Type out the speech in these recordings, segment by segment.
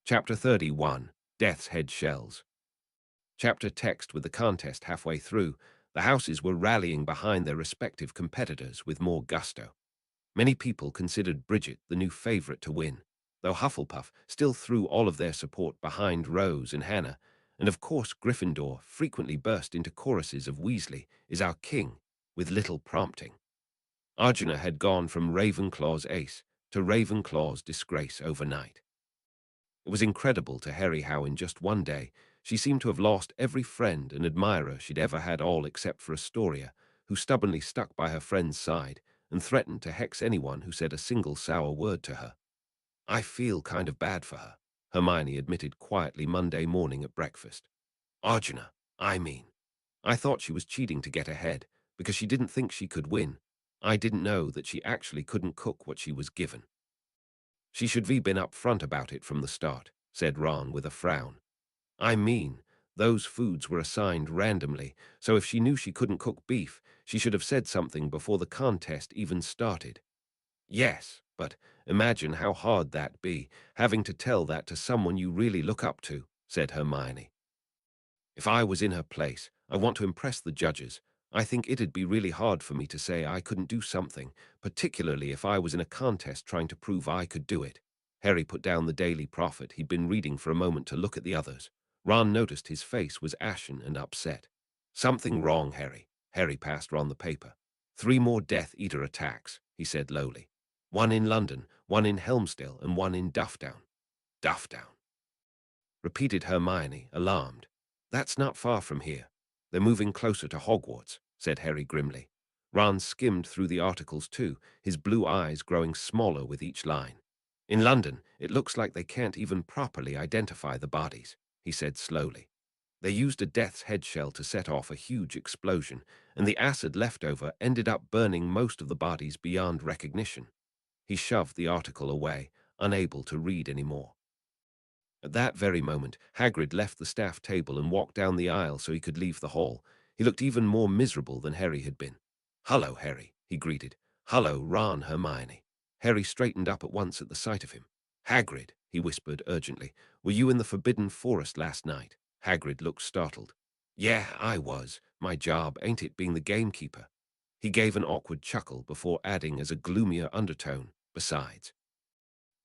Chapter 31, Death's Head Shells. Chapter text with the contest halfway through, the houses were rallying behind their respective competitors with more gusto. Many people considered Bridget the new favorite to win, though Hufflepuff still threw all of their support behind Rose and Hannah, and of course Gryffindor frequently burst into choruses of Weasley is our king, with little prompting. Arjuna had gone from Ravenclaw's ace to Ravenclaw's disgrace overnight. It was incredible to Harry how in just one day she seemed to have lost every friend and admirer she'd ever had, all except for Astoria, who stubbornly stuck by her friend's side and threatened to hex anyone who said a single sour word to her. "I feel kind of bad for her," Hermione admitted quietly Monday morning at breakfast. "Arjuna, I mean. I thought she was cheating to get ahead because she didn't think she could win. I didn't know that she actually couldn't cook what she was given." "She should have been upfront about it from the start," said Ron with a frown. "I mean, those foods were assigned randomly, so if she knew she couldn't cook beef, she should have said something before the contest even started." "Yes, but imagine how hard that'd be, having to tell that to someone you really look up to," said Hermione. "If I was in her place, I want to impress the judges. I think it'd be really hard for me to say I couldn't do something, particularly if I was in a contest trying to prove I could do it." Harry put down the Daily Prophet he'd been reading for a moment to look at the others. Ron noticed his face was ashen and upset. "Something wrong, Harry." Harry passed Ron the paper. "3 more Death Eater attacks," he said lowly. "One in London, one in Helmsdale, and one in Duffdown." "Duffdown," repeated Hermione, alarmed. "That's not far from here. They're moving closer to Hogwarts," said Harry grimly. Ron skimmed through the articles too, his blue eyes growing smaller with each line. "In London, it looks like they can't even properly identify the bodies," he said slowly. "They used a death's head shell to set off a huge explosion, and the acid left over ended up burning most of the bodies beyond recognition." He shoved the article away, unable to read anymore. At that very moment, Hagrid left the staff table and walked down the aisle so he could leave the hall. He looked even more miserable than Harry had been. "Hello, Harry," he greeted. "Hello, Ron, Hermione." Harry straightened up at once at the sight of him. "Hagrid," he whispered urgently, "were you in the Forbidden Forest last night?" Hagrid looked startled. "Yeah, I was. My job, ain't it, being the gamekeeper?" He gave an awkward chuckle before adding as a gloomier undertone, "Besides,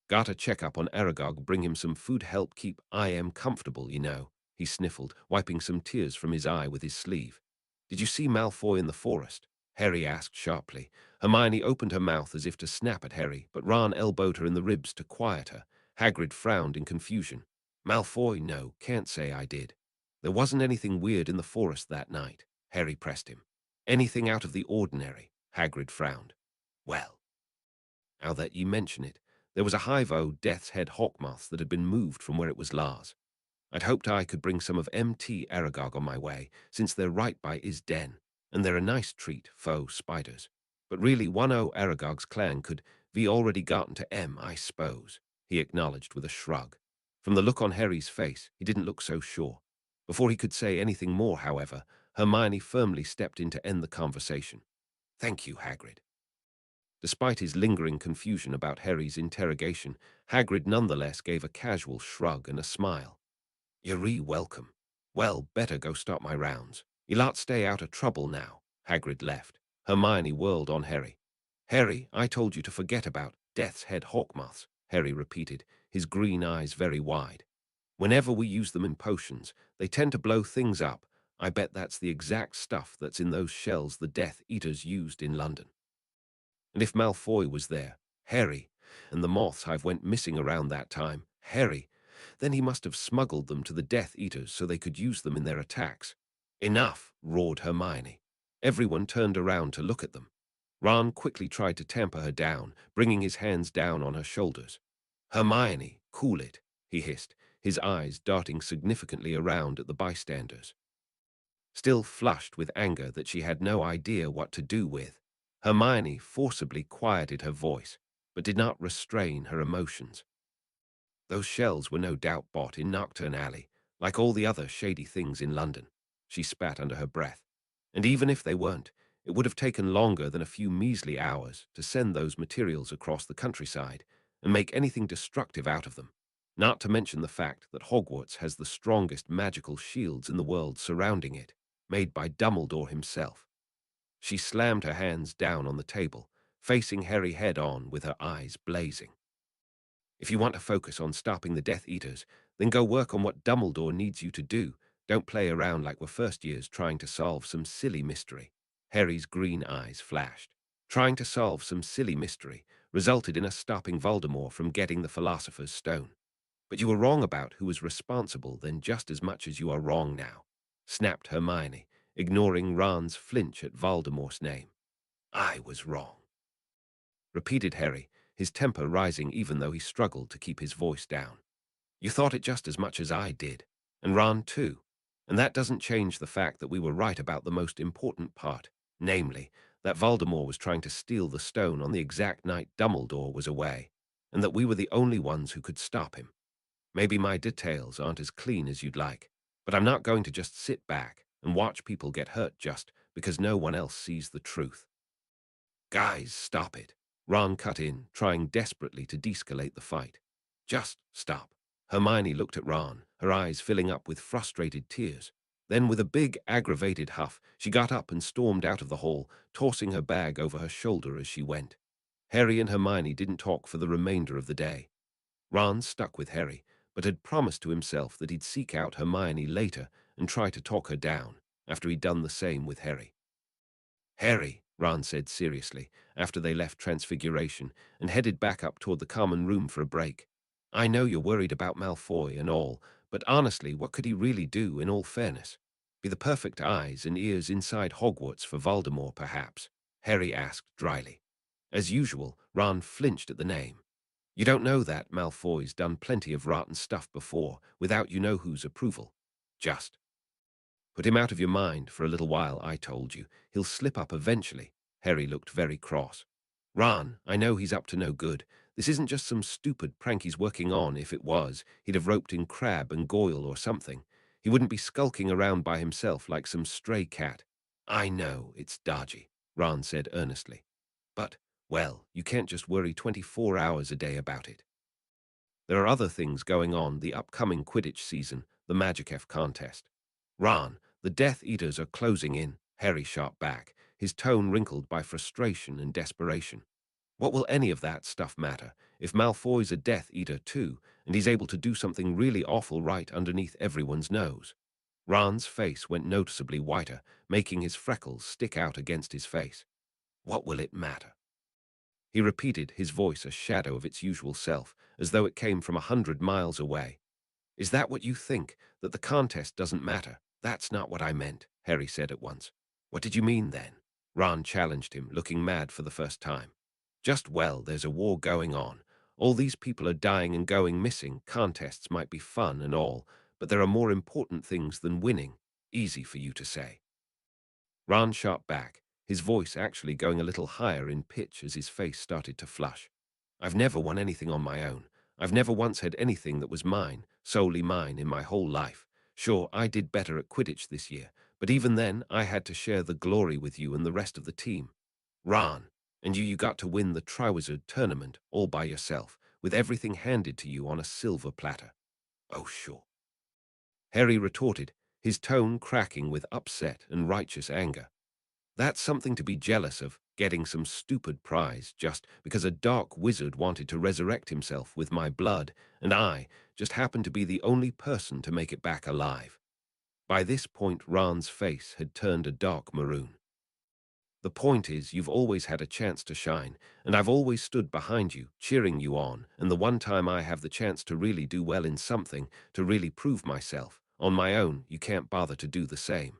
gotta check up on Aragog, bring him some food, help keep I am comfortable, you know." He sniffled, wiping some tears from his eye with his sleeve. "Did you see Malfoy in the forest?" Harry asked sharply. Hermione opened her mouth as if to snap at Harry, but Ron elbowed her in the ribs to quiet her. Hagrid frowned in confusion. "Malfoy, no, can't say I did. There wasn't anything weird in the forest that night." Harry pressed him. "Anything out of the ordinary?" Hagrid frowned. "Well, now that you mention it, there was a hive o' death's head hawkmoths that had been moved from where it was last. I'd hoped I could bring some of MT Aragog on my way, since they're right by his den, and they're a nice treat, faux spiders. But really, one o' Aragog's clan could be already gotten to I suppose," he acknowledged with a shrug. From the look on Harry's face, he didn't look so sure. Before he could say anything more, however, Hermione firmly stepped in to end the conversation. "Thank you, Hagrid." Despite his lingering confusion about Harry's interrogation, Hagrid nonetheless gave a casual shrug and a smile. "You're welcome. Well, better go start my rounds. You lot stay out of trouble now." Hagrid left. Hermione whirled on Harry. "Harry, I told you to forget about Death's Head Hawkmoths," Harry repeated, his green eyes very wide. "Whenever we use them in potions, they tend to blow things up. I bet that's the exact stuff that's in those shells the Death Eaters used in London. And if Malfoy was there, Harry, and the moths Hive went missing around that time, Harry, then he must have smuggled them to the Death Eaters so they could use them in their attacks." "Enough," roared Hermione. Everyone turned around to look at them. Ron quickly tried to tamper her down, bringing his hands down on her shoulders. "Hermione, cool it," he hissed, his eyes darting significantly around at the bystanders. Still flushed with anger that she had no idea what to do with, Hermione forcibly quieted her voice, but did not restrain her emotions. "Those shells were no doubt bought in Knockturn Alley, like all the other shady things in London." She spat under her breath. "And even if they weren't, it would have taken longer than a few measly hours to send those materials across the countryside and make anything destructive out of them. Not to mention the fact that Hogwarts has the strongest magical shields in the world surrounding it, made by Dumbledore himself. She slammed her hands down on the table, facing Harry head-on with her eyes blazing. If you want to focus on stopping the Death Eaters, then go work on what Dumbledore needs you to do. Don't play around like we're first years trying to solve some silly mystery. Harry's green eyes flashed. Trying to solve some silly mystery resulted in us stopping Voldemort from getting the Philosopher's Stone. But you were wrong about who was responsible then just as much as you are wrong now, snapped Hermione, ignoring Ron's flinch at Voldemort's name. I was wrong, repeated Harry, his temper rising even though he struggled to keep his voice down. You thought it just as much as I did, and Ron too. And that doesn't change the fact that we were right about the most important part, namely, that Voldemort was trying to steal the stone on the exact night Dumbledore was away, and that we were the only ones who could stop him. Maybe my details aren't as clean as you'd like, but I'm not going to just sit back and watch people get hurt just because no one else sees the truth. Guys, stop it. Ron cut in, trying desperately to de-escalate the fight. Just stop. Hermione looked at Ron, her eyes filling up with frustrated tears. Then, with a big, aggravated huff, she got up and stormed out of the hall, tossing her bag over her shoulder as she went. Harry and Hermione didn't talk for the remainder of the day. Ron stuck with Harry, but had promised to himself that he'd seek out Hermione later and try to talk her down, after he'd done the same with Harry. Harry, Ron said seriously, after they left Transfiguration and headed back up toward the common room for a break. I know you're worried about Malfoy and all, but honestly, what could he really do, in all fairness? Be the perfect eyes and ears inside Hogwarts for Voldemort, perhaps? Harry asked dryly. As usual, Ron flinched at the name. You don't know that Malfoy's done plenty of rotten stuff before, without you-know-whose approval. Just put him out of your mind for a little while, I told you. He'll slip up eventually. Harry looked very cross. Ron, I know he's up to no good. This isn't just some stupid prank he's working on. If it was, he'd have roped in Crabbe and Goyle or something. He wouldn't be skulking around by himself like some stray cat. I know, it's dodgy, Ron said earnestly. But, well, you can't just worry 24 hours a day about it. There are other things going on, the upcoming Quidditch season, the Magic contest. Ron, the Death Eaters are closing in, Harry shot back, his tone wrinkled by frustration and desperation. What will any of that stuff matter if Malfoy's a Death Eater too, and he's able to do something really awful right underneath everyone's nose? Ron's face went noticeably whiter, making his freckles stick out against his face. What will it matter? He repeated, his voice a shadow of its usual self, as though it came from 100 miles away. Is that what you think, that the contest doesn't matter? That's not what I meant, Harry said at once. What did you mean then? Ron challenged him, looking mad for the first time. Just, well, there's a war going on. All these people are dying and going missing. Contests might be fun and all, but there are more important things than winning. Easy for you to say. Ron shot back, his voice actually going a little higher in pitch as his face started to flush. I've never won anything on my own. I've never once had anything that was mine, solely mine, in my whole life. Sure, I did better at Quidditch this year, but even then I had to share the glory with you and the rest of the team. Ron, and you got to win the Triwizard Tournament all by yourself, with everything handed to you on a silver platter. Oh, sure. Harry retorted, his tone cracking with upset and righteous anger. That's something to be jealous of, getting some stupid prize just because a dark wizard wanted to resurrect himself with my blood, and I just happened to be the only person to make it back alive. By this point, Ron's face had turned a dark maroon. The point is, you've always had a chance to shine, and I've always stood behind you, cheering you on, and the one time I have the chance to really do well in something, to really prove myself, on my own, you can't bother to do the same.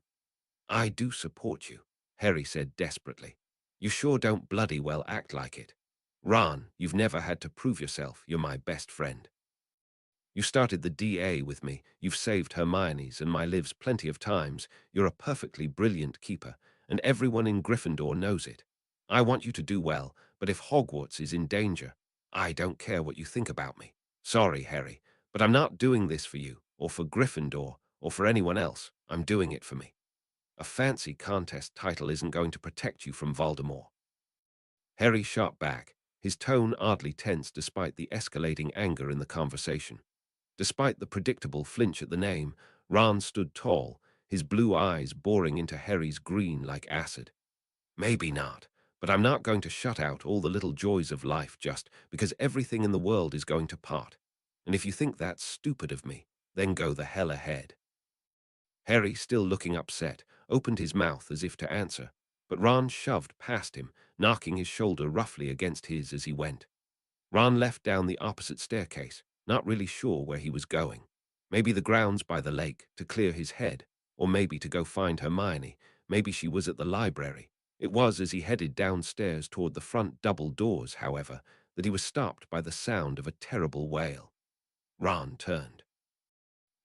I do support you, Harry said desperately. You sure don't bloody well act like it. Ron, you've never had to prove yourself. You're my best friend. You started the DA with me. You've saved Hermione's and my lives plenty of times. You're a perfectly brilliant keeper, and everyone in Gryffindor knows it. I want you to do well, but if Hogwarts is in danger, I don't care what you think about me. Sorry, Harry, but I'm not doing this for you, or for Gryffindor, or for anyone else. I'm doing it for me. A fancy contest title isn't going to protect you from Voldemort. Harry shot back, his tone oddly tense despite the escalating anger in the conversation. Despite the predictable flinch at the name, Ron stood tall, his blue eyes boring into Harry's green like acid. Maybe not, but I'm not going to shut out all the little joys of life just because everything in the world is going to pot. And if you think that's stupid of me, then go the hell ahead. Harry, still looking upset, opened his mouth as if to answer, but Ron shoved past him, knocking his shoulder roughly against his as he went. Ron left down the opposite staircase, not really sure where he was going. Maybe the grounds by the lake, to clear his head, or maybe to go find Hermione. Maybe she was at the library. It was as he headed downstairs toward the front double doors, however, that he was stopped by the sound of a terrible wail. Ron turned.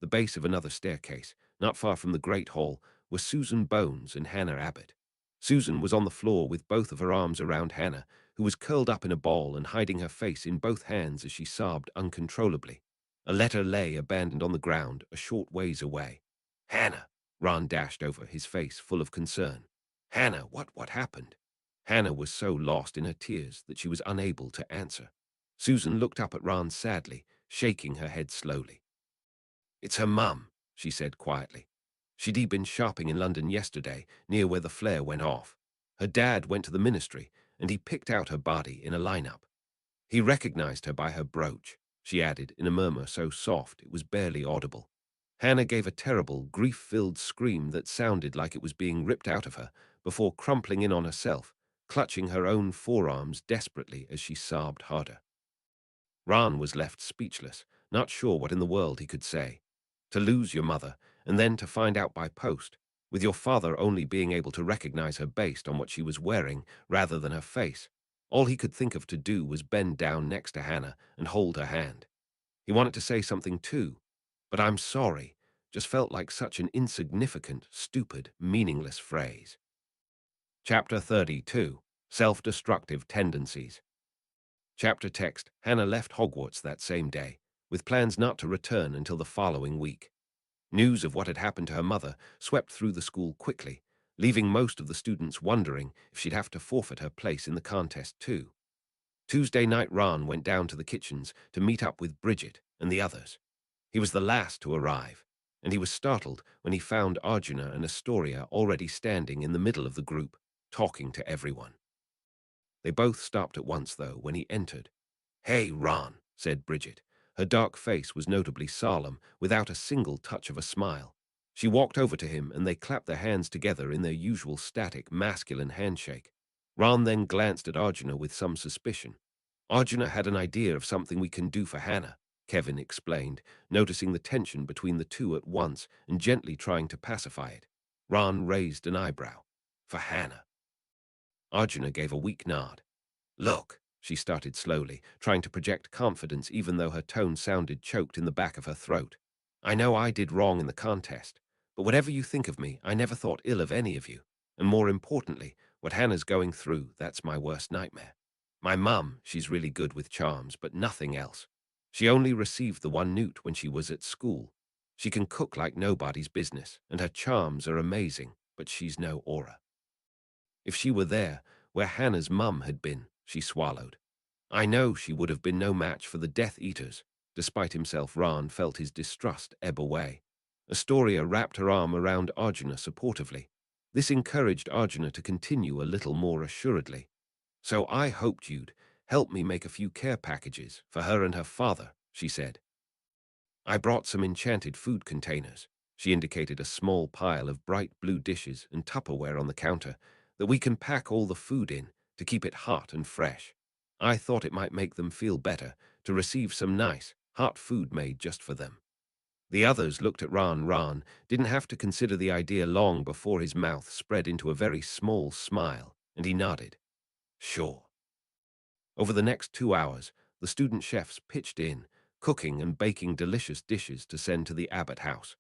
The base of another staircase, not far from the Great Hall, were Susan Bones and Hannah Abbott. Susan was on the floor with both of her arms around Hannah, who was curled up in a ball and hiding her face in both hands as she sobbed uncontrollably. A letter lay abandoned on the ground a short ways away. "Hannah!" Ron dashed over, his face full of concern. "Hannah, what happened?" Hannah was so lost in her tears that she was unable to answer. Susan looked up at Ron sadly, shaking her head slowly. "It's her mum," she said quietly. "She'd been shopping in London yesterday, near where the flare went off. Her dad went to the ministry, and he picked out her body in a lineup. He recognized her by her brooch," she added in a murmur so soft it was barely audible. Hannah gave a terrible, grief-filled scream that sounded like it was being ripped out of her, before crumpling in on herself, clutching her own forearms desperately as she sobbed harder. Ron was left speechless, not sure what in the world he could say. To lose your mother, and then to find out by post, with your father only being able to recognize her based on what she was wearing rather than her face. All he could think of to do was bend down next to Hannah and hold her hand. He wanted to say something too, but "I'm sorry" just felt like such an insignificant, stupid, meaningless phrase. Chapter 32. Self-Destructive Tendencies. Chapter text: Hannah left Hogwarts that same day, with plans not to return until the following week. News of what had happened to her mother swept through the school quickly, leaving most of the students wondering if she'd have to forfeit her place in the contest too. Tuesday night, Ron went down to the kitchens to meet up with Bridget and the others. He was the last to arrive, and he was startled when he found Arjuna and Astoria already standing in the middle of the group, talking to everyone. They both stopped at once, though, when he entered. "Hey, Ron," said Bridget. Her dark face was notably solemn, without a single touch of a smile. She walked over to him, and they clapped their hands together in their usual static, masculine handshake. Ron then glanced at Arjuna with some suspicion. "Arjuna had an idea of something we can do for Hannah," Kevin explained, noticing the tension between the two at once and gently trying to pacify it. Ron raised an eyebrow. "For Hannah?" Arjuna gave a weak nod. "Look," she started slowly, trying to project confidence even though her tone sounded choked in the back of her throat. "I know I did wrong in the contest, but whatever you think of me, I never thought ill of any of you. And more importantly, what Hannah's going through, that's my worst nightmare. My mum, she's really good with charms, but nothing else. She only received the one newt when she was at school. She can cook like nobody's business, and her charms are amazing, but she's no aura. If she were there, where Hannah's mum had been," she swallowed, "I know she would have been no match for the Death Eaters." Despite himself, Ron felt his distrust ebb away. Astoria wrapped her arm around Arjuna supportively. This encouraged Arjuna to continue a little more assuredly. "So I hoped you'd help me make a few care packages for her and her father," she said. "I brought some enchanted food containers." She indicated a small pile of bright blue dishes and Tupperware on the counter that we can pack all the food in to keep it hot and fresh. I thought it might make them feel better to receive some nice, hot food made just for them. The others looked at Ron. Ron didn't have to consider the idea long before his mouth spread into a very small smile, and he nodded. "Sure." Over the next 2 hours, the student chefs pitched in, cooking and baking delicious dishes to send to the Abbott house.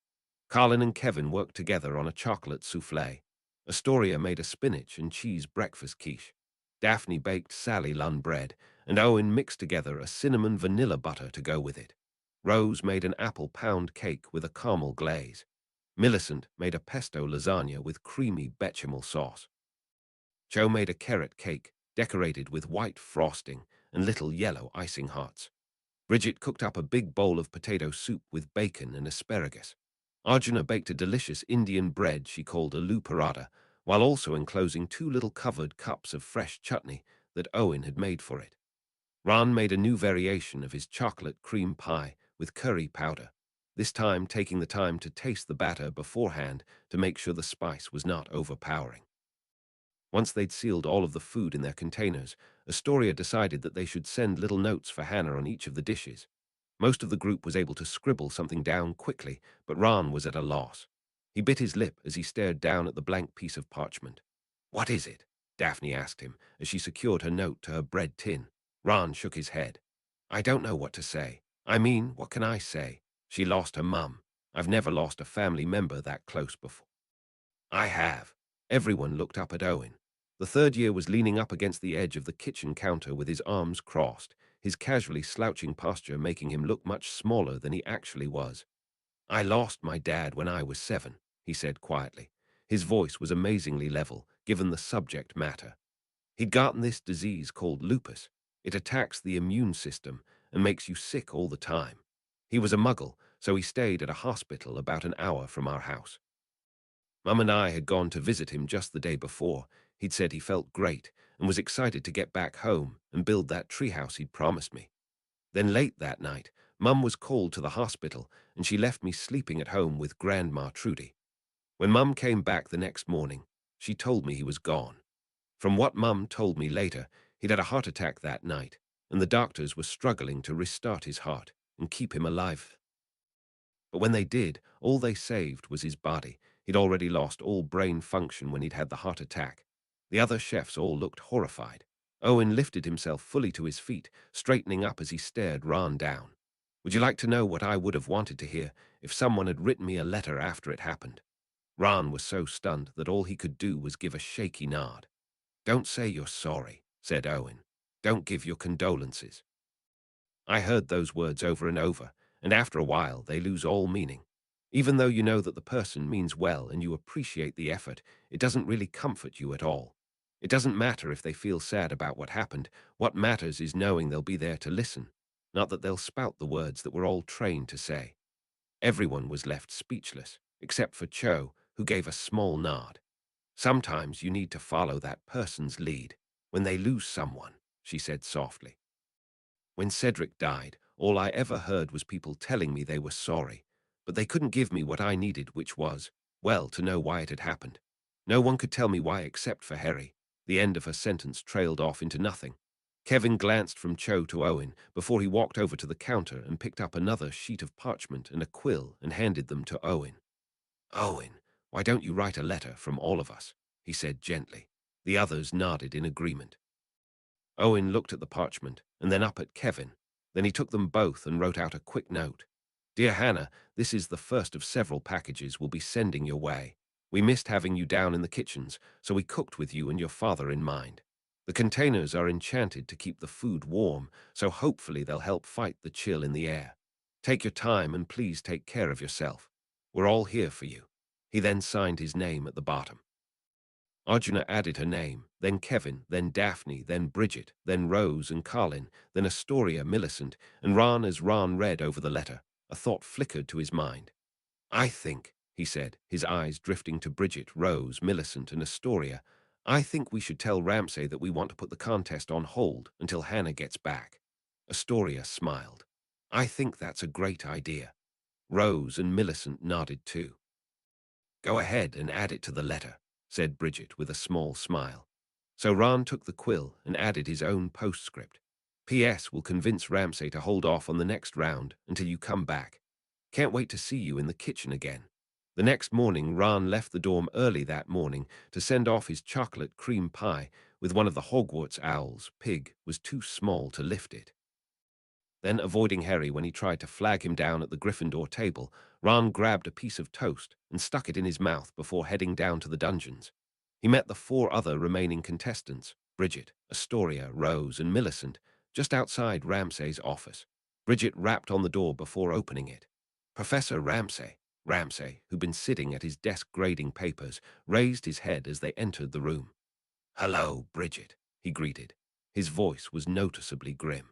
Colin and Kevin worked together on a chocolate souffle. Astoria made a spinach and cheese breakfast quiche. Daphne baked Sally Lunn bread, and Owen mixed together a cinnamon vanilla butter to go with it. Rose made an apple pound cake with a caramel glaze. Millicent made a pesto lasagna with creamy bechamel sauce. Joe made a carrot cake, decorated with white frosting and little yellow icing hearts. Bridget cooked up a big bowl of potato soup with bacon and asparagus. Arjuna baked a delicious Indian bread she called aloo paratha, while also enclosing 2 little covered cups of fresh chutney that Owen had made for it. Ron made a new variation of his chocolate cream pie with curry powder, this time taking the time to taste the batter beforehand to make sure the spice was not overpowering. Once they'd sealed all of the food in their containers, Astoria decided that they should send little notes for Hannah on each of the dishes. Most of the group was able to scribble something down quickly, but Ron was at a loss. He bit his lip as he stared down at the blank piece of parchment. "What is it?" Daphne asked him as she secured her note to her bread tin. Ron shook his head. "I don't know what to say. I mean, what can I say? She lost her mum. I've never lost a family member that close before." "I have." Everyone looked up at Owen. The third year was leaning up against the edge of the kitchen counter with his arms crossed, his casually slouching posture making him look much smaller than he actually was. "I lost my dad when I was 7, he said quietly. His voice was amazingly level, given the subject matter. He'd gotten this disease called lupus. It attacks the immune system and makes you sick all the time. He was a muggle, so he stayed at a hospital about an hour from our house. Mum and I had gone to visit him just the day before. He'd said he felt great and was excited to get back home and build that treehouse he'd promised me. Then late that night, Mum was called to the hospital and she left me sleeping at home with Grandma Trudy. When Mum came back the next morning, she told me he was gone. From what Mum told me later, he'd had a heart attack that night, and the doctors were struggling to restart his heart and keep him alive. But when they did, all they saved was his body. He'd already lost all brain function when he'd had the heart attack. The other chefs all looked horrified. Owen lifted himself fully to his feet, straightening up as he stared Ron down. "Would you like to know what I would have wanted to hear if someone had written me a letter after it happened?" Ron was so stunned that all he could do was give a shaky nod. "Don't say you're sorry," said Owen. "Don't give your condolences." I heard those words over and over, and after a while they lose all meaning. Even though you know that the person means well and you appreciate the effort, it doesn't really comfort you at all. It doesn't matter if they feel sad about what happened. What matters is knowing they'll be there to listen, not that they'll spout the words that we're all trained to say. Everyone was left speechless, except for Cho, who gave a small nod. "Sometimes you need to follow that person's lead. When they lose someone," she said softly. "When Cedric died, all I ever heard was people telling me they were sorry, but they couldn't give me what I needed, which was, well, to know why it had happened. No one could tell me why except for Harry." The end of her sentence trailed off into nothing. Kevin glanced from Cho to Owen before he walked over to the counter and picked up another sheet of parchment and a quill and handed them to Owen. "Owen, why don't you write a letter from all of us?" he said gently. The others nodded in agreement. Owen looked at the parchment and then up at Kevin. Then he took them both and wrote out a quick note. "Dear Hannah, this is the first of several packages we'll be sending your way. We missed having you down in the kitchens, so we cooked with you and your father in mind. The containers are enchanted to keep the food warm, so hopefully they'll help fight the chill in the air. Take your time and please take care of yourself. We're all here for you." He then signed his name at the bottom. Arjuna added her name, then Kevin, then Daphne, then Bridget, then Rose and Colin, then Astoria, Millicent, and Ron. As Ron read over the letter, a thought flickered to his mind. "I think," he said, his eyes drifting to Bridget, Rose, Millicent, and Astoria, "I think we should tell Ramsay that we want to put the contest on hold until Hannah gets back." Astoria smiled. "I think that's a great idea." Rose and Millicent nodded too. "Go ahead and add it to the letter," said Bridget with a small smile. So Ron took the quill and added his own postscript. "P.S. will convince Ramsay to hold off on the next round until you come back. Can't wait to see you in the kitchen again." The next morning, Ron left the dorm early that morning to send off his chocolate cream pie with one of the Hogwarts owls. Pig was too small to lift it. Then, avoiding Harry when he tried to flag him down at the Gryffindor table, Ron grabbed a piece of toast and stuck it in his mouth before heading down to the dungeons. He met the 4 other remaining contestants, Bridget, Astoria, Rose, and Millicent, just outside Ramsay's office. Bridget rapped on the door before opening it. "Professor Ramsay." Ramsay, who'd been sitting at his desk grading papers, raised his head as they entered the room. "Hello, Bridget," he greeted. His voice was noticeably grim.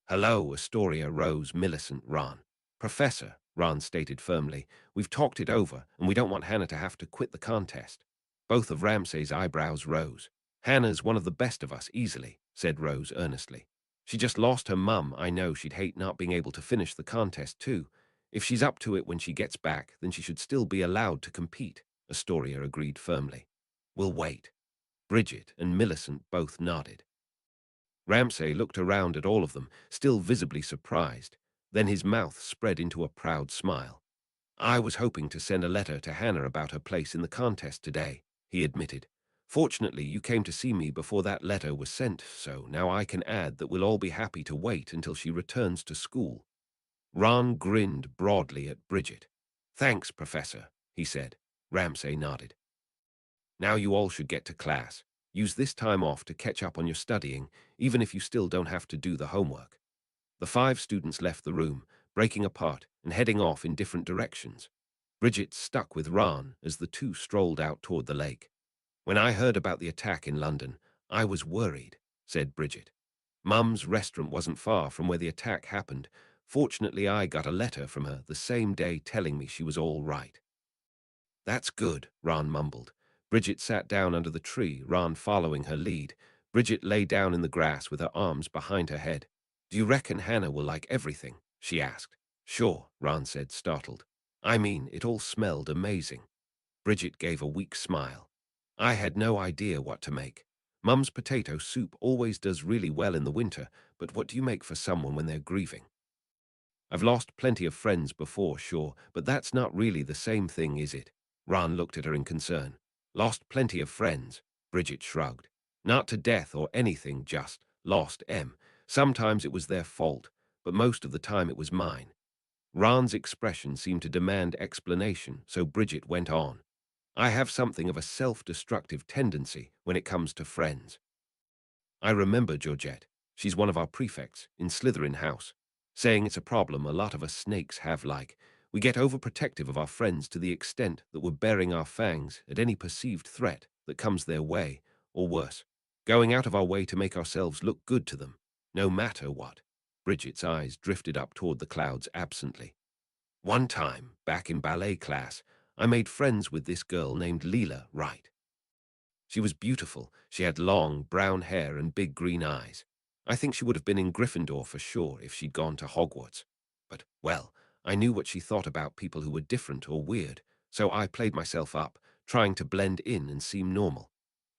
Hello, Astoria, Rose, Millicent, Ron. Professor, Ron stated firmly, we've talked it over, and we don't want Hannah to have to quit the contest. Both of Ramsay's eyebrows rose. Hannah's one of the best of us, easily, said Rose earnestly. She just lost her mum. I know she'd hate not being able to finish the contest, too. If she's up to it when she gets back, then she should still be allowed to compete, Astoria agreed firmly. We'll wait. Bridget and Millicent both nodded. Ramsay looked around at all of them, still visibly surprised. Then his mouth spread into a proud smile. I was hoping to send a letter to Hannah about her place in the contest today, he admitted. Fortunately, you came to see me before that letter was sent, so now I can add that we'll all be happy to wait until she returns to school. Ron grinned broadly at Bridget. Thanks, Professor, he said. Ramsay nodded. Now you all should get to class. Use this time off to catch up on your studying, even if you still don't have to do the homework. The 5 students left the room, breaking apart and heading off in different directions. Bridget stuck with Ron as the two strolled out toward the lake. When I heard about the attack in London, I was worried, said Bridget. Mum's restaurant wasn't far from where the attack happened. Fortunately, I got a letter from her the same day telling me she was all right. That's good, Ron mumbled. Bridget sat down under the tree, Ron following her lead. Bridget lay down in the grass with her arms behind her head. Do you reckon Hannah will like everything? She asked. Sure, Ron said, startled. I mean, it all smelled amazing. Bridget gave a weak smile. I had no idea what to make. Mum's potato soup always does really well in the winter, but what do you make for someone when they're grieving? I've lost plenty of friends before, sure, but that's not really the same thing, is it? Ron looked at her in concern. Lost plenty of friends, Bridget shrugged. Not to death or anything, just lost M. Sometimes it was their fault, but most of the time it was mine. Ron's expression seemed to demand explanation, so Bridget went on. I have something of a self-destructive tendency when it comes to friends. I remember Georgette. She's one of our prefects in Slytherin House, saying it's a problem a lot of us snakes have like. We get overprotective of our friends to the extent that we're baring our fangs at any perceived threat that comes their way, or worse, going out of our way to make ourselves look good to them, no matter what. Bridget's eyes drifted up toward the clouds absently. One time, back in ballet class, I made friends with this girl named Leela Wright. She was beautiful. She had long, brown hair and big green eyes. I think she would have been in Gryffindor for sure if she'd gone to Hogwarts. But, well, I knew what she thought about people who were different or weird, so I played myself up, trying to blend in and seem normal.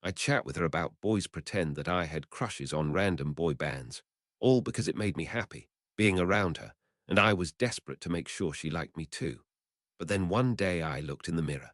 I'd chat with her about boys pretend that I had crushes on random boy bands, all because it made me happy, being around her, and I was desperate to make sure she liked me too. But then one day I looked in the mirror,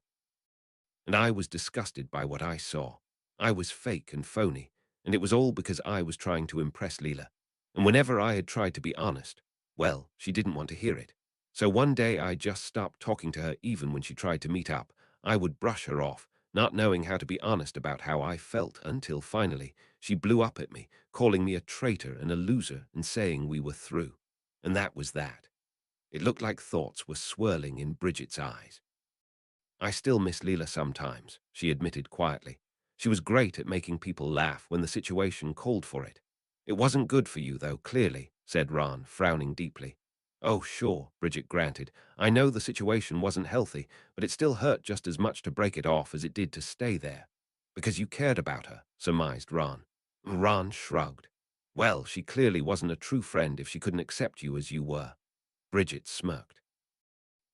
and I was disgusted by what I saw. I was fake and phony, and it was all because I was trying to impress Leela. And whenever I had tried to be honest, well, she didn't want to hear it. So one day I just stopped talking to her even when she tried to meet up. I would brush her off, not knowing how to be honest about how I felt until finally she blew up at me, calling me a traitor and a loser and saying we were through. And that was that. It looked like thoughts were swirling in Bridget's eyes. I still miss Leela sometimes, she admitted quietly. She was great at making people laugh when the situation called for it. It wasn't good for you, though, clearly, said Ron, frowning deeply. Oh, sure, Bridget granted. I know the situation wasn't healthy, but it still hurt just as much to break it off as it did to stay there. Because you cared about her, surmised Ron. Ron shrugged. Well, she clearly wasn't a true friend if she couldn't accept you as you were. Bridget smirked.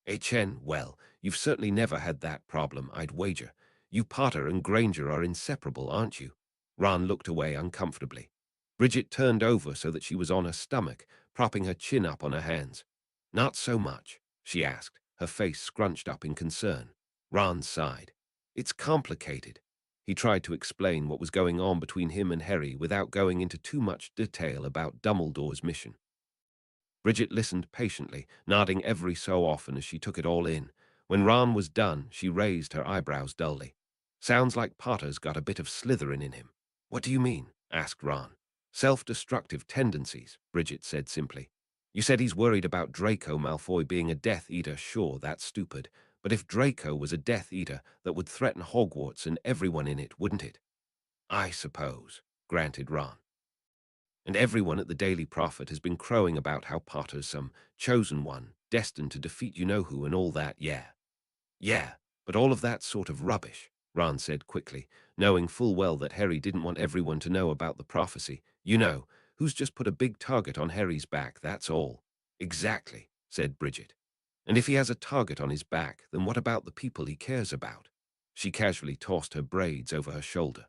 HN, well, you've certainly never had that problem, I'd wager. You Potter and Granger are inseparable, aren't you? Ron looked away uncomfortably. Bridget turned over so that she was on her stomach, propping her chin up on her hands. Not so much, she asked, her face scrunched up in concern. Ron sighed. It's complicated. He tried to explain what was going on between him and Harry without going into too much detail about Dumbledore's mission. Bridget listened patiently, nodding every so often as she took it all in. When Ron was done, she raised her eyebrows dully. Sounds like Potter's got a bit of Slytherin in him. What do you mean? Asked Ron. Self-destructive tendencies, Bridget said simply. You said he's worried about Draco Malfoy being a Death Eater. Sure, that's stupid. But if Draco was a Death Eater, that would threaten Hogwarts and everyone in it, wouldn't it? I suppose, granted Ron. And everyone at the Daily Prophet has been crowing about how Potter's some chosen one, destined to defeat you-know-who and all that, yeah. Yeah, but all of that's sort of rubbish, Ron said quickly, knowing full well that Harry didn't want everyone to know about the prophecy. You know, who's just put a big target on Harry's back, that's all. Exactly, said Bridget. And if he has a target on his back, then what about the people he cares about? She casually tossed her braids over her shoulder.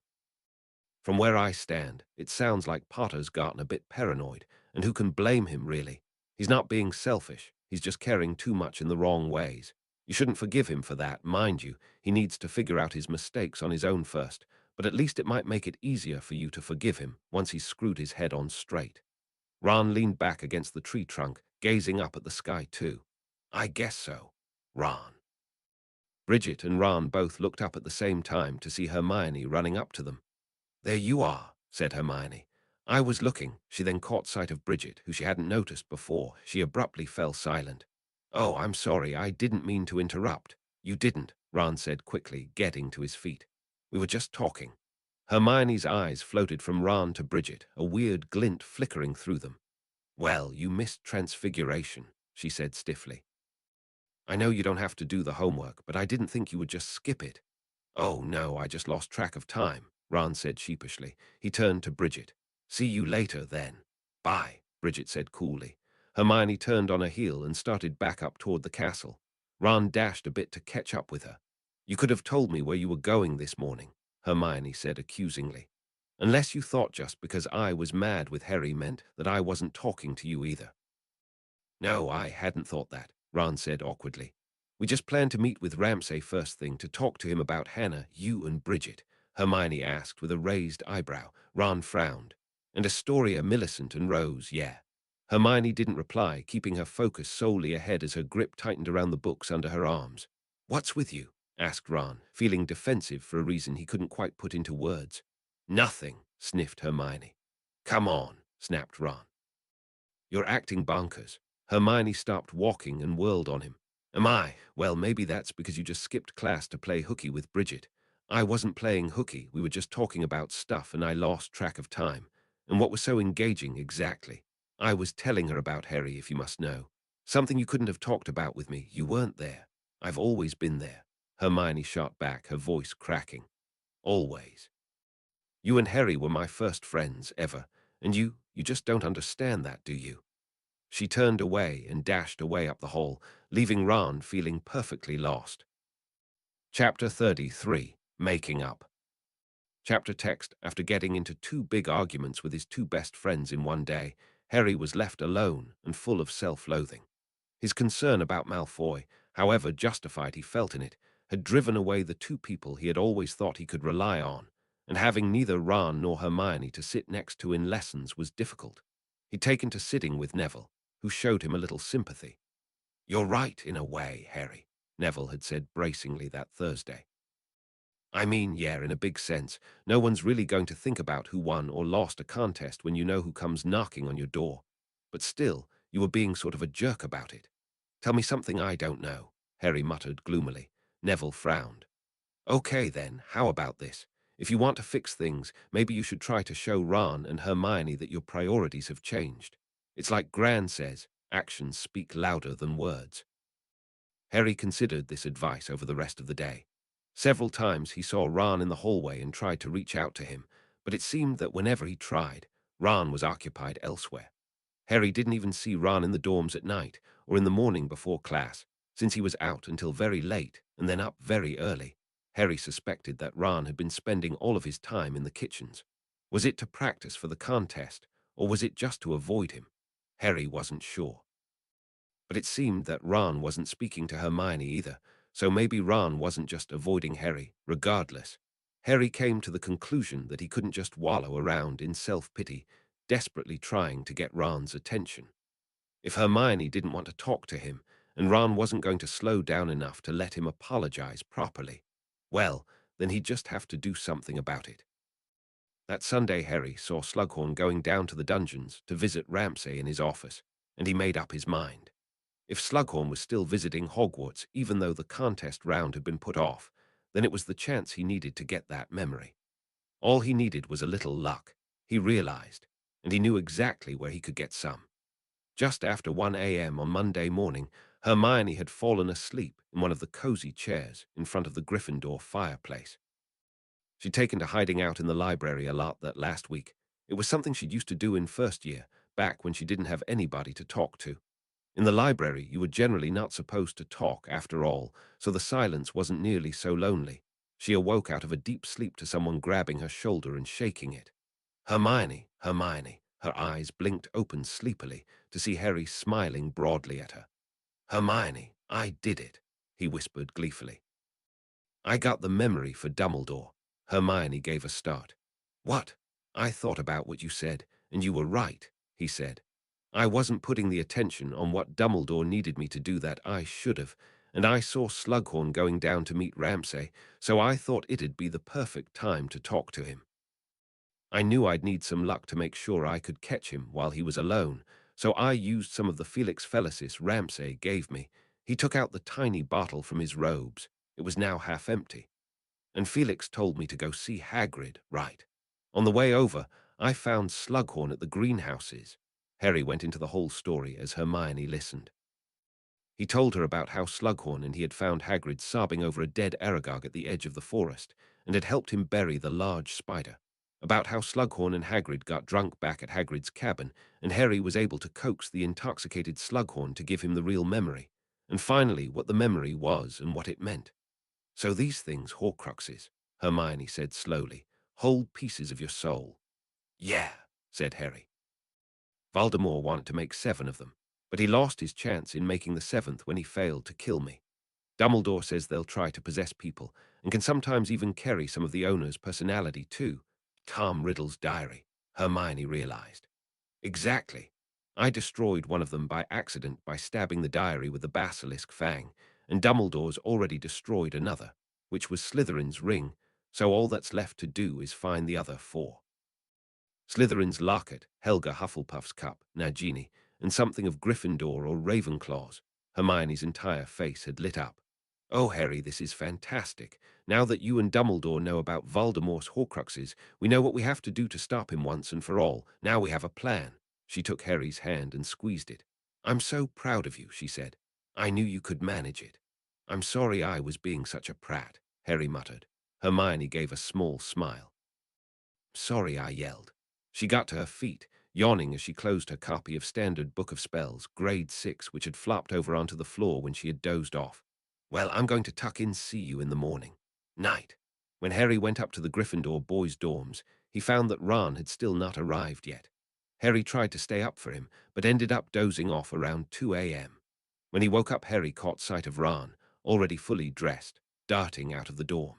From where I stand, it sounds like Potter's gotten a bit paranoid, and who can blame him, really? He's not being selfish, he's just caring too much in the wrong ways. You shouldn't forgive him for that, mind you. He needs to figure out his mistakes on his own first, but at least it might make it easier for you to forgive him once he's screwed his head on straight. Ron leaned back against the tree trunk, gazing up at the sky too. I guess so, Ron. Bridget and Ron both looked up at the same time to see Hermione running up to them. There you are, said Hermione. I was looking. She then caught sight of Bridget, who she hadn't noticed before. She abruptly fell silent. Oh, I'm sorry, I didn't mean to interrupt. You didn't, Ron said quickly, getting to his feet. We were just talking. Hermione's eyes floated from Ron to Bridget, a weird glint flickering through them. Well, you missed Transfiguration, she said stiffly. I know you don't have to do the homework, but I didn't think you would just skip it. Oh, no, I just lost track of time, Ron said sheepishly. He turned to Bridget. See you later, then. Bye, Bridget said coolly. Hermione turned on her heel and started back up toward the castle. Ron dashed a bit to catch up with her. You could have told me where you were going this morning, Hermione said accusingly. Unless you thought just because I was mad with Harry meant that I wasn't talking to you either. No, I hadn't thought that, Ron said awkwardly. We just planned to meet with Ramsay first thing to talk to him about Hannah, you and Bridget, Hermione asked with a raised eyebrow. Ron frowned. And Astoria, Millicent and Rose, yeah. Hermione didn't reply, keeping her focus solely ahead as her grip tightened around the books under her arms. What's with you? Asked Ron, feeling defensive for a reason he couldn't quite put into words. Nothing, sniffed Hermione. Come on, snapped Ron. You're acting bonkers. Hermione stopped walking and whirled on him. Am I? Well, maybe that's because you just skipped class to play hooky with Bridget. I wasn't playing hooky, we were just talking about stuff and I lost track of time. And what was so engaging, exactly? I was telling her about Harry, if you must know. Something you couldn't have talked about with me. You weren't there. I've always been there. Hermione shot back, her voice cracking. Always. You and Harry were my first friends, ever. And you just don't understand that, do you? She turned away and dashed away up the hall, leaving Ron feeling perfectly lost. Chapter 33, Making Up. Chapter text. After getting into two big arguments with his two best friends in one day, Harry was left alone and full of self-loathing. His concern about Malfoy, however justified he felt in it, had driven away the two people he had always thought he could rely on, and having neither Ron nor Hermione to sit next to in lessons was difficult. He'd taken to sitting with Neville, who showed him a little sympathy. You're right, in a way, Harry, Neville had said bracingly that Thursday. I mean, yeah, in a big sense, no one's really going to think about who won or lost a contest when you know who comes knocking on your door. But still, you were being sort of a jerk about it. Tell me something I don't know, Harry muttered gloomily. Neville frowned. Okay then, how about this? If you want to fix things, maybe you should try to show Ron and Hermione that your priorities have changed. It's like Gran says, actions speak louder than words. Harry considered this advice over the rest of the day. Several times he saw Ron in the hallway and tried to reach out to him, but it seemed that whenever he tried, Ron was occupied elsewhere. Harry didn't even see Ron in the dorms at night or in the morning before class, since he was out until very late and then up very early. Harry suspected that Ron had been spending all of his time in the kitchens. Was it to practice for the contest, or was it just to avoid him? Harry wasn't sure. But it seemed that Ron wasn't speaking to Hermione either, so maybe Ron wasn't just avoiding Harry. Regardless, Harry came to the conclusion that he couldn't just wallow around in self-pity, desperately trying to get Ron's attention. If Hermione didn't want to talk to him, and Ron wasn't going to slow down enough to let him apologize properly, well, then he'd just have to do something about it. That Sunday, Harry saw Slughorn going down to the dungeons to visit Ramsay in his office, and he made up his mind. If Slughorn was still visiting Hogwarts, even though the contest round had been put off, then it was the chance he needed to get that memory. All he needed was a little luck, he realized. and he knew exactly where he could get some. Just after 1 a.m. on Monday morning, Hermione had fallen asleep in one of the cozy chairs in front of the Gryffindor fireplace. She'd taken to hiding out in the library a lot that last week. It was something she'd used to do in first year, back when she didn't have anybody to talk to. In the library, you were generally not supposed to talk after all, so the silence wasn't nearly so lonely. She awoke out of a deep sleep to someone grabbing her shoulder and shaking it. Hermione, Hermione. Her eyes blinked open sleepily to see Harry smiling broadly at her. Hermione, I did it, he whispered gleefully. I got the memory for Dumbledore. Hermione gave a start. What? I thought about what you said, and you were right, he said. I wasn't putting the attention on what Dumbledore needed me to do that I should have, and I saw Slughorn going down to meet Ramsay, so I thought it'd be the perfect time to talk to him. I knew I'd need some luck to make sure I could catch him while he was alone, so I used some of the Felix Felicis Ramsay gave me. He took out the tiny bottle from his robes. It was now half empty. And Felix told me to go see Hagrid, right. On the way over, I found Slughorn at the greenhouses. Harry went into the whole story as Hermione listened. He told her about how Slughorn and he had found Hagrid sobbing over a dead Aragog at the edge of the forest, and had helped him bury the large spider. About how Slughorn and Hagrid got drunk back at Hagrid's cabin, and Harry was able to coax the intoxicated Slughorn to give him the real memory, and finally what the memory was and what it meant. So these things, Horcruxes, Hermione said slowly, hold pieces of your soul. Yeah, said Harry. Voldemort wanted to make 7 of them, but he lost his chance in making the 7th when he failed to kill me. Dumbledore says they'll try to possess people, and can sometimes even carry some of the owner's personality too. Tom Riddle's diary, Hermione realized. Exactly. I destroyed one of them by accident by stabbing the diary with the basilisk fang, and Dumbledore's already destroyed another, which was Slytherin's ring, so all that's left to do is find the other 4. Slytherin's locket, Helga Hufflepuff's cup, Nagini, and something of Gryffindor or Ravenclaw's. Hermione's entire face had lit up. Oh, Harry, this is fantastic. Now that you and Dumbledore know about Voldemort's Horcruxes, we know what we have to do to stop him once and for all. Now we have a plan. She took Harry's hand and squeezed it. I'm so proud of you, she said. I knew you could manage it. I'm sorry I was being such a prat, Harry muttered. Hermione gave a small smile. Sorry, I yelled. She got to her feet, yawning as she closed her copy of Standard Book of Spells, grade 6, which had flopped over onto the floor when she had dozed off. Well, I'm going to tuck in, see you in the morning. Night. When Harry went up to the Gryffindor boys' dorms, he found that Ron had still not arrived yet. Harry tried to stay up for him, but ended up dozing off around 2 a.m. When he woke up, Harry caught sight of Ron, already fully dressed, darting out of the dorm.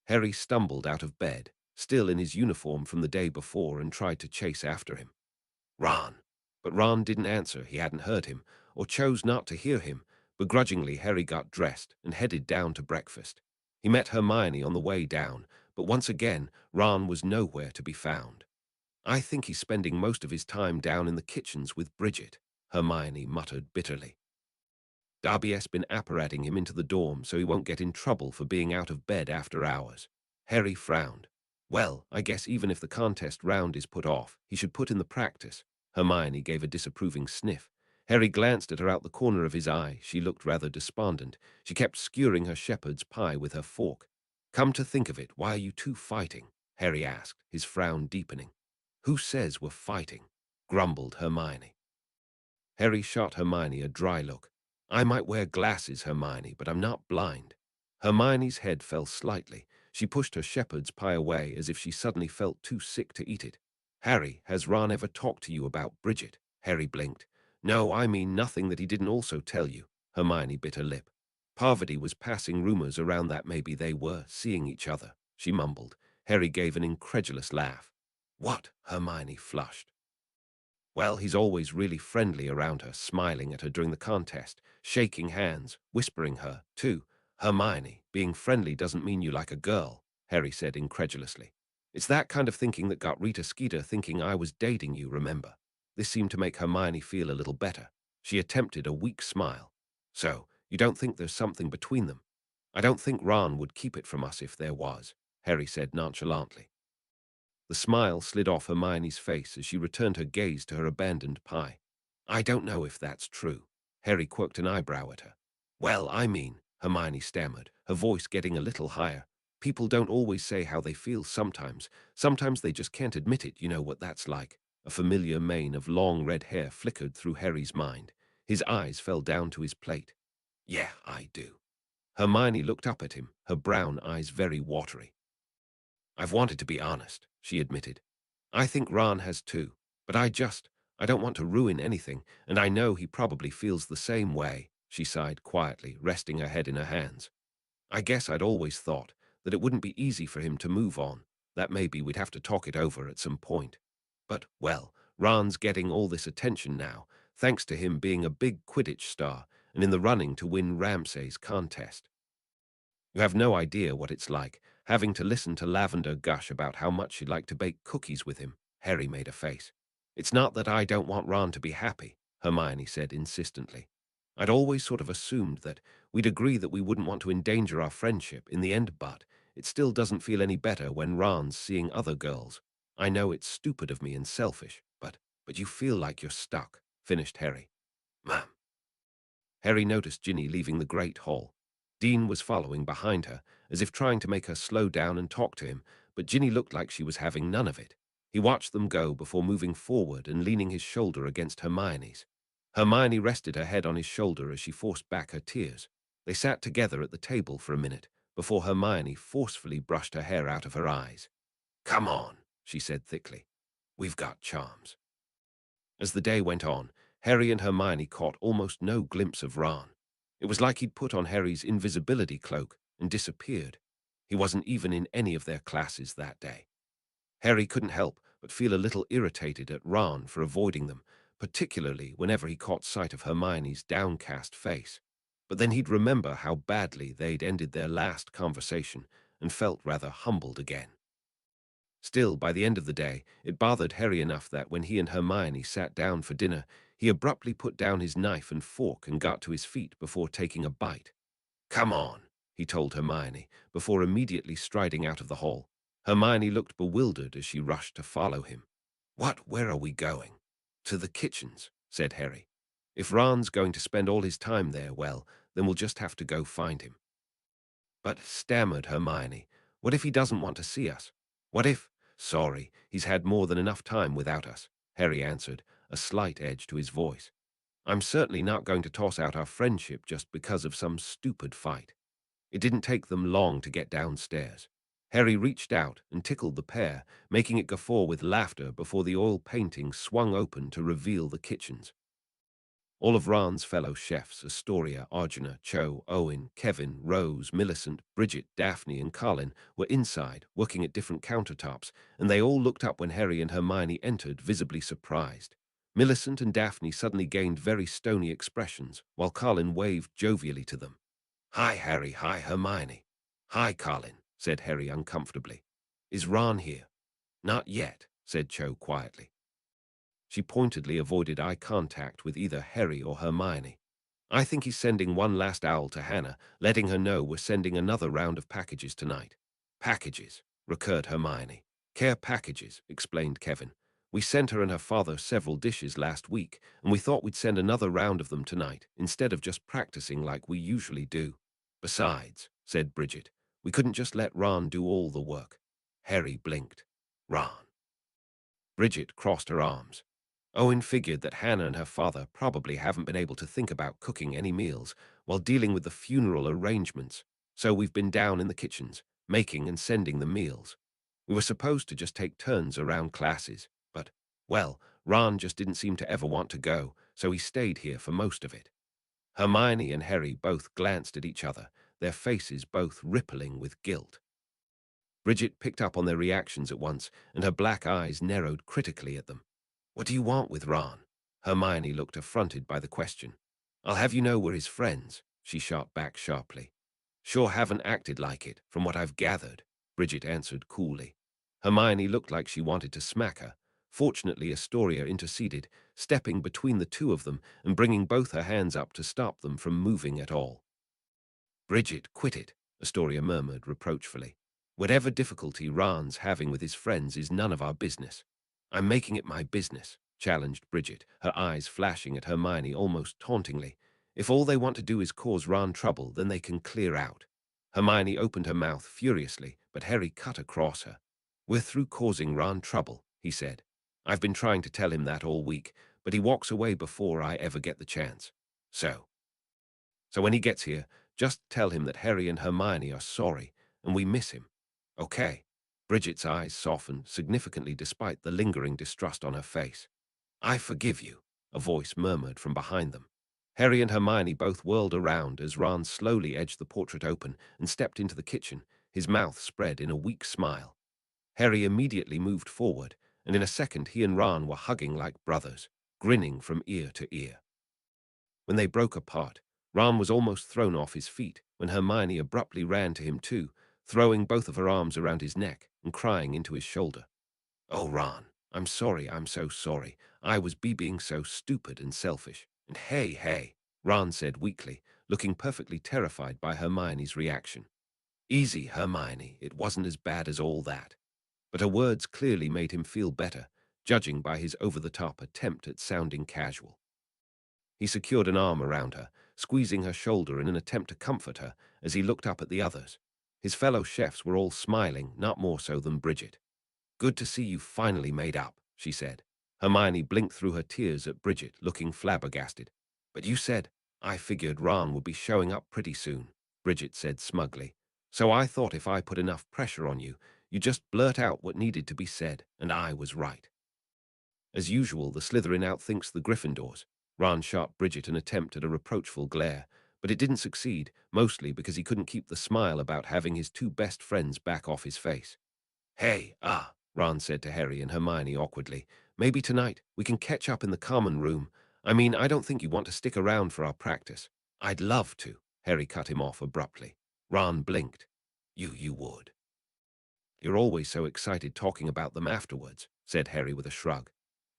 Harry stumbled out of bed, still in his uniform from the day before, and tried to chase after him. Ron. But Ron didn't answer. He hadn't heard him, or chose not to hear him. Begrudgingly, Harry got dressed and headed down to breakfast. He met Hermione on the way down, but once again, Ron was nowhere to be found. I think he's spending most of his time down in the kitchens with Bridget, Hermione muttered bitterly. Darby's been apparating him into the dorm so he won't get in trouble for being out of bed after hours. Harry frowned. Well, I guess even if the contest round is put off, he should put in the practice. Hermione gave a disapproving sniff. Harry glanced at her out the corner of his eye. She looked rather despondent. She kept skewering her shepherd's pie with her fork. Come to think of it, why are you two fighting? Harry asked, his frown deepening. Who says we're fighting? Grumbled Hermione. Harry shot Hermione a dry look. I might wear glasses, Hermione, but I'm not blind. Hermione's head fell slightly. She pushed her shepherd's pie away as if she suddenly felt too sick to eat it. Harry, has Ron ever talked to you about Bridget? Harry blinked. No, I mean nothing that he didn't also tell you. Hermione bit her lip. Parvati was passing rumors around that maybe they were seeing each other, she mumbled. Harry gave an incredulous laugh. What? Hermione flushed. Well, he's always really friendly around her, smiling at her during the contest, shaking hands, whispering her, too. Hermione, being friendly doesn't mean you like a girl, Harry said incredulously. It's that kind of thinking that got Rita Skeeter thinking I was dating you, remember? This seemed to make Hermione feel a little better. She attempted a weak smile. So, you don't think there's something between them? I don't think Ron would keep it from us if there was, Harry said nonchalantly. The smile slid off Hermione's face as she returned her gaze to her abandoned pie. I don't know if that's true. Harry quirked an eyebrow at her. Well, I mean, Hermione stammered, her voice getting a little higher. People don't always say how they feel sometimes. Sometimes they just can't admit it, you know what that's like. A familiar mane of long red hair flickered through Harry's mind. His eyes fell down to his plate. Yeah, I do. Hermione looked up at him, her brown eyes very watery. I've wanted to be honest, she admitted. I think Ron has too, but I don't want to ruin anything, and I know he probably feels the same way, she sighed quietly, resting her head in her hands. I guess I'd always thought that it wouldn't be easy for him to move on, that maybe we'd have to talk it over at some point. But, well, Ron's getting all this attention now, thanks to him being a big Quidditch star and in the running to win Ramsay's contest. You have no idea what it's like, having to listen to Lavender gush about how much she'd like to bake cookies with him. Harry made a face. It's not that I don't want Ron to be happy, Hermione said insistently. I'd always sort of assumed that we'd agree that we wouldn't want to endanger our friendship in the end, but it still doesn't feel any better when Ron's seeing other girls. I know it's stupid of me and selfish, but you feel like you're stuck, finished Harry. Ma'am. Harry noticed Ginny leaving the great hall. Dean was following behind her, as if trying to make her slow down and talk to him, but Ginny looked like she was having none of it. He watched them go before moving forward and leaning his shoulder against Hermione's. Hermione rested her head on his shoulder as she forced back her tears. They sat together at the table for a minute, before Hermione forcefully brushed her hair out of her eyes. Come on, she said thickly. We've got charms. As the day went on, Harry and Hermione caught almost no glimpse of Ron. It was like he'd put on Harry's invisibility cloak and disappeared. He wasn't even in any of their classes that day. Harry couldn't help but feel a little irritated at Ron for avoiding them, particularly whenever he caught sight of Hermione's downcast face. But then he'd remember how badly they'd ended their last conversation and felt rather humbled again. Still, by the end of the day, it bothered Harry enough that when he and Hermione sat down for dinner, he abruptly put down his knife and fork and got to his feet before taking a bite. Come on, he told Hermione, before immediately striding out of the hall. Hermione looked bewildered as she rushed to follow him. Where are we going? To the kitchens, said Harry. If Ron's going to spend all his time there, well, then we'll just have to go find him. But, stammered Hermione, what if he doesn't want to see us? What if— Sorry, he's had more than enough time without us, Harry answered, a slight edge to his voice. I'm certainly not going to toss out our friendship just because of some stupid fight. It didn't take them long to get downstairs. Harry reached out and tickled the pair, making it guffaw with laughter before the oil painting swung open to reveal the kitchens. All of Ron's fellow chefs, Astoria, Arjuna, Cho, Owen, Kevin, Rose, Millicent, Bridget, Daphne, and Colin, were inside, working at different countertops, and they all looked up when Harry and Hermione entered, visibly surprised. Millicent and Daphne suddenly gained very stony expressions, while Colin waved jovially to them. Hi, Harry. Hi, Hermione. Hi, Colin, said Harry uncomfortably. Is Ron here? Not yet, said Cho quietly. She pointedly avoided eye contact with either Harry or Hermione. I think he's sending one last owl to Hannah, letting her know we're sending another round of packages tonight. Packages, recurred Hermione. Care packages, explained Kevin. We sent her and her father several dishes last week, and we thought we'd send another round of them tonight, instead of just practicing like we usually do. Besides, said Bridget, we couldn't just let Ron do all the work. Harry blinked. Ron. Bridget crossed her arms. Owen figured that Hannah and her father probably haven't been able to think about cooking any meals while dealing with the funeral arrangements, so we've been down in the kitchens, making and sending the meals. We were supposed to just take turns around classes, but, well, Ron just didn't seem to ever want to go, so he stayed here for most of it. Hermione and Harry both glanced at each other, their faces both rippling with guilt. Bridget picked up on their reactions at once, and her black eyes narrowed critically at them. What do you want with Ron? Hermione looked affronted by the question. I'll have you know we're his friends, she shot back sharply. Sure haven't acted like it, from what I've gathered, Bridget answered coolly. Hermione looked like she wanted to smack her. Fortunately, Astoria interceded, stepping between the two of them and bringing both her hands up to stop them from moving at all. Bridget, quit it, Astoria murmured reproachfully. Whatever difficulty Ron's having with his friends is none of our business. I'm making it my business, challenged Bridget, her eyes flashing at Hermione almost tauntingly. If all they want to do is cause Ron trouble, then they can clear out. Hermione opened her mouth furiously, but Harry cut across her. We're through causing Ron trouble, he said. I've been trying to tell him that all week, but he walks away before I ever get the chance. So when he gets here, just tell him that Harry and Hermione are sorry, and we miss him. Okay. Bridget's eyes softened significantly despite the lingering distrust on her face. I forgive you, a voice murmured from behind them. Harry and Hermione both whirled around as Ron slowly edged the portrait open and stepped into the kitchen, his mouth spread in a weak smile. Harry immediately moved forward, and in a second he and Ron were hugging like brothers, grinning from ear to ear. When they broke apart, Ron was almost thrown off his feet when Hermione abruptly ran to him too, throwing both of her arms around his neck and crying into his shoulder. Oh, Ron, I'm sorry, I'm so sorry. I was being so stupid and selfish. And hey, Ron said weakly, looking perfectly terrified by Hermione's reaction. Easy, Hermione, it wasn't as bad as all that. But her words clearly made him feel better, judging by his over-the-top attempt at sounding casual. He secured an arm around her, squeezing her shoulder in an attempt to comfort her as he looked up at the others. His fellow chefs were all smiling, not more so than Bridget. Good to see you finally made up, she said. Hermione blinked through her tears at Bridget, looking flabbergasted. But you said, I figured Ron would be showing up pretty soon, Bridget said smugly. So I thought if I put enough pressure on you, you'd just blurt out what needed to be said, and I was right. As usual, the Slytherin outthinks the Gryffindors. Ron shot Bridget an attempt at a reproachful glare, but it didn't succeed, mostly because he couldn't keep the smile about having his two best friends back off his face. Hey, Ron said to Harry and Hermione awkwardly. Maybe tonight we can catch up in the common room. I mean, I don't think you want to stick around for our practice. I'd love to, Harry cut him off abruptly. Ron blinked. You would. You're always so excited talking about them afterwards, said Harry with a shrug.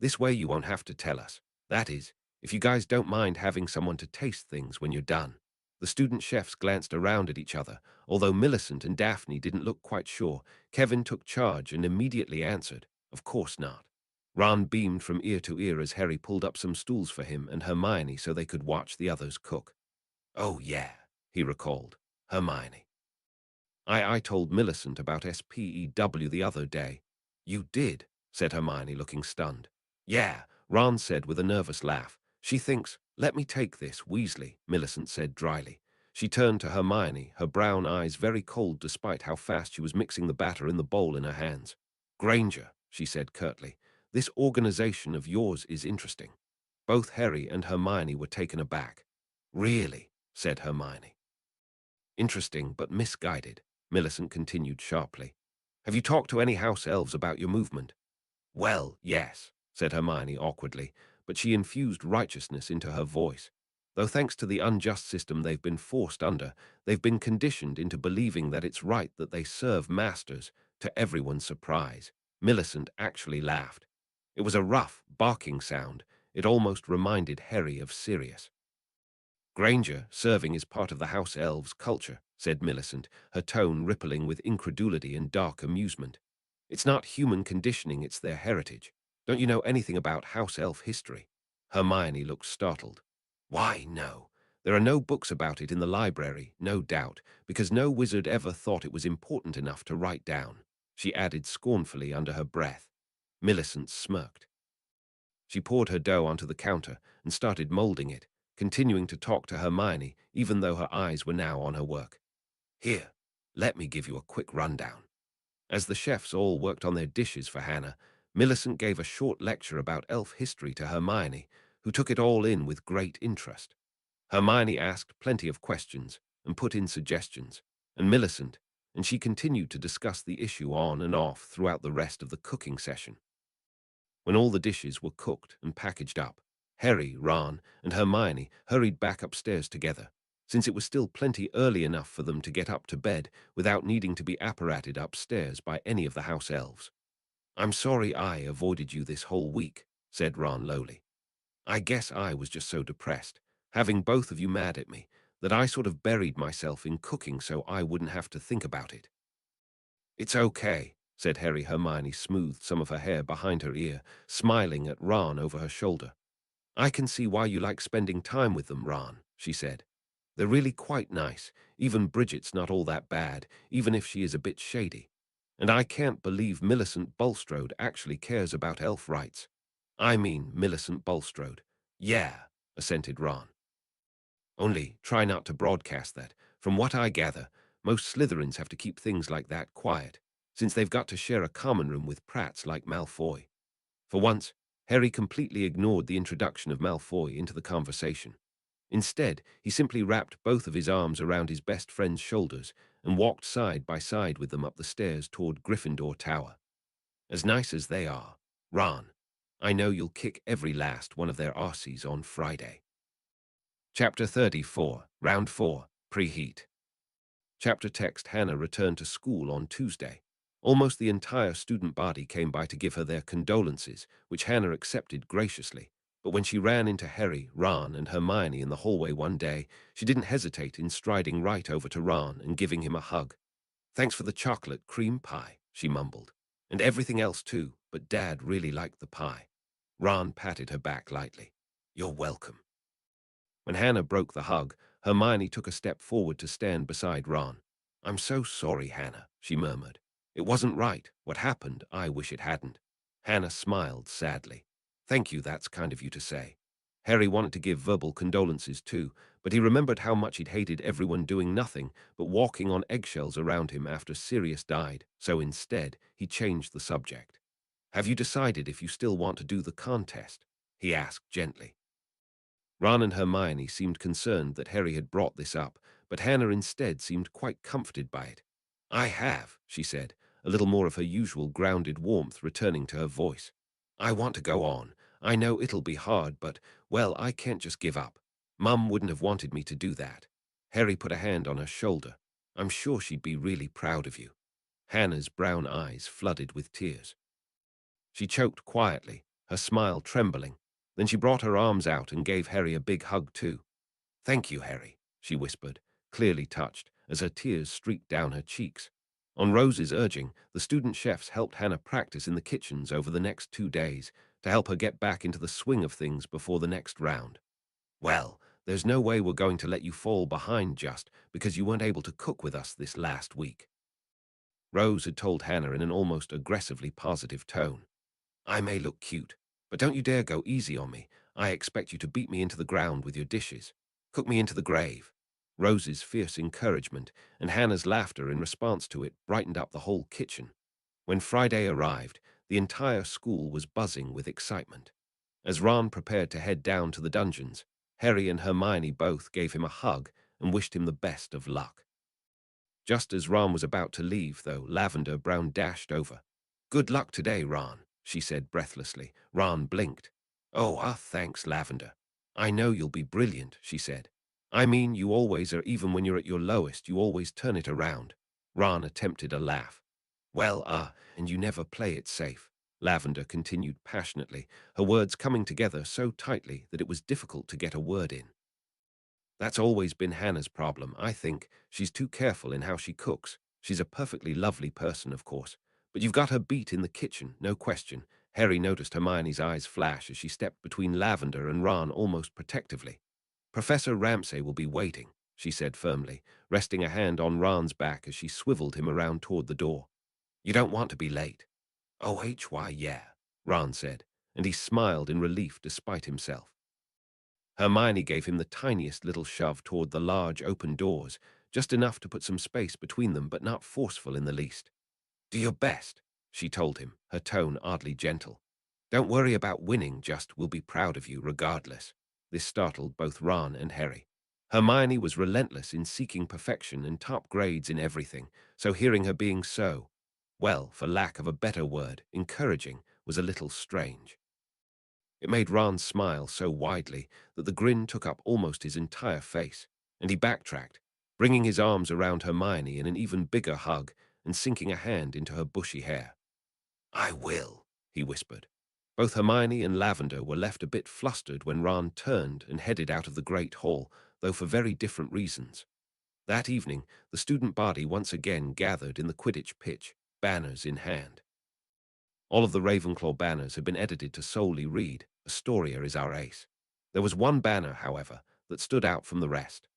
This way you won't have to tell us. That is, if you guys don't mind having someone to taste things when you're done. The student chefs glanced around at each other. Although Millicent and Daphne didn't look quite sure, Kevin took charge and immediately answered, of course not. Ron beamed from ear to ear as Harry pulled up some stools for him and Hermione so they could watch the others cook. Oh yeah, he recalled. Hermione. I told Millicent about SPEW the other day. You did, said Hermione, looking stunned. Yeah, Ron said with a nervous laugh. She thinks, let me take this, Weasley, Millicent said dryly. She turned to Hermione, her brown eyes very cold despite how fast she was mixing the batter in the bowl in her hands. Granger, she said curtly, this organization of yours is interesting. Both Harry and Hermione were taken aback. Really, said Hermione. Interesting but misguided, Millicent continued sharply. Have you talked to any house elves about your movement? Well, yes, said Hermione awkwardly, but she infused righteousness into her voice. Though thanks to the unjust system they've been forced under, they've been conditioned into believing that it's right that they serve masters, to everyone's surprise. Millicent actually laughed. It was a rough, barking sound. It almost reminded Harry of Sirius. Granger, serving is part of the house elves' culture, said Millicent, her tone rippling with incredulity and dark amusement. It's not human conditioning, it's their heritage. Don't you know anything about house elf history? Hermione looked startled. Why, no. There are no books about it in the library, no doubt, because no wizard ever thought it was important enough to write down, she added scornfully under her breath. Millicent smirked. She poured her dough onto the counter and started molding it, continuing to talk to Hermione even though her eyes were now on her work. Here, let me give you a quick rundown. As the chefs all worked on their dishes for Hannah, Millicent gave a short lecture about elf history to Hermione, who took it all in with great interest. Hermione asked plenty of questions and put in suggestions, and she continued to discuss the issue on and off throughout the rest of the cooking session. When all the dishes were cooked and packaged up, Harry, Ron, and Hermione hurried back upstairs together, since it was still plenty early enough for them to get up to bed without needing to be apparated upstairs by any of the house elves. I'm sorry I avoided you this whole week, said Ron lowly. I guess I was just so depressed, having both of you mad at me, that I sort of buried myself in cooking so I wouldn't have to think about it. It's okay, said Harry. Hermione smoothed some of her hair behind her ear, smiling at Ron over her shoulder. I can see why you like spending time with them, Ron, she said. They're really quite nice. Even Bridget's not all that bad, even if she is a bit shady. And I can't believe Millicent Bulstrode actually cares about elf rights. I mean Millicent Bulstrode. Yeah, assented Ron. Only try not to broadcast that. From what I gather, most Slytherins have to keep things like that quiet, since they've got to share a common room with prats like Malfoy. For once, Harry completely ignored the introduction of Malfoy into the conversation. Instead, he simply wrapped both of his arms around his best friend's shoulders and walked side by side with them up the stairs toward Gryffindor Tower. As nice as they are, Ron, I know you'll kick every last one of their arses on Friday. Chapter 34, Round 4, Preheat. Chapter text. Hannah returned to school on Tuesday. Almost the entire student body came by to give her their condolences, which Hannah accepted graciously. But when she ran into Harry, Ron, and Hermione in the hallway one day, she didn't hesitate in striding right over to Ron and giving him a hug. Thanks for the chocolate cream pie, she mumbled. And everything else too, but Dad really liked the pie. Ron patted her back lightly. You're welcome. When Hannah broke the hug, Hermione took a step forward to stand beside Ron. I'm so sorry, Hannah, she murmured. It wasn't right. What happened, I wish it hadn't. Hannah smiled sadly. Thank you, that's kind of you to say. Harry wanted to give verbal condolences too, but he remembered how much he'd hated everyone doing nothing but walking on eggshells around him after Sirius died, so instead, he changed the subject. Have you decided if you still want to do the contest? He asked gently. Ron and Hermione seemed concerned that Harry had brought this up, but Hannah instead seemed quite comforted by it. I have, she said, a little more of her usual grounded warmth returning to her voice. I want to go on. I know it'll be hard, but, well, I can't just give up. Mum wouldn't have wanted me to do that. Harry put a hand on her shoulder. I'm sure she'd be really proud of you. Hannah's brown eyes flooded with tears. She choked quietly, her smile trembling. Then she brought her arms out and gave Harry a big hug too. Thank you, Harry, she whispered, clearly touched, as her tears streaked down her cheeks. On Rose's urging, the student chefs helped Hannah practice in the kitchens over the next 2 days to help her get back into the swing of things before the next round. Well, there's no way we're going to let you fall behind just because you weren't able to cook with us this last week. Rose had told Hannah in an almost aggressively positive tone. I may look cute, but don't you dare go easy on me. I expect you to beat me into the ground with your dishes. Cook me into the grave. Rose's fierce encouragement and Hannah's laughter in response to it brightened up the whole kitchen. When Friday arrived, the entire school was buzzing with excitement. As Ron prepared to head down to the dungeons, Harry and Hermione both gave him a hug and wished him the best of luck. Just as Ron was about to leave, though, Lavender Brown dashed over. Good luck today, Ron, she said breathlessly. Ron blinked. Oh, thanks, Lavender. I know you'll be brilliant, she said. I mean, you always are. Even when you're at your lowest, you always turn it around. Ron attempted a laugh. Well, and you never play it safe, Lavender continued passionately, her words coming together so tightly that it was difficult to get a word in. That's always been Hannah's problem, I think. She's too careful in how she cooks. She's a perfectly lovely person, of course. But you've got her beat in the kitchen, no question. Harry noticed Hermione's eyes flash as she stepped between Lavender and Ron almost protectively. Professor Ramsay will be waiting, she said firmly, resting a hand on Ron's back as she swiveled him around toward the door. You don't want to be late. Oh, yeah, Ron said, and he smiled in relief despite himself. Hermione gave him the tiniest little shove toward the large open doors, just enough to put some space between them but not forceful in the least. Do your best, she told him, her tone oddly gentle. Don't worry about winning, just we'll be proud of you regardless. This startled both Ron and Harry. Hermione was relentless in seeking perfection and top grades in everything, so hearing her being so, well, for lack of a better word, encouraging, was a little strange. It made Ron smile so widely that the grin took up almost his entire face, and he backtracked, bringing his arms around Hermione in an even bigger hug and sinking a hand into her bushy hair. I will, he whispered. Both Hermione and Lavender were left a bit flustered when Ron turned and headed out of the great hall, though for very different reasons. That evening, the student body once again gathered in the Quidditch pitch. banners in hand. All of the Ravenclaw banners had been edited to solely read, "Astoria is our ace." There was one banner, however, that stood out from the rest.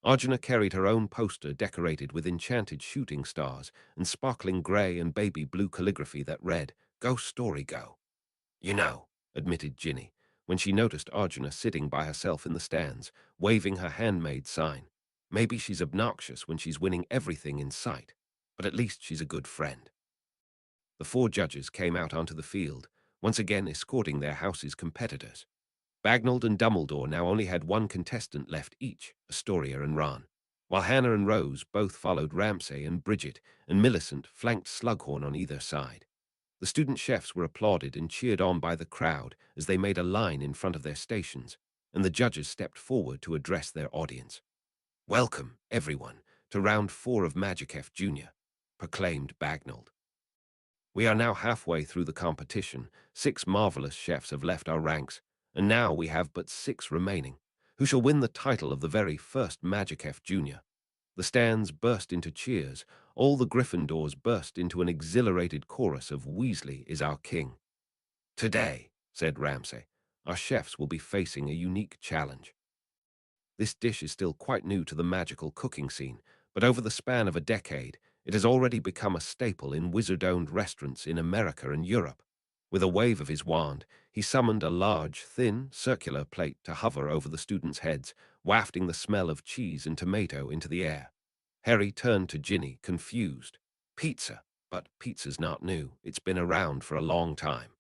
Arjuna carried her own poster decorated with enchanted shooting stars and sparkling grey and baby blue calligraphy that read, "Go Story Go." "You know," admitted Ginny, when she noticed Arjuna sitting by herself in the stands, waving her handmade sign. "Maybe she's obnoxious when she's winning everything in sight, but at least she's a good friend." The four judges came out onto the field, once again escorting their house's competitors. Bagnold and Dumbledore now only had one contestant left each, Astoria and Ron, while Hannah and Rose both followed Ramsay and Bridget, and Millicent flanked Slughorn on either side. The student chefs were applauded and cheered on by the crowd as they made a line in front of their stations, and the judges stepped forward to address their audience. "Welcome, everyone, to round 4 of Magic Junior," proclaimed Bagnold. "We are now halfway through the competition. 6 marvelous chefs have left our ranks, and now we have but 6 remaining, who shall win the title of the very first Magic Junior." The stands burst into cheers. All the Gryffindors burst into an exhilarated chorus of "Weasley is our king." "Today," said Ramsay, "our chefs will be facing a unique challenge." This dish is still quite new to the magical cooking scene, but over the span of a decade, it has already become a staple in wizard-owned restaurants in America and Europe. With a wave of his wand, he summoned a large, thin, circular plate to hover over the students' heads, wafting the smell of cheese and tomato into the air. Harry turned to Ginny, confused. "Pizza, but pizza's not new. It's been around for a long time."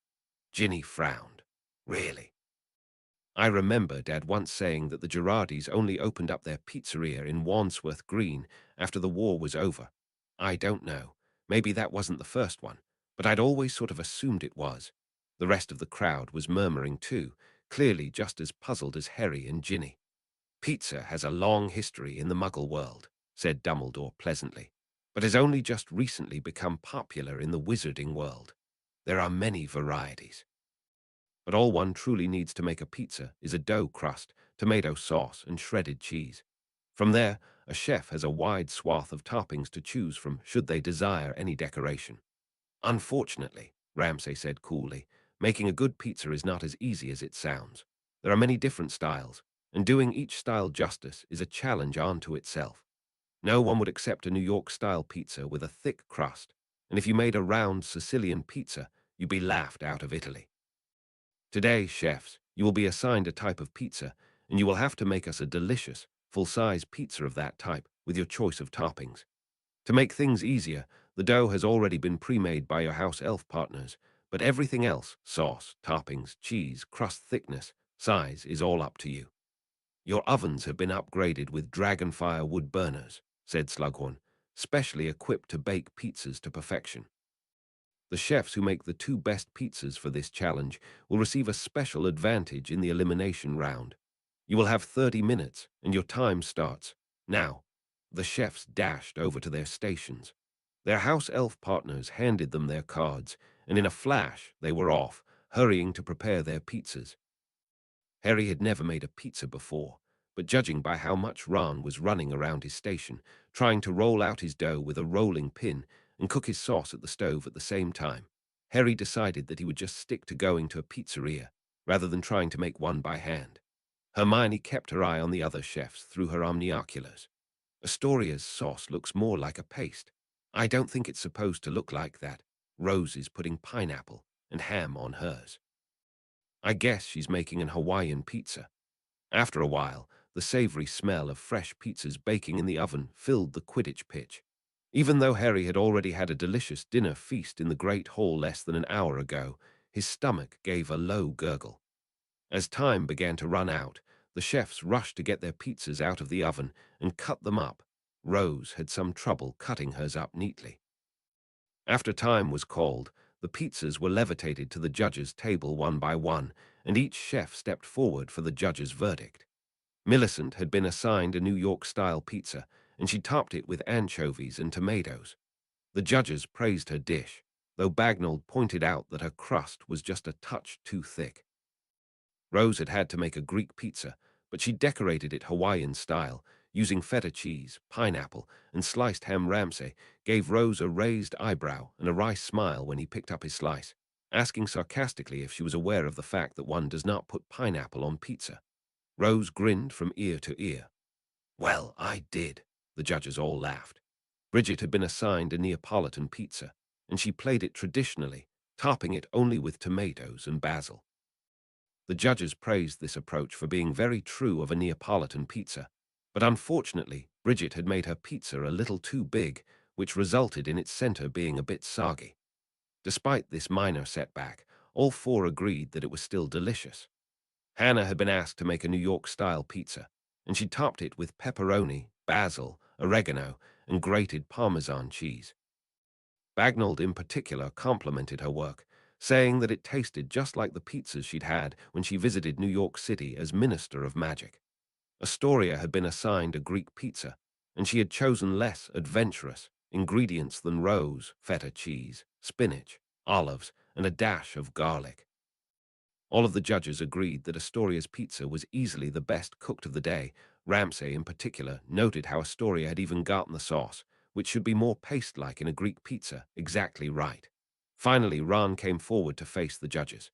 Ginny frowned. "Really? I remember Dad once saying that the Girardis only opened up their pizzeria in Wandsworth Green after the war was over. I don't know. Maybe that wasn't the first one, but I'd always sort of assumed it was." The rest of the crowd was murmuring too, clearly just as puzzled as Harry and Ginny. "Pizza has a long history in the Muggle world," said Dumbledore pleasantly, "but has only just recently become popular in the wizarding world. There are many varieties. But all one truly needs to make a pizza is a dough crust, tomato sauce, and shredded cheese. From there, a chef has a wide swath of toppings to choose from should they desire any decoration." "Unfortunately," Ramsay said coolly, "making a good pizza is not as easy as it sounds. There are many different styles, and doing each style justice is a challenge unto itself. No one would accept a New York-style pizza with a thick crust, and if you made a round Sicilian pizza, you'd be laughed out of Italy. Today, chefs, you will be assigned a type of pizza, and you will have to make us a delicious, full-size pizza of that type with your choice of toppings. To make things easier, the dough has already been pre-made by your house elf partners, but everything else, sauce, toppings, cheese, crust thickness, size, is all up to you. Your ovens have been upgraded with dragonfire wood burners," said Slughorn, "specially equipped to bake pizzas to perfection. The chefs who make the 2 best pizzas for this challenge will receive a special advantage in the elimination round. You will have 30 minutes, and your time starts now." The chefs dashed over to their stations. Their house elf partners handed them their cards, and in a flash they were off, hurrying to prepare their pizzas. Harry had never made a pizza before, but judging by how much Ron was running around his station, trying to roll out his dough with a rolling pin and cook his sauce at the stove at the same time, Harry decided that he would just stick to going to a pizzeria rather than trying to make one by hand. Hermione kept her eye on the other chefs through her omnioculars. "Astoria's sauce looks more like a paste. I don't think it's supposed to look like that. Rose is putting pineapple and ham on hers. I guess she's making an Hawaiian pizza." After a while, the savory smell of fresh pizzas baking in the oven filled the Quidditch pitch. Even though Harry had already had a delicious dinner feast in the Great Hall less than an hour ago, his stomach gave a low gurgle. As time began to run out, the chefs rushed to get their pizzas out of the oven and cut them up. Rose had some trouble cutting hers up neatly. After time was called, the pizzas were levitated to the judges' table one by one, and each chef stepped forward for the judge's verdict. Millicent had been assigned a New York-style pizza, and she topped it with anchovies and tomatoes. The judges praised her dish, though Bagnold pointed out that her crust was just a touch too thick. Rose had had to make a Greek pizza, but she decorated it Hawaiian style, using feta cheese, pineapple, and sliced ham. Ramsay gave Rose a raised eyebrow and a wry smile when he picked up his slice, asking sarcastically if she was aware of the fact that one does not put pineapple on pizza. Rose grinned from ear to ear. Well, I did. The judges all laughed. Bridget had been assigned a Neapolitan pizza, and she played it traditionally, topping it only with tomatoes and basil. The judges praised this approach for being very true of a Neapolitan pizza, but unfortunately, Bridget had made her pizza a little too big, which resulted in its center being a bit soggy. Despite this minor setback, all four agreed that it was still delicious. Hannah had been asked to make a New York-style pizza, and she topped it with pepperoni, basil, oregano, and grated Parmesan cheese. Bagnold in particular complimented her work, saying that it tasted just like the pizzas she'd had when she visited New York City as Minister of Magic. Astoria had been assigned a Greek pizza, and she had chosen less adventurous ingredients than Rose, feta cheese, spinach, olives, and a dash of garlic. All of the judges agreed that Astoria's pizza was easily the best cooked of the day. Ramsay, in particular, noted how Astoria had even gotten the sauce, which should be more paste-like in a Greek pizza, exactly right. Finally, Ron came forward to face the judges.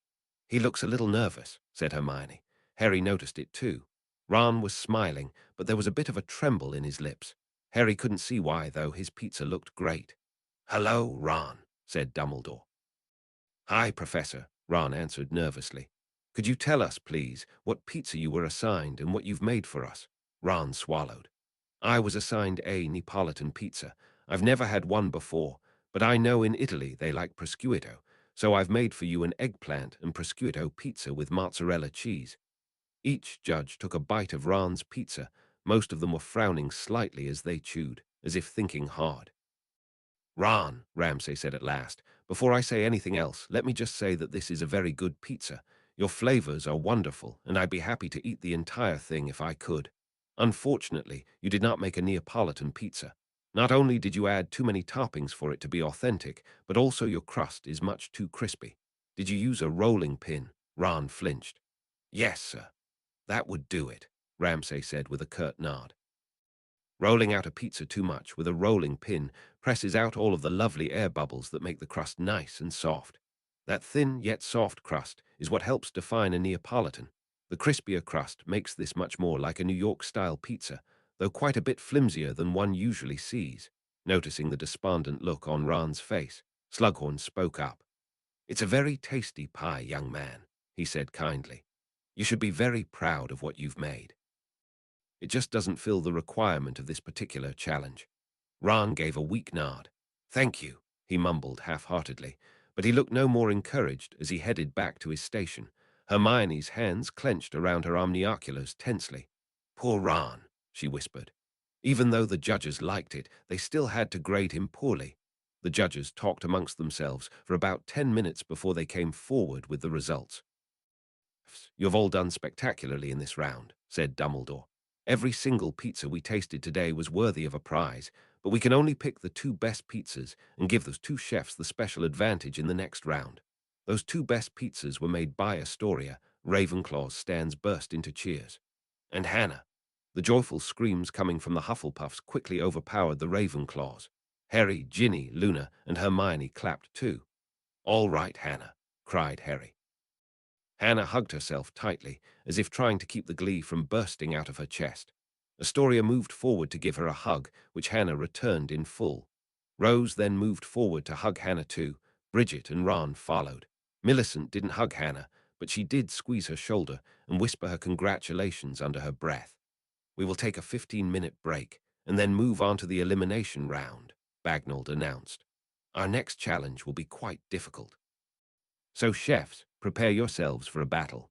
He looks a little nervous, said Hermione. Harry noticed it too. Ron was smiling, but there was a bit of a tremble in his lips. Harry couldn't see why, though his pizza looked great. Hello, Ron, said Dumbledore. Hi, Professor, Ron answered nervously. Could you tell us, please, what pizza you were assigned and what you've made for us? Ron swallowed. I was assigned a Neapolitan pizza. I've never had one before, but I know in Italy they like prosciutto, so I've made for you an eggplant and prosciutto pizza with mozzarella cheese. Each judge took a bite of Ron's pizza. Most of them were frowning slightly as they chewed, as if thinking hard. Ron, Ramsay said at last, before I say anything else, let me just say that this is a very good pizza. Your flavors are wonderful, and I'd be happy to eat the entire thing if I could. Unfortunately, you did not make a Neapolitan pizza. Not only did you add too many toppings for it to be authentic, but also your crust is much too crispy. Did you use a rolling pin? Ron flinched. Yes, sir. That would do it, Ramsay said with a curt nod. Rolling out a pizza too much with a rolling pin presses out all of the lovely air bubbles that make the crust nice and soft. That thin yet soft crust is what helps define a Neapolitan. The crispier crust makes this much more like a New York-style pizza, though quite a bit flimsier than one usually sees. Noticing the despondent look on Ron's face, Slughorn spoke up. It's a very tasty pie, young man, he said kindly. You should be very proud of what you've made. It just doesn't fill the requirement of this particular challenge. Ron gave a weak nod. Thank you, he mumbled half-heartedly, but he looked no more encouraged as he headed back to his station. Hermione's hands clenched around her omnioculars tensely. Poor Ron, she whispered. Even though the judges liked it, they still had to grade him poorly. The judges talked amongst themselves for about 10 minutes before they came forward with the results. You've all done spectacularly in this round, said Dumbledore. Every single pizza we tasted today was worthy of a prize, but we can only pick the two best pizzas and give those two chefs the special advantage in the next round. Those two best pizzas were made by Astoria. Ravenclaw's stands burst into cheers. And Hannah. The joyful screams coming from the Hufflepuffs quickly overpowered the Ravenclaws. Harry, Ginny, Luna, and Hermione clapped too. All right, Hannah, cried Harry. Hannah hugged herself tightly, as if trying to keep the glee from bursting out of her chest. Astoria moved forward to give her a hug, which Hannah returned in full. Rose then moved forward to hug Hannah too. Bridget and Ron followed. Millicent didn't hug Hannah, but she did squeeze her shoulder and whisper her congratulations under her breath. We will take a 15-minute break and then move on to the elimination round, Bagnold announced. Our next challenge will be quite difficult. So, chefs, prepare yourselves for a battle.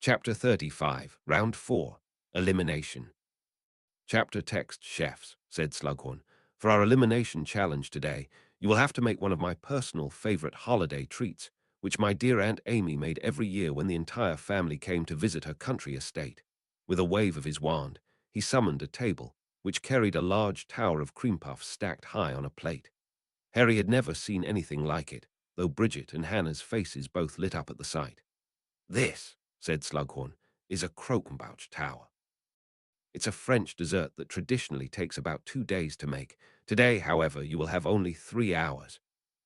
Chapter 35, Round 4, Elimination. Chapter text, chefs, said Slughorn. For our elimination challenge today, you will have to make one of my personal favorite holiday treats, which my dear Aunt Amy made every year when the entire family came to visit her country estate. With a wave of his wand, he summoned a table, which carried a large tower of cream puffs stacked high on a plate. Harry had never seen anything like it, though Bridget and Hannah's faces both lit up at the sight. This, said Slughorn, is a Crokenbouch tower. It's a French dessert that traditionally takes about 2 days to make. Today, however, you will have only 3 hours.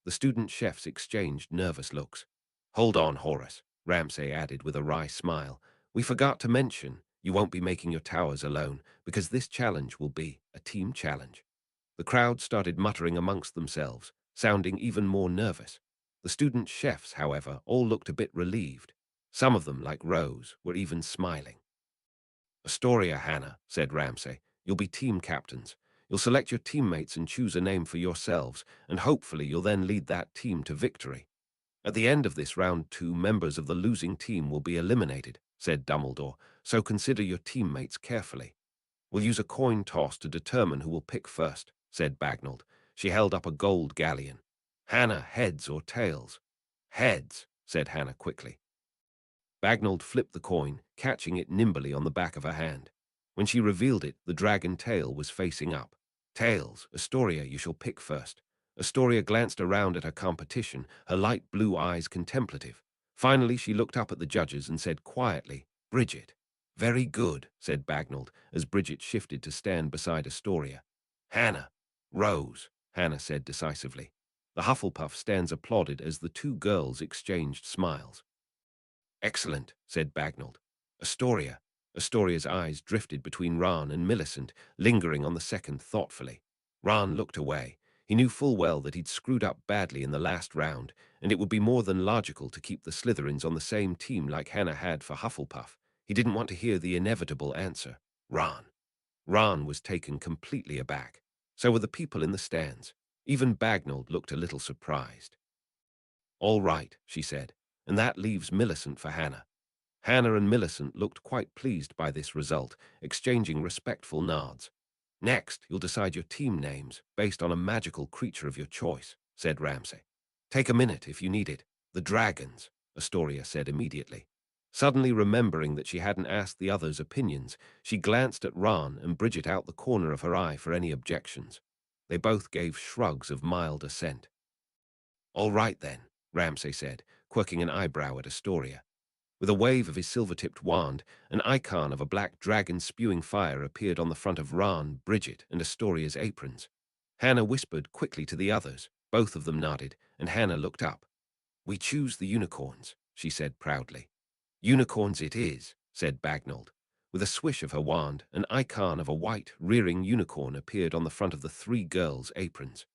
The student chefs exchanged nervous looks. Hold on, Horace, Ramsay added with a wry smile. We forgot to mention you won't be making your towers alone, because this challenge will be a team challenge. The crowd started muttering amongst themselves, sounding even more nervous. The student chefs, however, all looked a bit relieved. Some of them, like Rose, were even smiling. Astoria, Hannah, said Ramsay. You'll be team captains. You'll select your teammates and choose a name for yourselves, and hopefully you'll then lead that team to victory. At the end of this round, 2 members of the losing team will be eliminated, said Dumbledore, so consider your teammates carefully. We'll use a coin toss to determine who will pick first, said Bagnold. She held up a gold galleon. Hannah, heads or tails? Heads, said Hannah quickly. Bagnold flipped the coin, catching it nimbly on the back of her hand. When she revealed it, the dragon tail was facing up. Tails, Astoria, you shall pick first. Astoria glanced around at her competition, her light blue eyes contemplative. Finally, she looked up at the judges and said quietly, Bridget. Very good, said Bagnold, as Bridget shifted to stand beside Astoria. Hannah. Rose, Hannah said decisively. The Hufflepuff stands applauded as the 2 girls exchanged smiles. Excellent, said Bagnold. Astoria. Astoria's eyes drifted between Ron and Millicent, lingering on the second thoughtfully. Ron looked away. He knew full well that he'd screwed up badly in the last round, and it would be more than logical to keep the Slytherins on the same team like Hannah had for Hufflepuff. He didn't want to hear the inevitable answer. Ron. Ron was taken completely aback. So were the people in the stands. Even Bagnold looked a little surprised. All right, she said, and that leaves Millicent for Hannah. Hannah and Millicent looked quite pleased by this result, exchanging respectful nods. Next, you'll decide your team names based on a magical creature of your choice, said Ramsay. Take a minute if you need it. The dragons, Astoria said immediately. Suddenly remembering that she hadn't asked the others' opinions, she glanced at Ron and Bridget out the corner of her eye for any objections. They both gave shrugs of mild assent. All right then, Ramsay said, quirking an eyebrow at Astoria. With a wave of his silver-tipped wand, an icon of a black dragon spewing fire appeared on the front of Ron, Bridget, and Astoria's aprons. Hannah whispered quickly to the others. Both of them nodded, and Hannah looked up. We choose the unicorns, she said proudly. Unicorns it is, said Bagnold. With a swish of her wand, an icon of a white, rearing unicorn appeared on the front of the 3 girls' aprons.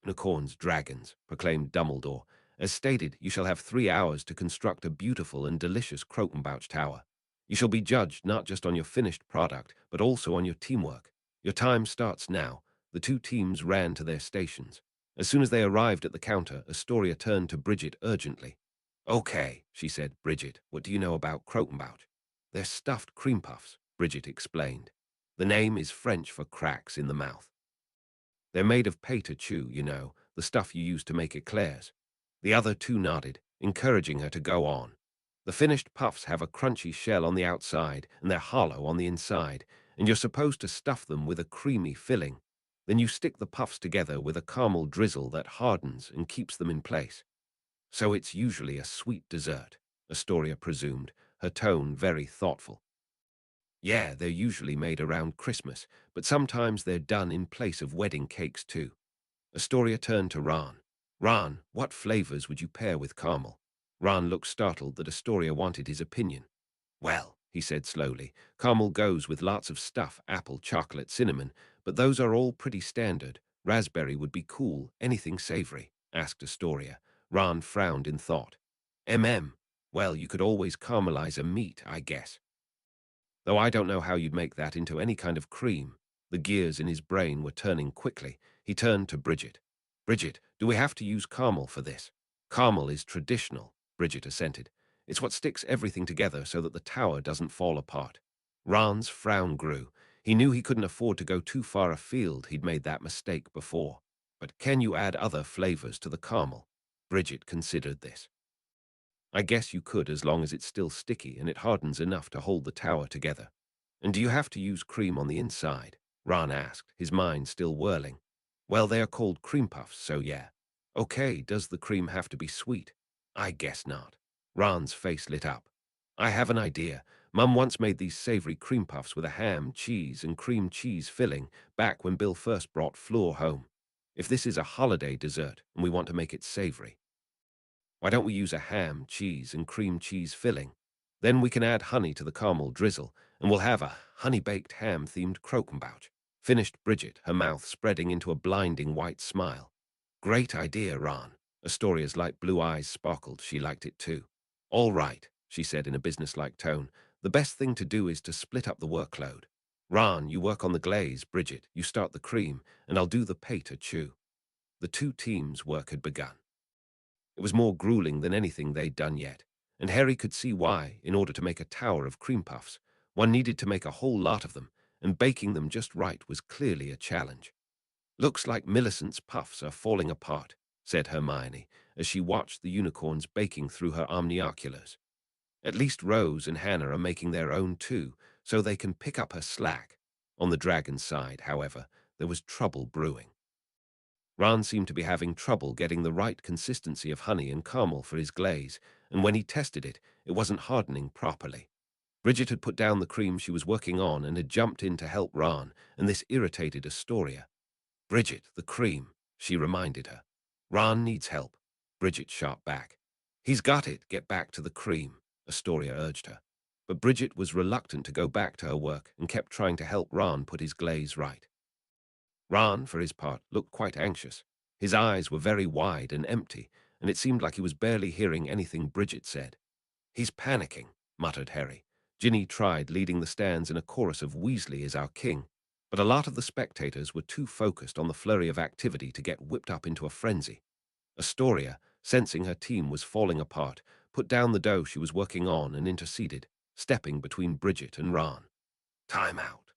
Unicorns, dragons, proclaimed Dumbledore. As stated, you shall have 3 hours to construct a beautiful and delicious Crotenbouch Tower. You shall be judged not just on your finished product, but also on your teamwork. Your time starts now. The 2 teams ran to their stations. As soon as they arrived at the counter, Astoria turned to Bridget urgently. Okay, she said. Bridget, what do you know about Crotenbouch? They're stuffed cream puffs, Bridget explained. The name is French for cracks in the mouth. They're made of pâte to chew, you know, the stuff you use to make eclairs. The other 2 nodded, encouraging her to go on. The finished puffs have a crunchy shell on the outside, and they're hollow on the inside, and you're supposed to stuff them with a creamy filling. Then you stick the puffs together with a caramel drizzle that hardens and keeps them in place. So it's usually a sweet dessert, Astoria presumed, her tone very thoughtful. Yeah, they're usually made around Christmas, but sometimes they're done in place of wedding cakes too. Astoria turned to Ron. Ron, what flavors would you pair with caramel? Ron looked startled that Astoria wanted his opinion. Well, he said slowly, caramel goes with lots of stuff, apple, chocolate, cinnamon, but those are all pretty standard. Raspberry would be cool. Anything savory? Asked Astoria. Ron frowned in thought. Well, you could always caramelize a meat, I guess. Though I don't know how you'd make that into any kind of cream. The gears in his brain were turning quickly. He turned to Bridget. Bridget, do we have to use caramel for this? Caramel is traditional, Bridget assented. It's what sticks everything together so that the tower doesn't fall apart. Ron's frown grew. He knew he couldn't afford to go too far afield. He'd made that mistake before. But can you add other flavors to the caramel? Bridget considered this. I guess you could, as long as it's still sticky and it hardens enough to hold the tower together. And do you have to use cream on the inside? Ron asked, his mind still whirling. Well, they are called cream puffs, so yeah. Okay, does the cream have to be sweet? I guess not. Ron's face lit up. I have an idea. Mum once made these savory cream puffs with a ham, cheese, and cream cheese filling back when Bill first brought Fleur home. If this is a holiday dessert and we want to make it savory, why don't we use a ham, cheese, and cream cheese filling? Then we can add honey to the caramel drizzle, and we'll have a honey-baked ham-themed croquembouch. Finished Bridget, her mouth spreading into a blinding white smile. Great idea, Ron. Astoria's light blue eyes sparkled. She liked it too. All right, she said in a businesslike tone. The best thing to do is to split up the workload. Ron, you work on the glaze, Bridget, you start the cream, and I'll do the pate chew. The two teams' work had begun. It was more grueling than anything they'd done yet, and Harry could see why, in order to make a tower of cream puffs, one needed to make a whole lot of them, and baking them just right was clearly a challenge. Looks like Millicent's puffs are falling apart, said Hermione, as she watched the unicorns baking through her omnioculars. At least Rose and Hannah are making their own too, so they can pick up her slack. On the dragon's side, however, there was trouble brewing. Ron seemed to be having trouble getting the right consistency of honey and caramel for his glaze, and when he tested it, it wasn't hardening properly. Bridget had put down the cream she was working on and had jumped in to help Ron, and this irritated Astoria. Bridget, the cream, she reminded her. Ron needs help. Bridget shot back. He's got it, get back to the cream, Astoria urged her. But Bridget was reluctant to go back to her work and kept trying to help Ron put his glaze right. Ron, for his part, looked quite anxious. His eyes were very wide and empty, and it seemed like he was barely hearing anything Bridget said. He's panicking, muttered Harry. Ginny tried leading the stands in a chorus of Weasley is our king, but a lot of the spectators were too focused on the flurry of activity to get whipped up into a frenzy. Astoria, sensing her team was falling apart, put down the dough she was working on and interceded, stepping between Bridget and Ron. Time out,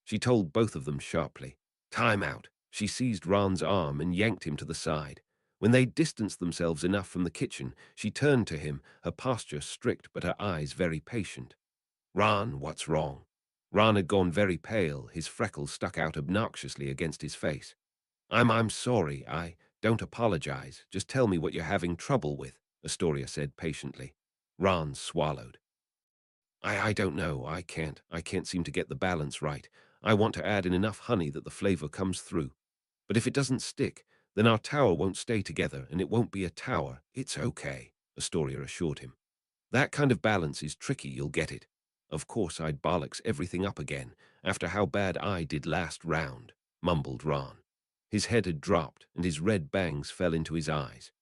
she told both of them sharply. Time out. She seized Ron's arm and yanked him to the side. When they distanced themselves enough from the kitchen, she turned to him, her posture strict but her eyes very patient. Ron, what's wrong? Ron had gone very pale, his freckles stuck out obnoxiously against his face. I'm sorry, don't apologize, just tell me what you're having trouble with, Astoria said patiently. Ron swallowed. I don't know, I can't seem to get the balance right. I want to add in enough honey that the flavor comes through. But if it doesn't stick, then our tower won't stay together and it won't be a tower. It's okay, Astoria assured him. That kind of balance is tricky, you'll get it. Of course I'd bollocks everything up again after how bad I did last round, mumbled Ron. His head had dropped and his red bangs fell into his eyes.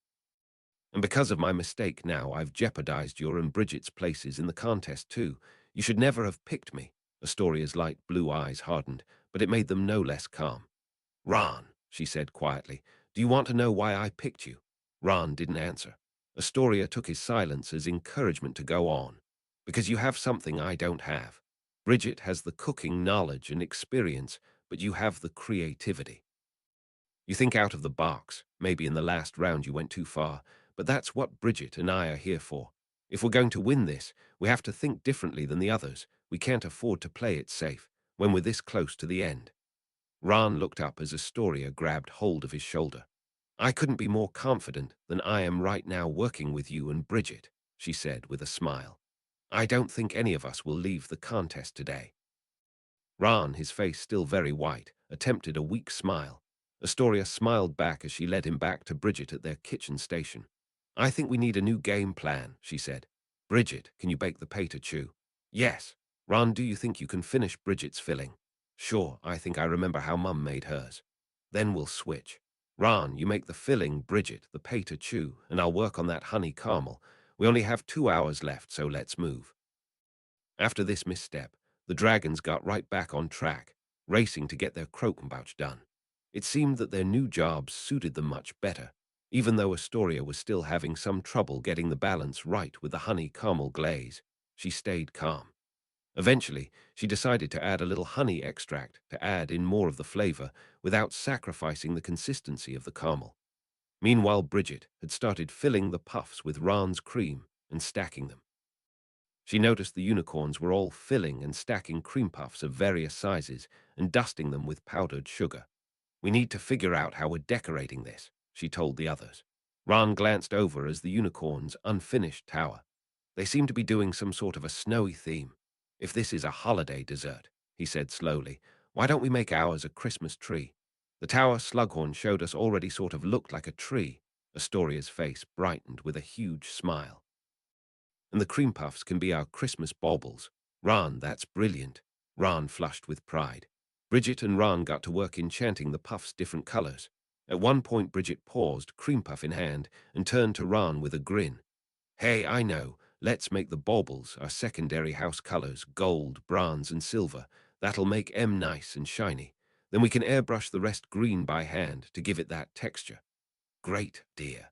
And because of my mistake now, I've jeopardized your and Bridget's places in the contest too. You should never have picked me. Astoria's light blue eyes hardened, but it made them no less calm. Ron, she said quietly, do you want to know why I picked you? Ron didn't answer. Astoria took his silence as encouragement to go on. Because you have something I don't have. Bridget has the cooking knowledge and experience, but you have the creativity. You think out of the box. Maybe in the last round you went too far, but that's what Bridget and I are here for. If we're going to win this, we have to think differently than the others. We can't afford to play it safe when we're this close to the end. Ron looked up as Astoria grabbed hold of his shoulder. I couldn't be more confident than I am right now working with you and Bridget, she said with a smile. I don't think any of us will leave the contest today. Ron, his face still very white, attempted a weak smile. Astoria smiled back as she led him back to Bridget at their kitchen station. I think we need a new game plan, she said. Bridget, can you bake the pate-a-chew? Yes. Ron, do you think you can finish Bridget's filling? Sure, I think I remember how Mum made hers. Then we'll switch. Ron, you make the filling, Bridget, the pate-a-chew, and I'll work on that honey caramel. We only have 2 hours left, so let's move. After this misstep, the dragons got right back on track, racing to get their croquembouch done. It seemed that their new jobs suited them much better, even though Astoria was still having some trouble getting the balance right with the honey caramel glaze. She stayed calm. Eventually, she decided to add a little honey extract to add in more of the flavor without sacrificing the consistency of the caramel. Meanwhile, Bridget had started filling the puffs with Ron's cream and stacking them. She noticed the unicorns were all filling and stacking cream puffs of various sizes and dusting them with powdered sugar. We need to figure out how we're decorating this, she told the others. Ron glanced over as the unicorn's unfinished tower. They seem to be doing some sort of a snowy theme. If this is a holiday dessert, he said slowly, why don't we make ours a Christmas tree? The tower Slughorn showed us already sort of looked like a tree. Astoria's face brightened with a huge smile. And the cream puffs can be our Christmas baubles. Ran, that's brilliant. Ran flushed with pride. Bridget and Ran got to work enchanting the puffs' different colors. At one point, Bridget paused, cream puff in hand, and turned to Ran with a grin. Hey, I know. Let's make the baubles our secondary house colors, gold, bronze, and silver. That'll make em nice and shiny. Then we can airbrush the rest green by hand to give it that texture. Great, dear,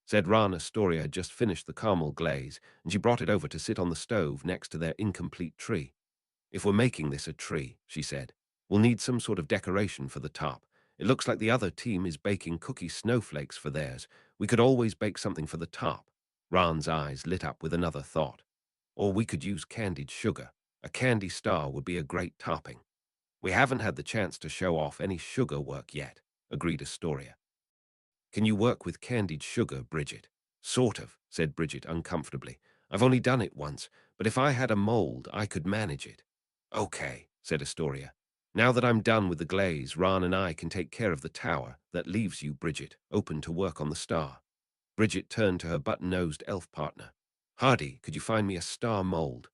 said Ran. Astoria had just finished the caramel glaze, and she brought it over to sit on the stove next to their incomplete tree. If we're making this a tree, she said, we'll need some sort of decoration for the top. It looks like the other team is baking cookie snowflakes for theirs. We could always bake something for the top. Ran's eyes lit up with another thought. Or we could use candied sugar. A candy star would be a great topping. We haven't had the chance to show off any sugar work yet, agreed Astoria. Can you work with candied sugar, Bridget? Sort of, said Bridget uncomfortably. I've only done it once, but if I had a mold, I could manage it. Okay, said Astoria. Now that I'm done with the glaze, Ran and I can take care of the tower. That leaves you, Bridget, open to work on the star. Bridget turned to her button-nosed elf partner. Hardy, could you find me a star mold?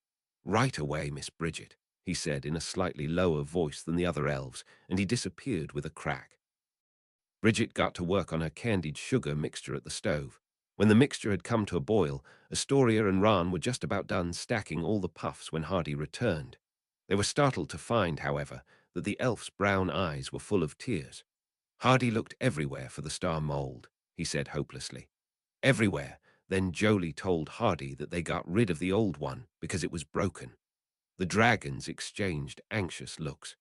Right away, Miss Bridget, he said in a slightly lower voice than the other elves, and he disappeared with a crack. Bridget got to work on her candied sugar mixture at the stove. When the mixture had come to a boil, Astoria and Ran were just about done stacking all the puffs when Hardy returned. They were startled to find, however, that the elf's brown eyes were full of tears. Hardy looked everywhere for the star mold, he said hopelessly. Everywhere. Then Jolie told Hardy that they got rid of the old one because it was broken. The dragons exchanged anxious looks.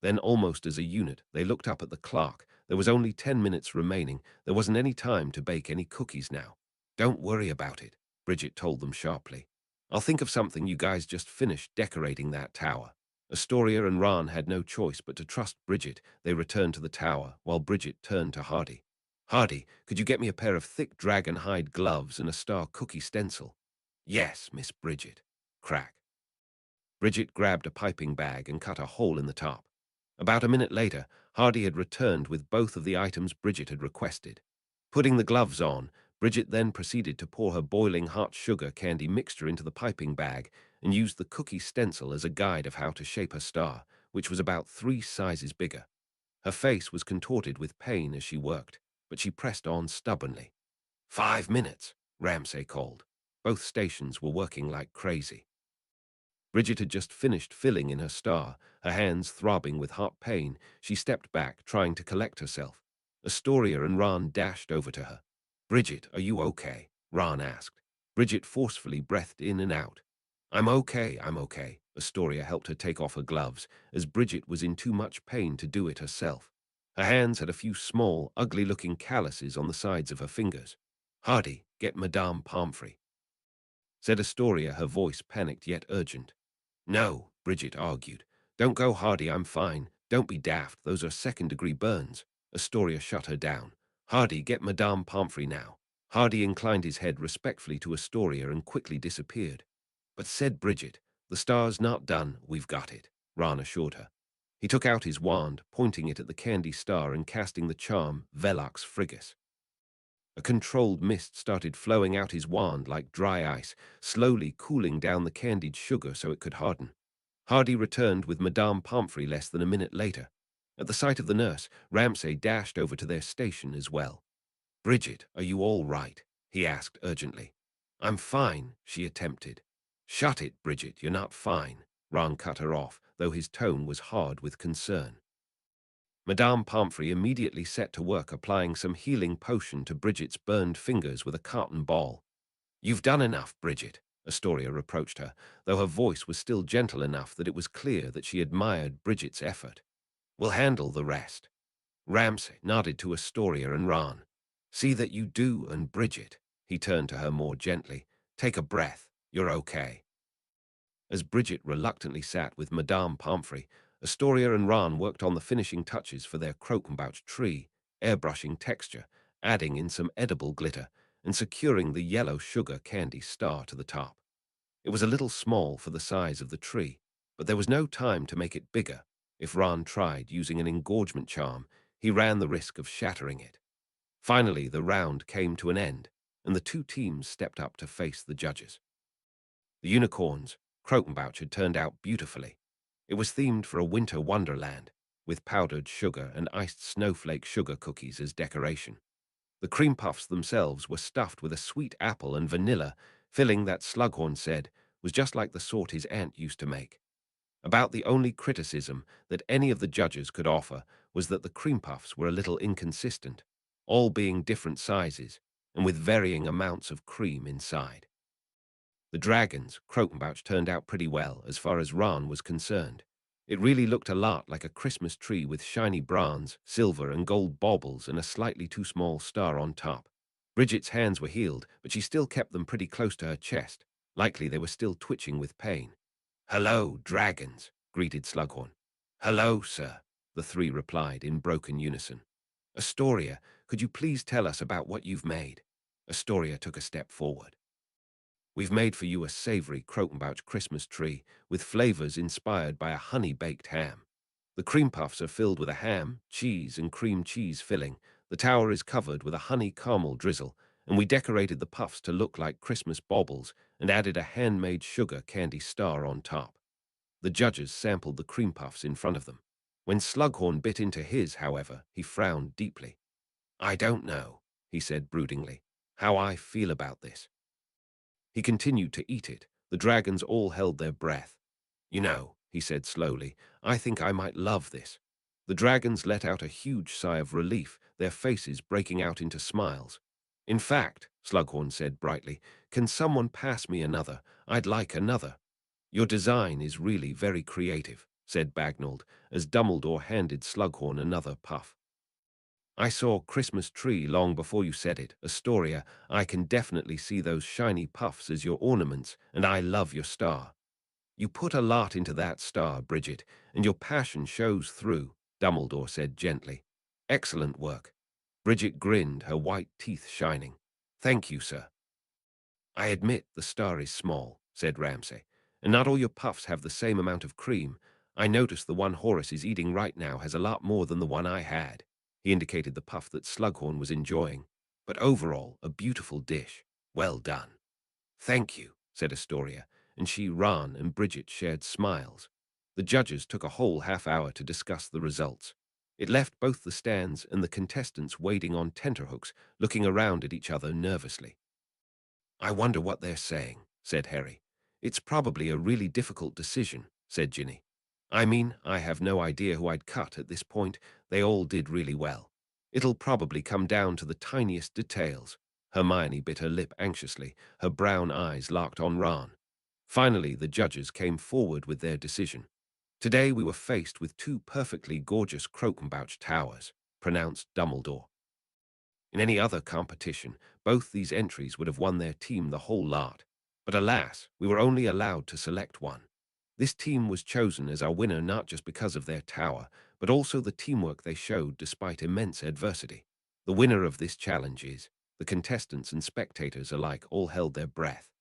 Then, almost as a unit, they looked up at the clock. There was only 10 minutes remaining. There wasn't any time to bake any cookies now. Don't worry about it, Bridget told them sharply. I'll think of something. You guys just finished decorating that tower. Astoria and Ran had no choice but to trust Bridget. They returned to the tower, while Bridget turned to Hardy. Hardy, could you get me a pair of thick dragon hide gloves and a star cookie stencil? Yes, Miss Bridget. Crack. Bridget grabbed a piping bag and cut a hole in the top. About a minute later, Hardy had returned with both of the items Bridget had requested. Putting the gloves on, Bridget then proceeded to pour her boiling hot sugar candy mixture into the piping bag and used the cookie stencil as a guide of how to shape her star, which was about 3 sizes bigger. Her face was contorted with pain as she worked, but she pressed on stubbornly. 5 minutes, Ramsay called. Both stations were working like crazy. Bridget had just finished filling in her star, her hands throbbing with hot pain. She stepped back, trying to collect herself. Astoria and Ran dashed over to her. Bridget, are you okay? Ran asked. Bridget forcefully breathed in and out. I'm okay, I'm okay. Astoria helped her take off her gloves, as Bridget was in too much pain to do it herself. Her hands had a few small, ugly-looking calluses on the sides of her fingers. Hardy, get Madame Pomfrey, said Astoria, her voice panicked yet urgent. No, Bridget argued. Don't go, Hardy, I'm fine. Don't be daft, those are second-degree burns. Astoria shut her down. Hardy, get Madame Pomfrey now. Hardy inclined his head respectfully to Astoria and quickly disappeared. But said Bridget, the star's not done, we've got it, Ran assured her. He took out his wand, pointing it at the candy star and casting the charm, Velox Frigus. A controlled mist started flowing out his wand like dry ice, slowly cooling down the candied sugar so it could harden. Hardy returned with Madame Pomfrey less than a minute later. At the sight of the nurse, Ramsay dashed over to their station as well. Bridget, are you all right? He asked urgently. I'm fine, she attempted. Shut it, Bridget, you're not fine. Ran cut her off, though his tone was hard with concern. Madame Pomfrey immediately set to work applying some healing potion to Bridget's burned fingers with a cotton ball. You've done enough, Bridget, Astoria reproached her, though her voice was still gentle enough that it was clear that she admired Bridget's effort. We'll handle the rest. Ramsay nodded to Astoria and Ran. See that you do, and Bridget, he turned to her more gently, take a breath, you're okay. As Bridget reluctantly sat with Madame Pomfrey, Astoria and Ran worked on the finishing touches for their croquembouch tree, airbrushing texture, adding in some edible glitter, and securing the yellow sugar candy star to the top. It was a little small for the size of the tree, but there was no time to make it bigger. If Ron tried using an engorgement charm, he ran the risk of shattering it. Finally, the round came to an end, and the two teams stepped up to face the judges. The unicorns, Crotenbouch had turned out beautifully. It was themed for a winter wonderland, with powdered sugar and iced snowflake sugar cookies as decoration. The cream puffs themselves were stuffed with a sweet apple and vanilla filling that Slughorn said was just like the sort his aunt used to make. About the only criticism that any of the judges could offer was that the cream puffs were a little inconsistent, all being different sizes and with varying amounts of cream inside. The dragons, Crotenbouch, turned out pretty well as far as Ron was concerned. It really looked a lot like a Christmas tree with shiny bronze, silver, and gold baubles and a slightly too small star on top. Bridget's hands were healed, but she still kept them pretty close to her chest. Likely they were still twitching with pain. "Hello, dragons," greeted Slughorn. "Hello, sir," the three replied in broken unison. "Astoria, could you please tell us about what you've made?" Astoria took a step forward. "We've made for you a savory Crotenbouch Christmas tree with flavors inspired by a honey-baked ham. The cream puffs are filled with a ham, cheese, and cream cheese filling. The tower is covered with a honey caramel drizzle, and we decorated the puffs to look like Christmas baubles and added a handmade sugar candy star on top." The judges sampled the cream puffs in front of them. When Slughorn bit into his, however, he frowned deeply. "I don't know," he said broodingly, "how I feel about this." He continued to eat it. The dragons all held their breath. "You know," he said slowly, "I think I might love this." The dragons let out a huge sigh of relief, their faces breaking out into smiles. "In fact," Slughorn said brightly, "can someone pass me another? I'd like another." "Your design is really very creative," said Bagnold, as Dumbledore handed Slughorn another puff. "I saw Christmas tree long before you said it, Astoria. I can definitely see those shiny puffs as your ornaments, and I love your star." "You put a lot into that star, Bridget, and your passion shows through," Dumbledore said gently. "Excellent work." Bridget grinned, her white teeth shining. "Thank you, sir." "I admit the star is small," said Ramsay, "and not all your puffs have the same amount of cream. I noticed the one Horace is eating right now has a lot more than the one I had." He indicated the puff that Slughorn was enjoying. "But overall, a beautiful dish. Well done." "Thank you," said Astoria, and she, Ron, and Bridget shared smiles. The judges took a whole half-hour to discuss the results. It left both the stands and the contestants waiting on tenterhooks, looking around at each other nervously. "I wonder what they're saying," said Harry. "It's probably a really difficult decision," said Ginny. "I mean, I have no idea who I'd cut at this point. They all did really well. It'll probably come down to the tiniest details." Hermione bit her lip anxiously, her brown eyes locked on Ron. Finally, the judges came forward with their decision. "Today we were faced with two perfectly gorgeous Crotenbouch towers," pronounced Dumbledore. In any other competition, both these entries would have won their team the whole lot. But alas, we were only allowed to select one. This team was chosen as our winner not just because of their tower, but also the teamwork they showed despite immense adversity. The winner of this challenge is, the contestants and spectators alike all held their breath,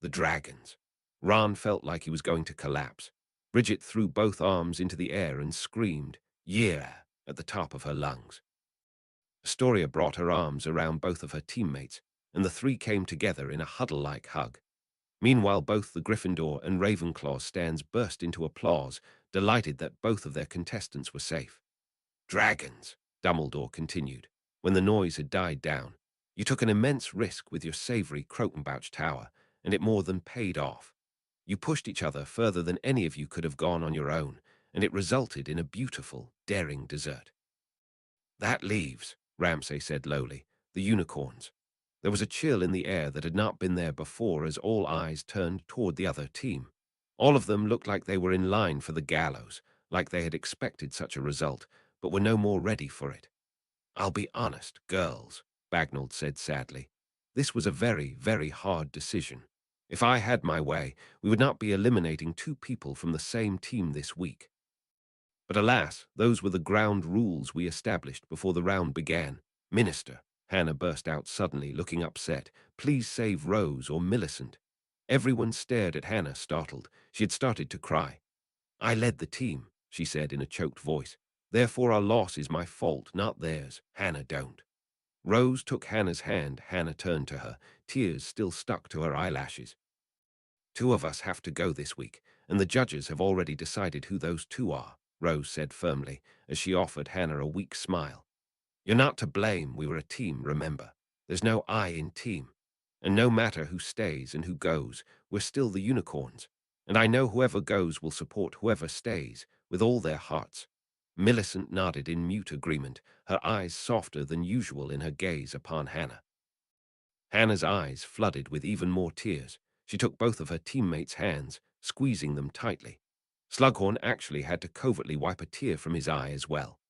the dragons. Ron felt like he was going to collapse. Bridget threw both arms into the air and screamed, "Yeah," at the top of her lungs. Astoria brought her arms around both of her teammates, and the three came together in a huddle-like hug. Meanwhile, both the Gryffindor and Ravenclaw stands burst into applause, delighted that both of their contestants were safe. "Dragons," Dumbledore continued, when the noise had died down, "you took an immense risk with your savory Crotenbouch tower, and it more than paid off. You pushed each other further than any of you could have gone on your own, and it resulted in a beautiful, daring dessert." "That leaves," Ramsay said lowly, "the unicorns." There was a chill in the air that had not been there before as all eyes turned toward the other team. All of them looked like they were in line for the gallows, like they had expected such a result, but were no more ready for it. "I'll be honest, girls," Bagnold said sadly. "This was a very, very hard decision. If I had my way, we would not be eliminating two people from the same team this week. But alas, those were the ground rules we established before the round began. Minister," Hannah burst out suddenly, looking upset. Please save Rose or Millicent. Everyone stared at Hannah, startled. She had started to cry. I led the team, she said in a choked voice. Therefore our loss is my fault, not theirs. Hannah, don't. Rose took Hannah's hand. Hannah turned to her, tears still stuck to her eyelashes. Two of us have to go this week, and the judges have already decided who those two are, Rose said firmly, as she offered Hannah a weak smile. You're not to blame. We were a team, remember. There's no I in team. And no matter who stays and who goes, we're still the unicorns. And I know whoever goes will support whoever stays, with all their hearts. Millicent nodded in mute agreement, her eyes softer than usual in her gaze upon Hannah. Hannah's eyes flooded with even more tears. She took both of her teammates' hands, squeezing them tightly. Slughorn actually had to covertly wipe a tear from his eye as well.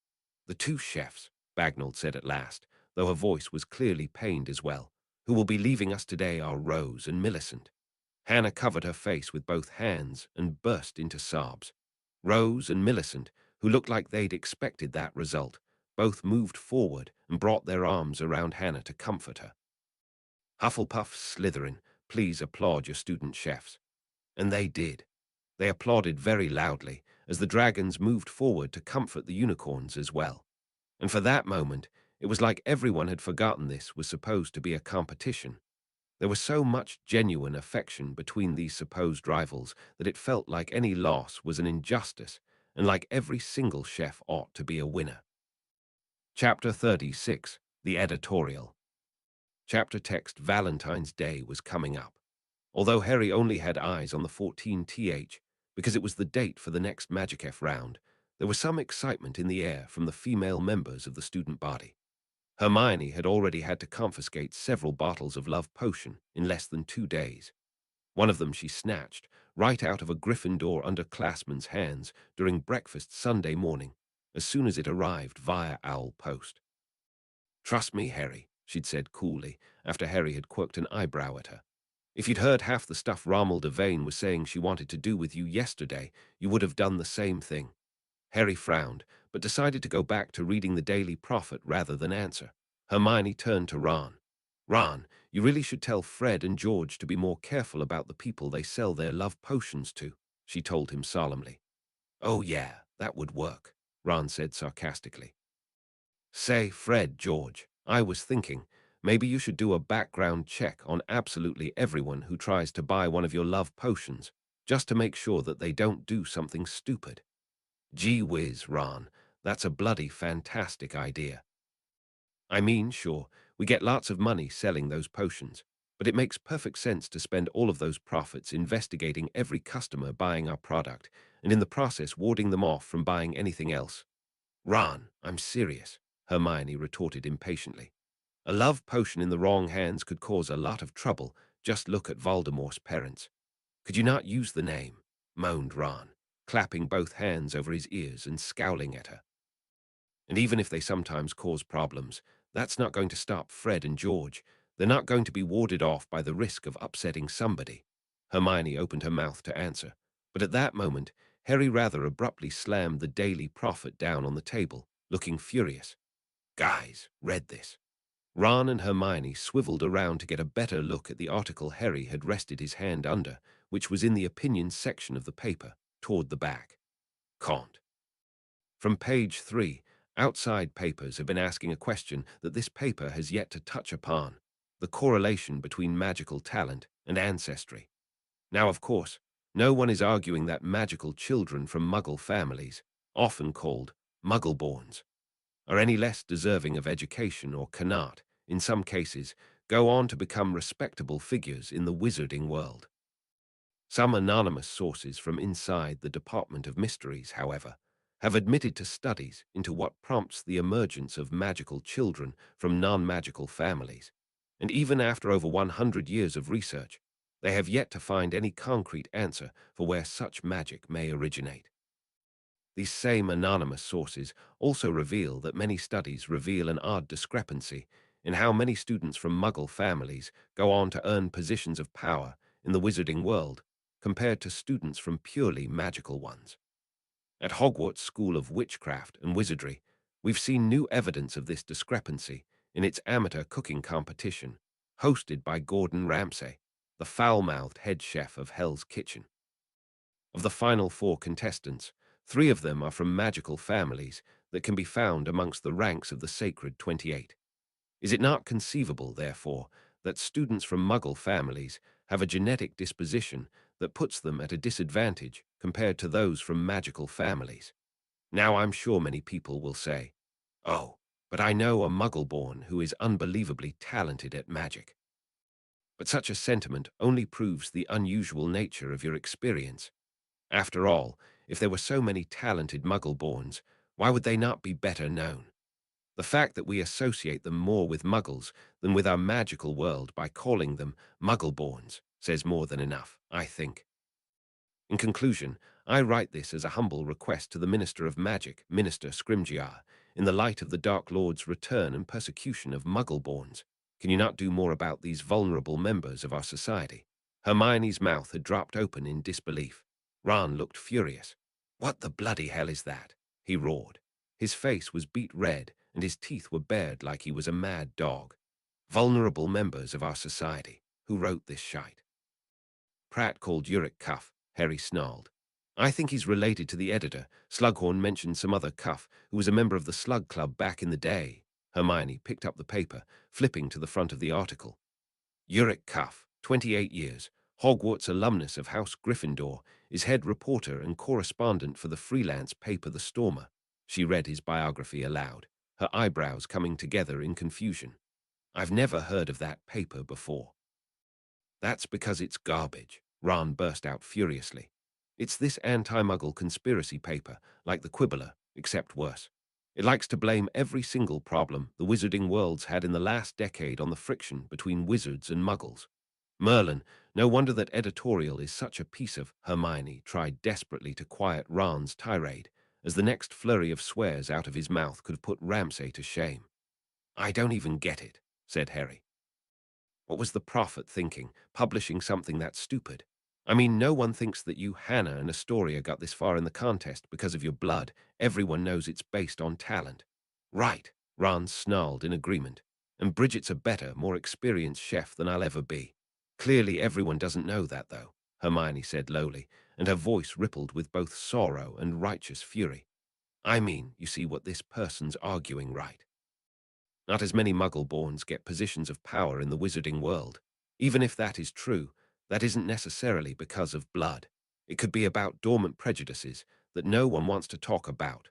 The two chefs, Bagnall said at last, though her voice was clearly pained as well, who will be leaving us today are Rose and Millicent. Hannah covered her face with both hands and burst into sobs. Rose and Millicent, who looked like they'd expected that result, both moved forward and brought their arms around Hannah to comfort her. Hufflepuff, Slytherin, please applaud your student chefs. And they did. They applauded very loudly as the dragons moved forward to comfort the unicorns as well. And for that moment, it was like everyone had forgotten this was supposed to be a competition. There was so much genuine affection between these supposed rivals that it felt like any loss was an injustice, and like every single chef ought to be a winner. Chapter 36, The Editorial. Chapter text: Valentine's Day was coming up. Although Harry only had eyes on the 14th, because it was the date for the next Magic F round, there was some excitement in the air from the female members of the student body. Hermione had already had to confiscate several bottles of love potion in less than 2 days. One of them she snatched right out of a Gryffindor underclassman's hands during breakfast Sunday morning, as soon as it arrived via owl post. Trust me, Harry, she'd said coolly, after Harry had quirked an eyebrow at her. If you'd heard half the stuff Rommel Devane was saying she wanted to do with you yesterday, you would have done the same thing. Harry frowned, but decided to go back to reading the Daily Prophet rather than answer. Hermione turned to Ron. Ron, you really should tell Fred and George to be more careful about the people they sell their love potions to, she told him solemnly. Oh yeah, that would work, Ron said sarcastically. Say, Fred, George, I was thinking, maybe you should do a background check on absolutely everyone who tries to buy one of your love potions, just to make sure that they don't do something stupid. Gee whiz, Ron, that's a bloody fantastic idea. I mean, sure, we get lots of money selling those potions, but it makes perfect sense to spend all of those profits investigating every customer buying our product, and in the process warding them off from buying anything else. Ron, I'm serious, Hermione retorted impatiently. A love potion in the wrong hands could cause a lot of trouble. Just look at Voldemort's parents. Could you not use the name? Moaned Ron, clapping both hands over his ears and scowling at her. And even if they sometimes cause problems, that's not going to stop Fred and George. They're not going to be warded off by the risk of upsetting somebody. Hermione opened her mouth to answer, but at that moment, Harry rather abruptly slammed the Daily Prophet down on the table, looking furious. Guys, read this. Ron and Hermione swiveled around to get a better look at the article Harry had rested his hand under, which was in the opinions section of the paper, toward the back. Can't. From page 3, outside papers have been asking a question that this paper has yet to touch upon: the correlation between magical talent and ancestry. Now, of course, no one is arguing that magical children from Muggle families, often called Muggleborns, are any less deserving of education or cannot, in some cases, go on to become respectable figures in the wizarding world. Some anonymous sources from inside the Department of Mysteries, however, have admitted to studies into what prompts the emergence of magical children from non-magical families, and even after over 100 years of research, they have yet to find any concrete answer for where such magic may originate. These same anonymous sources also reveal that many studies reveal an odd discrepancy in how many students from Muggle families go on to earn positions of power in the wizarding world compared to students from purely magical ones. At Hogwarts School of Witchcraft and Wizardry, we've seen new evidence of this discrepancy in its amateur cooking competition, hosted by Gordon Ramsay, the foul-mouthed head chef of Hell's Kitchen. Of the final 4 contestants, 3 of them are from magical families that can be found amongst the ranks of the Sacred 28. Is it not conceivable, therefore, that students from Muggle families have a genetic disposition that puts them at a disadvantage compared to those from magical families? Now I'm sure many people will say, "Oh, but I know a Muggle-born who is unbelievably talented at magic." But such a sentiment only proves the unusual nature of your experience. After all, if there were so many talented Muggle-borns, why would they not be better known? The fact that we associate them more with Muggles than with our magical world by calling them Muggle-borns says more than enough, I think. In conclusion, I write this as a humble request to the Minister of Magic, Minister Scrimgeour, in the light of the Dark Lord's return and persecution of Muggle-borns. Can you not do more about these vulnerable members of our society? Hermione's mouth had dropped open in disbelief. Ron looked furious. "What the bloody hell is that?" he roared. His face was beet red, and his teeth were bared like he was a mad dog. "Vulnerable members of our society. Who wrote this shite?" Pratt called Uric Cuff, Harry snarled. "I think he's related to the editor. Slughorn mentioned some other Cuff who was a member of the Slug Club back in the day." Hermione picked up the paper, flipping to the front of the article. Uric Cuff, 28 years, Hogwarts alumnus of House Gryffindor, is head reporter and correspondent for the freelance paper The Stormer. She read his biography aloud, her eyebrows coming together in confusion. "I've never heard of that paper before." "That's because it's garbage," Ron burst out furiously. "It's this anti-Muggle conspiracy paper, like the Quibbler, except worse. It likes to blame every single problem the wizarding world's had in the last decade on the friction between wizards and Muggles. Merlin, no wonder that editorial is such a piece of—" Hermione tried desperately to quiet Ron's tirade, as the next flurry of swears out of his mouth could have put Ramsay to shame. "I don't even get it," said Harry. "What was the prophet thinking, publishing something that stupid? I mean, no one thinks that you, Hannah, and Astoria got this far in the contest because of your blood. Everyone knows it's based on talent." "Right," Ron snarled in agreement. "And Bridget's a better, more experienced chef than I'll ever be." "Clearly everyone doesn't know that, though," Hermione said lowly, and her voice rippled with both sorrow and righteous fury. "I mean, you see what this person's arguing, right? Not as many Muggle-borns get positions of power in the wizarding world. Even if that is true, that isn't necessarily because of blood. It could be about dormant prejudices that no one wants to talk about.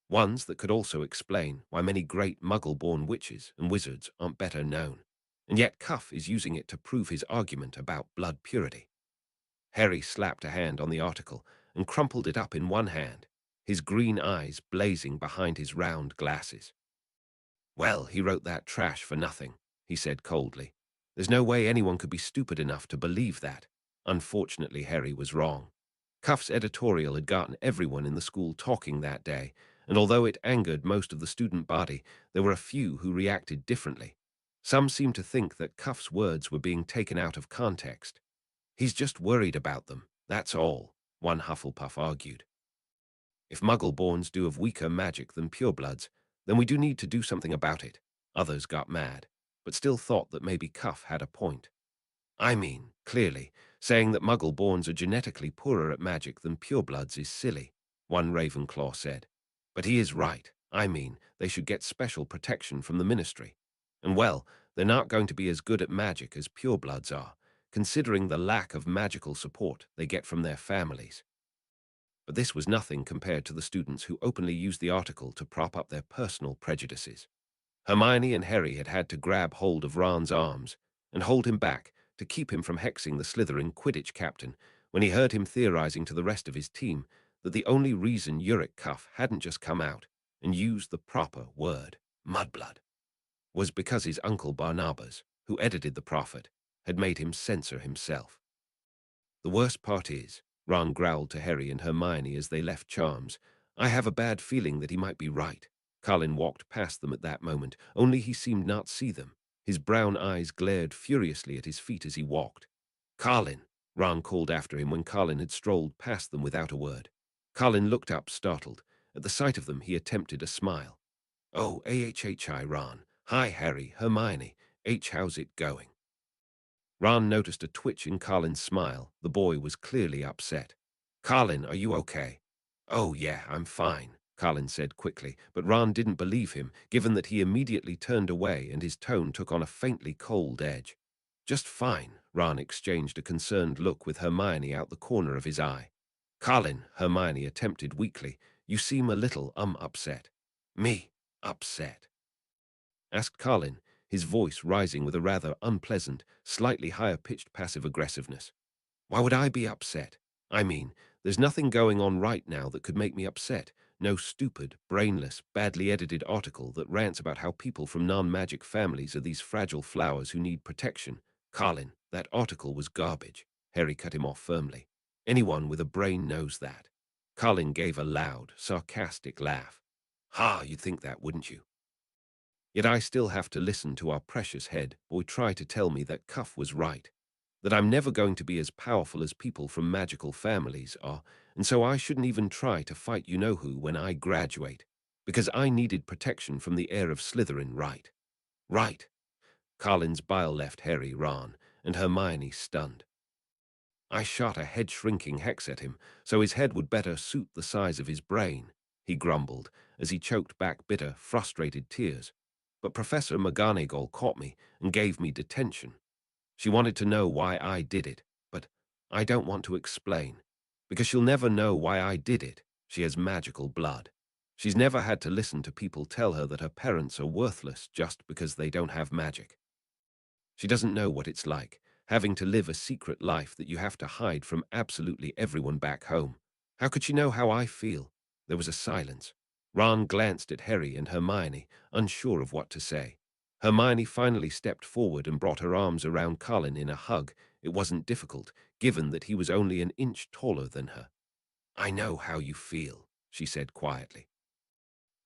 Ones that could also explain why many great Muggle-born witches and wizards aren't better known. And yet Cuff is using it to prove his argument about blood purity." Harry slapped a hand on the article and crumpled it up in one hand, his green eyes blazing behind his round glasses. "Well, he wrote that trash for nothing," he said coldly. "There's no way anyone could be stupid enough to believe that." Unfortunately, Harry was wrong. Cuff's editorial had gotten everyone in the school talking that day, and although it angered most of the student body, there were a few who reacted differently. Some seemed to think that Cuff's words were being taken out of context. "He's just worried about them, that's all," one Hufflepuff argued. "If Muggle-borns do have weaker magic than purebloods, then we do need to do something about it." Others got mad, but still thought that maybe Cuff had a point. "I mean, clearly, saying that Muggle-borns are genetically poorer at magic than purebloods is silly," one Ravenclaw said. "But he is right. I mean, they should get special protection from the Ministry. And well, they're not going to be as good at magic as purebloods are, considering the lack of magical support they get from their families." But this was nothing compared to the students who openly used the article to prop up their personal prejudices. Hermione and Harry had had to grab hold of Ron's arms and hold him back to keep him from hexing the Slytherin Quidditch captain when he heard him theorizing to the rest of his team that the only reason Uric Cuff hadn't just come out and used the proper word, mudblood, was because his uncle Barnabas, who edited the prophet, had made him censor himself. "The worst part is," Ron growled to Harry and Hermione as they left Charms, "I have a bad feeling that he might be right." Colin walked past them at that moment, only he seemed not see them. His brown eyes glared furiously at his feet as he walked. "Colin!" Ron called after him when Colin had strolled past them without a word. Colin looked up, startled. At the sight of them, he attempted a smile. "Oh, Ron. Hi, Harry, Hermione. How's it going? Ron noticed a twitch in Carlin's smile. The boy was clearly upset. Carlin, are you okay? Oh, yeah, I'm fine, Carlin said quickly, but Ron didn't believe him, given that he immediately turned away and his tone took on a faintly cold edge. Just fine, Ron exchanged a concerned look with Hermione out the corner of his eye. Carlin, Hermione attempted weakly, you seem a little upset. Me? Upset? Asked Carlin, his voice rising with a rather unpleasant, slightly higher-pitched passive aggressiveness. Why would I be upset? I mean, there's nothing going on right now that could make me upset. No stupid, brainless, badly edited article that rants about how people from non-magic families are these fragile flowers who need protection. Carlin, that article was garbage. Harry cut him off firmly. Anyone with a brain knows that. Carlin gave a loud, sarcastic laugh. Ha, you'd think that, wouldn't you? Yet I still have to listen to our precious head boy try to tell me that Cuff was right, that I'm never going to be as powerful as people from magical families are, and so I shouldn't even try to fight you-know-who when I graduate, because I needed protection from the heir of Slytherin, right? Right. Carlin's bile left Harry, Ron, and Hermione stunned. I shot a head-shrinking hex at him, so his head would better suit the size of his brain, he grumbled, as he choked back bitter, frustrated tears. But Professor McGonagall caught me and gave me detention. She wanted to know why I did it, but I don't want to explain, because she'll never know why I did it. She has magical blood. She's never had to listen to people tell her that her parents are worthless just because they don't have magic. She doesn't know what it's like, having to live a secret life that you have to hide from absolutely everyone back home. How could she know how I feel? There was a silence. Ron glanced at Harry and Hermione, unsure of what to say. Hermione finally stepped forward and brought her arms around Carlin in a hug. It wasn't difficult, given that he was only an inch taller than her. I know how you feel, she said quietly.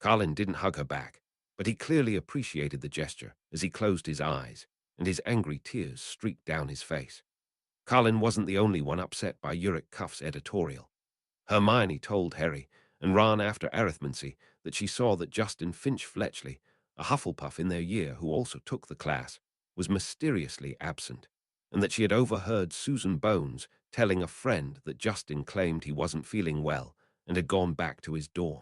Carlin didn't hug her back, but he clearly appreciated the gesture as he closed his eyes, and his angry tears streaked down his face. Carlin wasn't the only one upset by Uric Cuff's editorial. Hermione told Harry, and Ron after arithmancy, that she saw that Justin Finch-Fletchley, a Hufflepuff in their year who also took the class, was mysteriously absent, and that she had overheard Susan Bones telling a friend that Justin claimed he wasn't feeling well and had gone back to his dorm.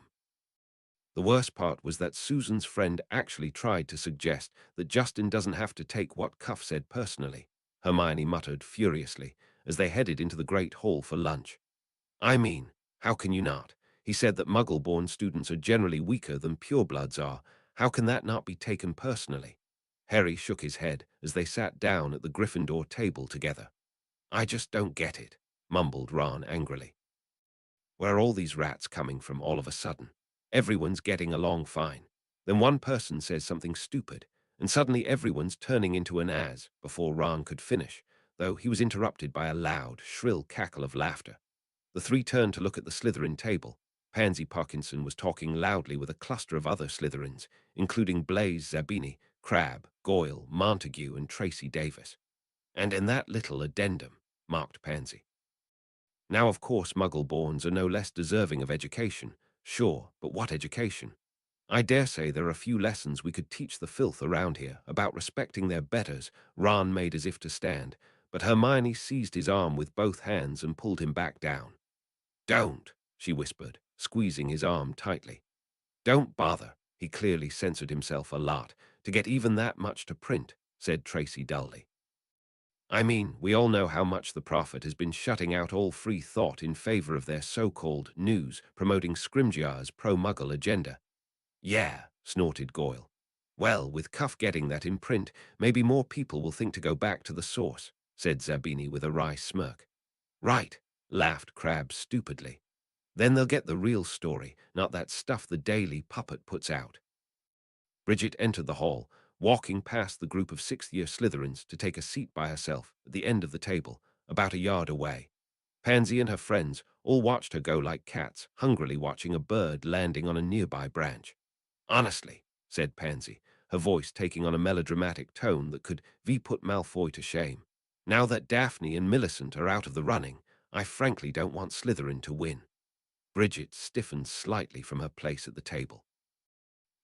The worst part was that Susan's friend actually tried to suggest that Justin doesn't have to take what Cuff said personally, Hermione muttered furiously as they headed into the Great Hall for lunch. I mean, how can you not? He said that Muggle-born students are generally weaker than purebloods are. How can that not be taken personally? Harry shook his head as they sat down at the Gryffindor table together. I just don't get it, mumbled Ron angrily. Where are all these rats coming from all of a sudden? Everyone's getting along fine. Then one person says something stupid, and suddenly everyone's turning into an as before Ron could finish, though he was interrupted by a loud, shrill cackle of laughter. The three turned to look at the Slytherin table. Pansy Parkinson was talking loudly with a cluster of other Slytherins, including Blaise Zabini, Crabbe, Goyle, Montague, and Tracy Davis. And in that little addendum, marked Pansy. Now, of course, Muggle-borns are no less deserving of education. Sure, but what education? I dare say there are a few lessons we could teach the filth around here about respecting their betters. Ron made as if to stand, but Hermione seized his arm with both hands and pulled him back down. Don't, she whispered, squeezing his arm tightly. Don't bother. He clearly censored himself a lot to get even that much to print, said Tracy dully. I mean, we all know how much the Prophet has been shutting out all free thought in favor of their so-called news promoting Scrimgeour's pro-Muggle agenda. Yeah, snorted Goyle. Well, with Cuff getting that in print, maybe more people will think to go back to the source, said Zabini with a wry smirk. Right, laughed Crabbe stupidly. Then they'll get the real story, not that stuff the Daily Puppet puts out. Bridget entered the hall, walking past the group of sixth-year Slytherins to take a seat by herself at the end of the table, about a yard away. Pansy and her friends all watched her go like cats, hungrily watching a bird landing on a nearby branch. Honestly, said Pansy, her voice taking on a melodramatic tone that could put Malfoy to shame. Now that Daphne and Millicent are out of the running, I frankly don't want Slytherin to win. Bridget stiffened slightly from her place at the table.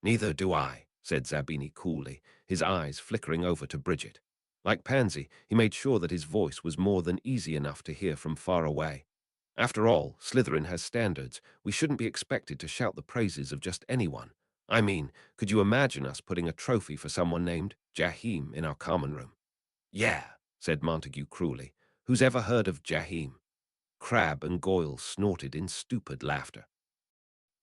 Neither do I, said Zabini coolly, his eyes flickering over to Bridget. Like Pansy, he made sure that his voice was more than easy enough to hear from far away. After all, Slytherin has standards. We shouldn't be expected to shout the praises of just anyone. I mean, could you imagine us putting a trophy for someone named Jahim in our common room? Yeah, said Montague cruelly. Who's ever heard of Jahim? Crabbe and Goyle snorted in stupid laughter.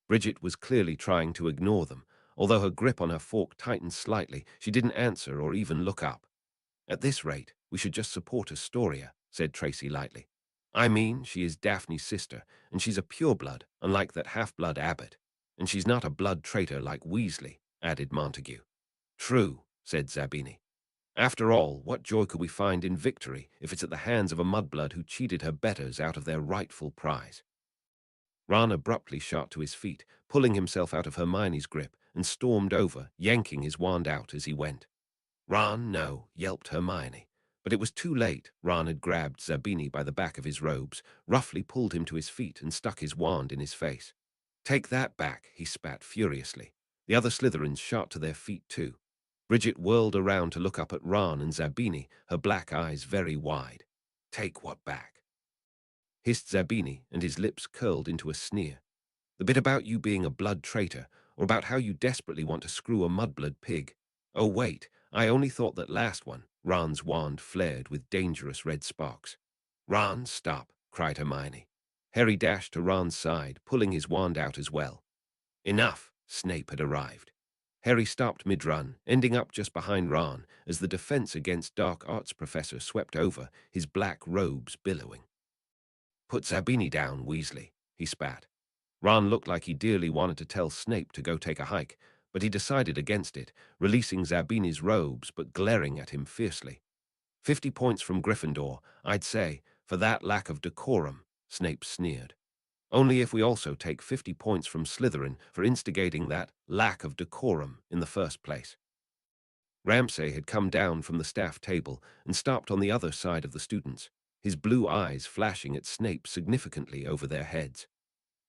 Bridget was clearly trying to ignore them. Although her grip on her fork tightened slightly, she didn't answer or even look up. At this rate, we should just support Astoria, said Tracy lightly. I mean, she is Daphne's sister, and she's a pureblood, unlike that half-blood abbot. And she's not a blood traitor like Weasley, added Montague. True, said Zabini. After all, what joy could we find in victory if it's at the hands of a mudblood who cheated her betters out of their rightful prize? Ron abruptly shot to his feet, pulling himself out of Hermione's grip, and stormed over, yanking his wand out as he went. Ron, no, yelped Hermione. But it was too late. Ron had grabbed Zabini by the back of his robes, roughly pulled him to his feet, and stuck his wand in his face. Take that back, he spat furiously. The other Slytherins shot to their feet too. Bridget whirled around to look up at Ron and Zabini, her black eyes very wide. Take what back? Hissed Zabini, and his lips curled into a sneer. The bit about you being a blood traitor, or about how you desperately want to screw a mudblood pig. Oh, wait, I only thought that last one. Ron's wand flared with dangerous red sparks. Ron, stop, cried Hermione. Harry dashed to Ron's side, pulling his wand out as well. Enough, Snape had arrived. Harry stopped mid-run, ending up just behind Ron as the Defense Against Dark Arts professor swept over, his black robes billowing. Put Zabini down, Weasley, he spat. Ron looked like he dearly wanted to tell Snape to go take a hike, but he decided against it, releasing Zabini's robes but glaring at him fiercely. 50 points from Gryffindor, I'd say, for that lack of decorum, Snape sneered. Only if we also take 50 points from Slytherin for instigating that lack of decorum in the first place. Ramsay had come down from the staff table and stopped on the other side of the students, his blue eyes flashing at Snape significantly over their heads.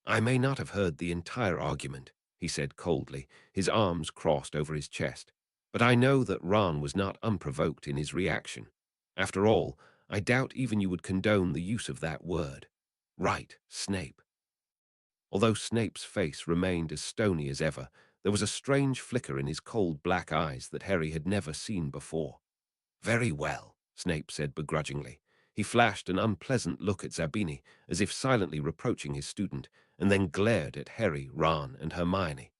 I may not have heard the entire argument, he said coldly, his arms crossed over his chest, but I know that Ron was not unprovoked in his reaction. After all, I doubt even you would condone the use of that word. Right, Snape. Although Snape's face remained as stony as ever, there was a strange flicker in his cold black eyes that Harry had never seen before. Very well, Snape said begrudgingly. He flashed an unpleasant look at Zabini, as if silently reproaching his student, and then glared at Harry, Ron, and Hermione.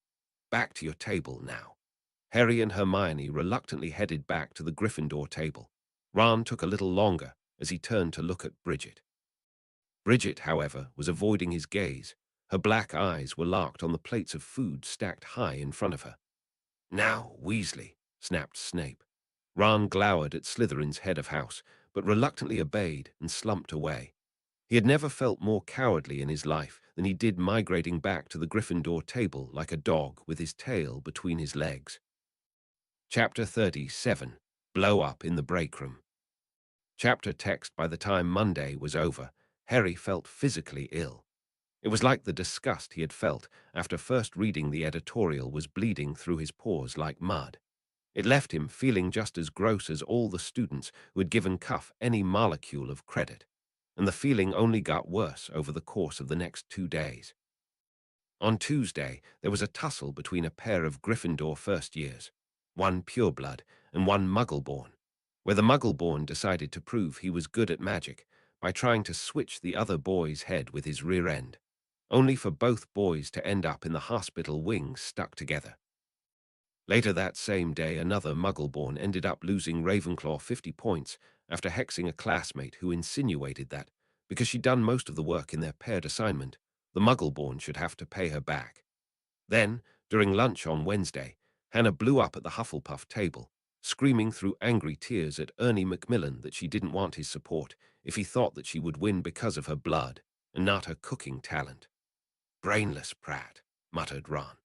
Back to your table now. Harry and Hermione reluctantly headed back to the Gryffindor table. Ron took a little longer as he turned to look at Bridget. Bridget, however, was avoiding his gaze. Her black eyes were locked on the plates of food stacked high in front of her. Now, Weasley, snapped Snape. Ron glowered at Slytherin's head of house, but reluctantly obeyed and slumped away. He had never felt more cowardly in his life than he did migrating back to the Gryffindor table like a dog with his tail between his legs. Chapter 37. Blow Up in the Break Room. Chapter text. By the time Monday was over, Harry felt physically ill. It was like the disgust he had felt after first reading the editorial was bleeding through his pores like mud. It left him feeling just as gross as all the students who had given Cuff any molecule of credit, and the feeling only got worse over the course of the next 2 days. On Tuesday, there was a tussle between a pair of Gryffindor first years, one pureblood and one Muggleborn, where the Muggleborn decided to prove he was good at magic by trying to switch the other boy's head with his rear end, only for both boys to end up in the hospital wing stuck together. Later that same day, another Muggleborn ended up losing Ravenclaw 50 points after hexing a classmate who insinuated that, because she'd done most of the work in their paired assignment, the Muggleborn should have to pay her back. Then, during lunch on Wednesday, Hannah blew up at the Hufflepuff table, screaming through angry tears at Ernie Macmillan that she didn't want his support if he thought that she would win because of her blood and not her cooking talent. Brainless prat, muttered Ron.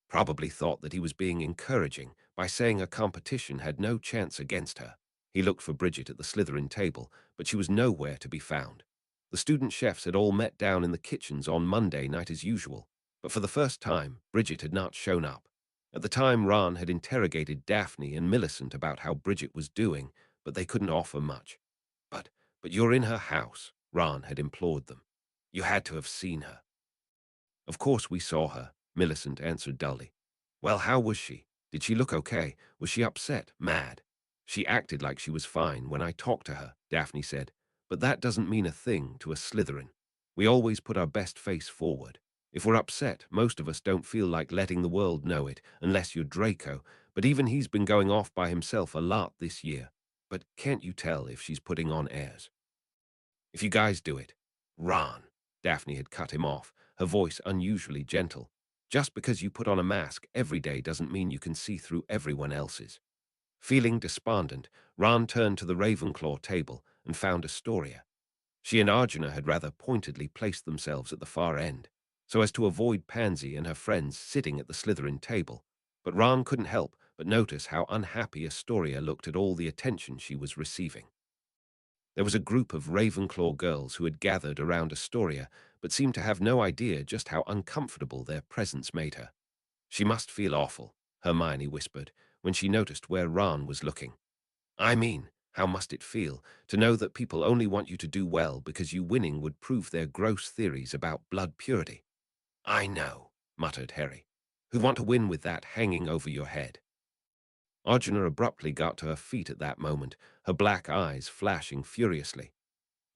Probably thought that he was being encouraging by saying a competition had no chance against her. He looked for Bridget at the Slytherin table, but she was nowhere to be found. The student chefs had all met down in the kitchens on Monday night as usual, but for the first time, Bridget had not shown up. At the time, Ron had interrogated Daphne and Millicent about how Bridget was doing, but they couldn't offer much. But, but you're in her house, Ron had implored them. You had to have seen her. Of course we saw her, Millicent answered dully. Well, how was she? Did she look okay? Was she upset? Mad? She acted like she was fine when I talked to her, Daphne said. But that doesn't mean a thing to a Slytherin. We always put our best face forward. If we're upset, most of us don't feel like letting the world know it, unless you're Draco, but even he's been going off by himself a lot this year. But can't you tell if she's putting on airs? If you guys do it, Ron, Daphne had cut him off, her voice unusually gentle. Just because you put on a mask every day doesn't mean you can see through everyone else's. Feeling despondent, Ron turned to the Ravenclaw table and found Astoria. She and Arjuna had rather pointedly placed themselves at the far end, so as to avoid Pansy and her friends sitting at the Slytherin table. But Ron couldn't help but notice how unhappy Astoria looked at all the attention she was receiving. There was a group of Ravenclaw girls who had gathered around Astoria, but seemed to have no idea just how uncomfortable their presence made her. She must feel awful, Hermione whispered, when she noticed where Ron was looking. I mean, how must it feel to know that people only want you to do well because you winning would prove their gross theories about blood purity? I know, muttered Harry. Who'd want to win with that hanging over your head? Arjuna abruptly got to her feet at that moment, her black eyes flashing furiously.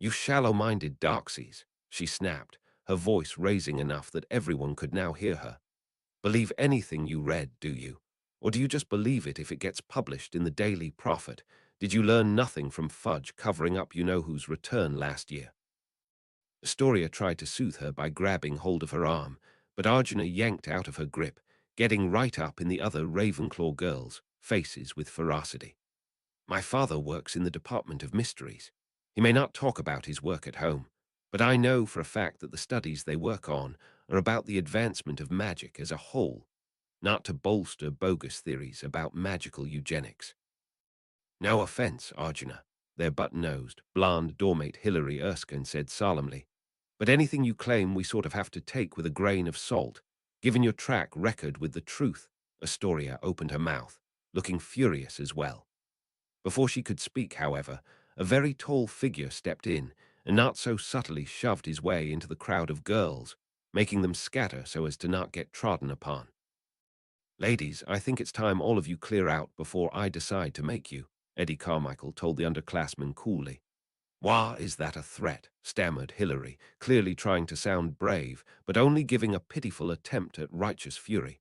You shallow-minded Darksies, she snapped, her voice raising enough that everyone could now hear her. Believe anything you read, do you? Or do you just believe it if it gets published in the Daily Prophet? Did you learn nothing from Fudge covering up you-know-who's return last year? Astoria tried to soothe her by grabbing hold of her arm, but Arjuna yanked out of her grip, getting right up in the other Ravenclaw girls' faces with ferocity. My father works in the Department of Mysteries. He may not talk about his work at home, but I know for a fact that the studies they work on are about the advancement of magic as a whole, not to bolster bogus theories about magical eugenics. No offense, Arjuna, their button-nosed, blonde doormate Hilary Erskine said solemnly, but anything you claim we sort of have to take with a grain of salt, given your track record with the truth. Astoria opened her mouth, looking furious as well. Before she could speak, however, a very tall figure stepped in and not so subtly shoved his way into the crowd of girls, making them scatter so as to not get trodden upon. Ladies, I think it's time all of you clear out before I decide to make you, Eddie Carmichael told the underclassmen coolly. Why is that a threat? Stammered Hilary, clearly trying to sound brave, but only giving a pitiful attempt at righteous fury.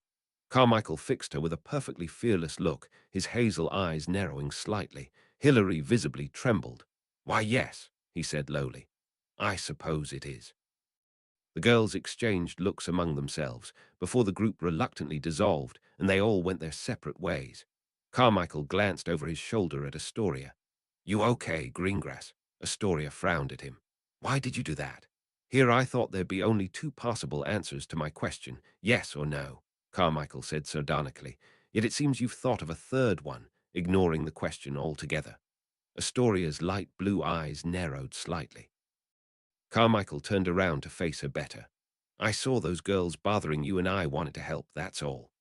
Carmichael fixed her with a perfectly fearless look, his hazel eyes narrowing slightly. Hilary visibly trembled. Why, yes, he said lowly. I suppose it is. The girls exchanged looks among themselves before the group reluctantly dissolved and they all went their separate ways. Carmichael glanced over his shoulder at Astoria. You okay, Greengrass? Astoria frowned at him. Why did you do that? Here I thought there'd be only two possible answers to my question, yes or no, Carmichael said sardonically. Yet it seems you've thought of a third one, ignoring the question altogether. Astoria's light blue eyes narrowed slightly. Carmichael turned around to face her better. I saw those girls bothering you and I wanted to help, that's all.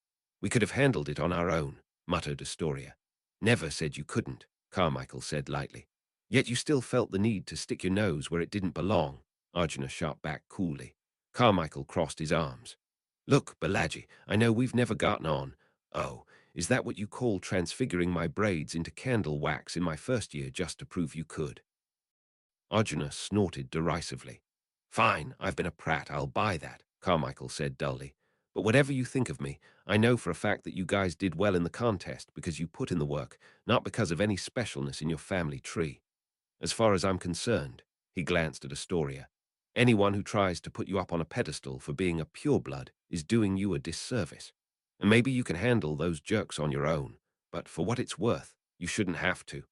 We could have handled it on our own, muttered Astoria. Never said you couldn't, Carmichael said lightly. Yet you still felt the need to stick your nose where it didn't belong, Arjuna shot back coolly. Carmichael crossed his arms. Look, Balaji, I know we've never gotten on. Oh, is that what you call transfiguring my braids into candle wax in my first year just to prove you could? Arjuna snorted derisively. Fine, I've been a prat, I'll buy that, Carmichael said dully. But whatever you think of me, I know for a fact that you guys did well in the contest because you put in the work, not because of any specialness in your family tree. As far as I'm concerned, he glanced at Astoria, anyone who tries to put you up on a pedestal for being a pureblood is doing you a disservice. And maybe you can handle those jerks on your own, but for what it's worth, you shouldn't have to.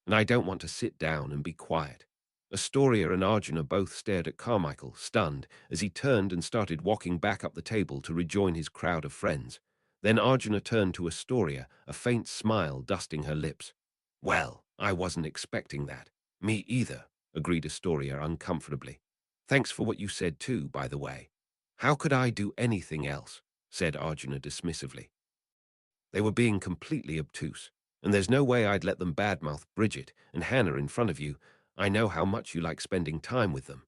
And I don't want to sit down and be quiet. Astoria and Arjuna both stared at Carmichael, stunned, as he turned and started walking back up the table to rejoin his crowd of friends. Then Arjuna turned to Astoria, a faint smile dusting her lips. Well, I wasn't expecting that. Me either, agreed Astoria uncomfortably. Thanks for what you said too, by the way. How could I do anything else? Said Arjuna dismissively. They were being completely obtuse, and there's no way I'd let them badmouth Bridget and Hannah in front of you. I know how much you like spending time with them.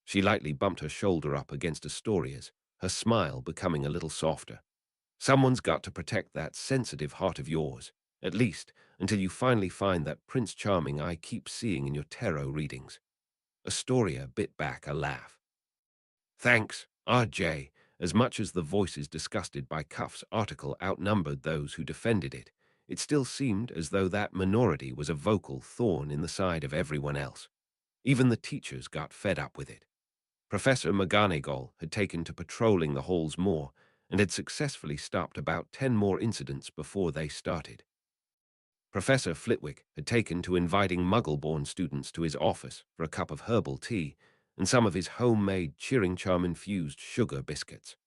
She lightly bumped her shoulder up against Astoria's, her smile becoming a little softer. Someone's got to protect that sensitive heart of yours, at least until you finally find that Prince Charming I keep seeing in your tarot readings. Astoria bit back a laugh. Thanks, RJ. As much as the voices disgusted by Cuff's article outnumbered those who defended it, it still seemed as though that minority was a vocal thorn in the side of everyone else. Even the teachers got fed up with it. Professor McGonagall had taken to patrolling the halls more and had successfully stopped about 10 more incidents before they started. Professor Flitwick had taken to inviting Muggle-born students to his office for a cup of herbal tea and some of his homemade cheering charm-infused sugar biscuits.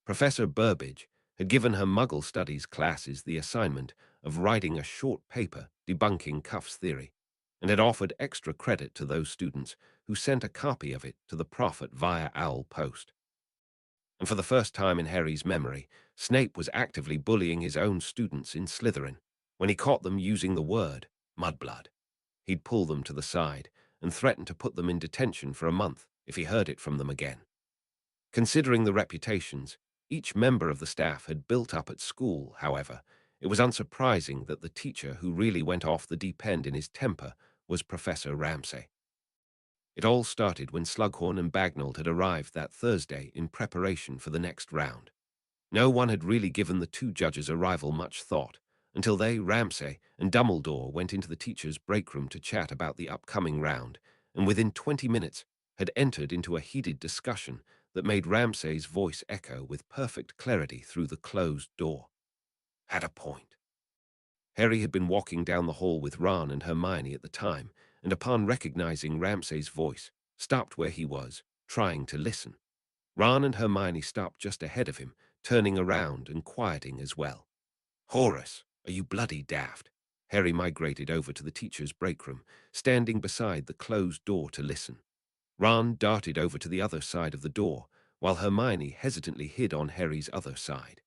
Professor Burbage had given her Muggle Studies classes the assignment of writing a short paper debunking Cuff's theory, and had offered extra credit to those students who sent a copy of it to the prophet via owl post. And for the first time in Harry's memory, Snape was actively bullying his own students in Slytherin. When he caught them using the word mudblood, he'd pull them to the side and threaten to put them in detention for a month if he heard it from them again. Considering the reputations each member of the staff had built up at school, however, it was unsurprising that the teacher who really went off the deep end in his temper was Professor Ramsay. It all started when Slughorn and Bagnold had arrived that Thursday in preparation for the next round. No one had really given the two judges' arrival much thought, until they, Ramsay, and Dumbledore went into the teachers' break room to chat about the upcoming round, and within 20 minutes had entered into a heated discussion that made Ramsay's voice echo with perfect clarity through the closed door. Had a point. Harry had been walking down the hall with Ron and Hermione at the time, and upon recognizing Ramsay's voice, stopped where he was, trying to listen. Ron and Hermione stopped just ahead of him, turning around and quieting as well. Horace, are you bloody daft? Harry migrated over to the teacher's break room, standing beside the closed door to listen. Ron darted over to the other side of the door, while Hermione hesitantly hid on Harry's other side.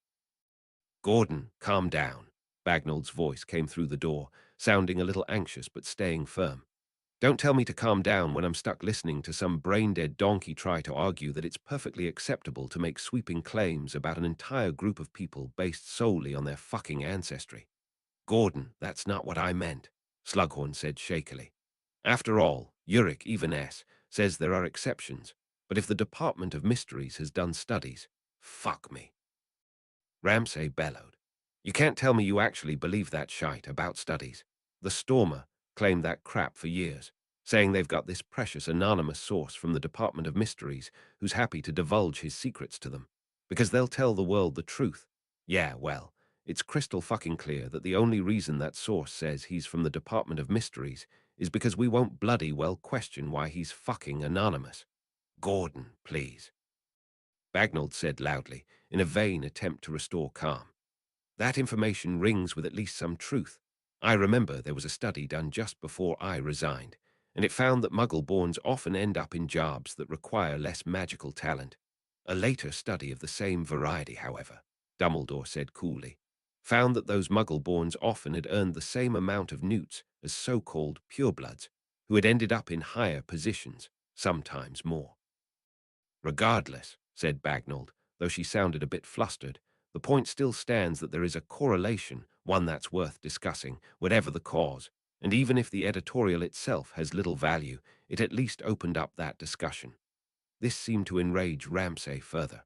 Gordon, calm down. Bagnold's voice came through the door, sounding a little anxious but staying firm. Don't tell me to calm down when I'm stuck listening to some brain-dead donkey try to argue that it's perfectly acceptable to make sweeping claims about an entire group of people based solely on their fucking ancestry. Gordon, that's not what I meant, Slughorn said shakily. After all, Uric even S. says there are exceptions, but if the Department of Mysteries has done studies, fuck me. Ramsay bellowed. You can't tell me you actually believe that shite about studies. The Stormer claimed that crap for years, saying they've got this precious anonymous source from the Department of Mysteries who's happy to divulge his secrets to them, because they'll tell the world the truth. Yeah, well, it's crystal fucking clear that the only reason that source says he's from the Department of Mysteries is because we won't bloody well question why he's fucking anonymous. Gordon, please. Bagnold said loudly, in a vain attempt to restore calm. That information rings with at least some truth. I remember there was a study done just before I resigned, and it found that Muggle-borns often end up in jobs that require less magical talent. A later study of the same variety, however, Dumbledore said coolly, found that those Muggle-borns often had earned the same amount of newts as so-called purebloods, who had ended up in higher positions, sometimes more. Regardless, said Bagnold, though she sounded a bit flustered, the point still stands that there is a correlation, one that's worth discussing, whatever the cause, and even if the editorial itself has little value, it at least opened up that discussion. This seemed to enrage Ramsay further.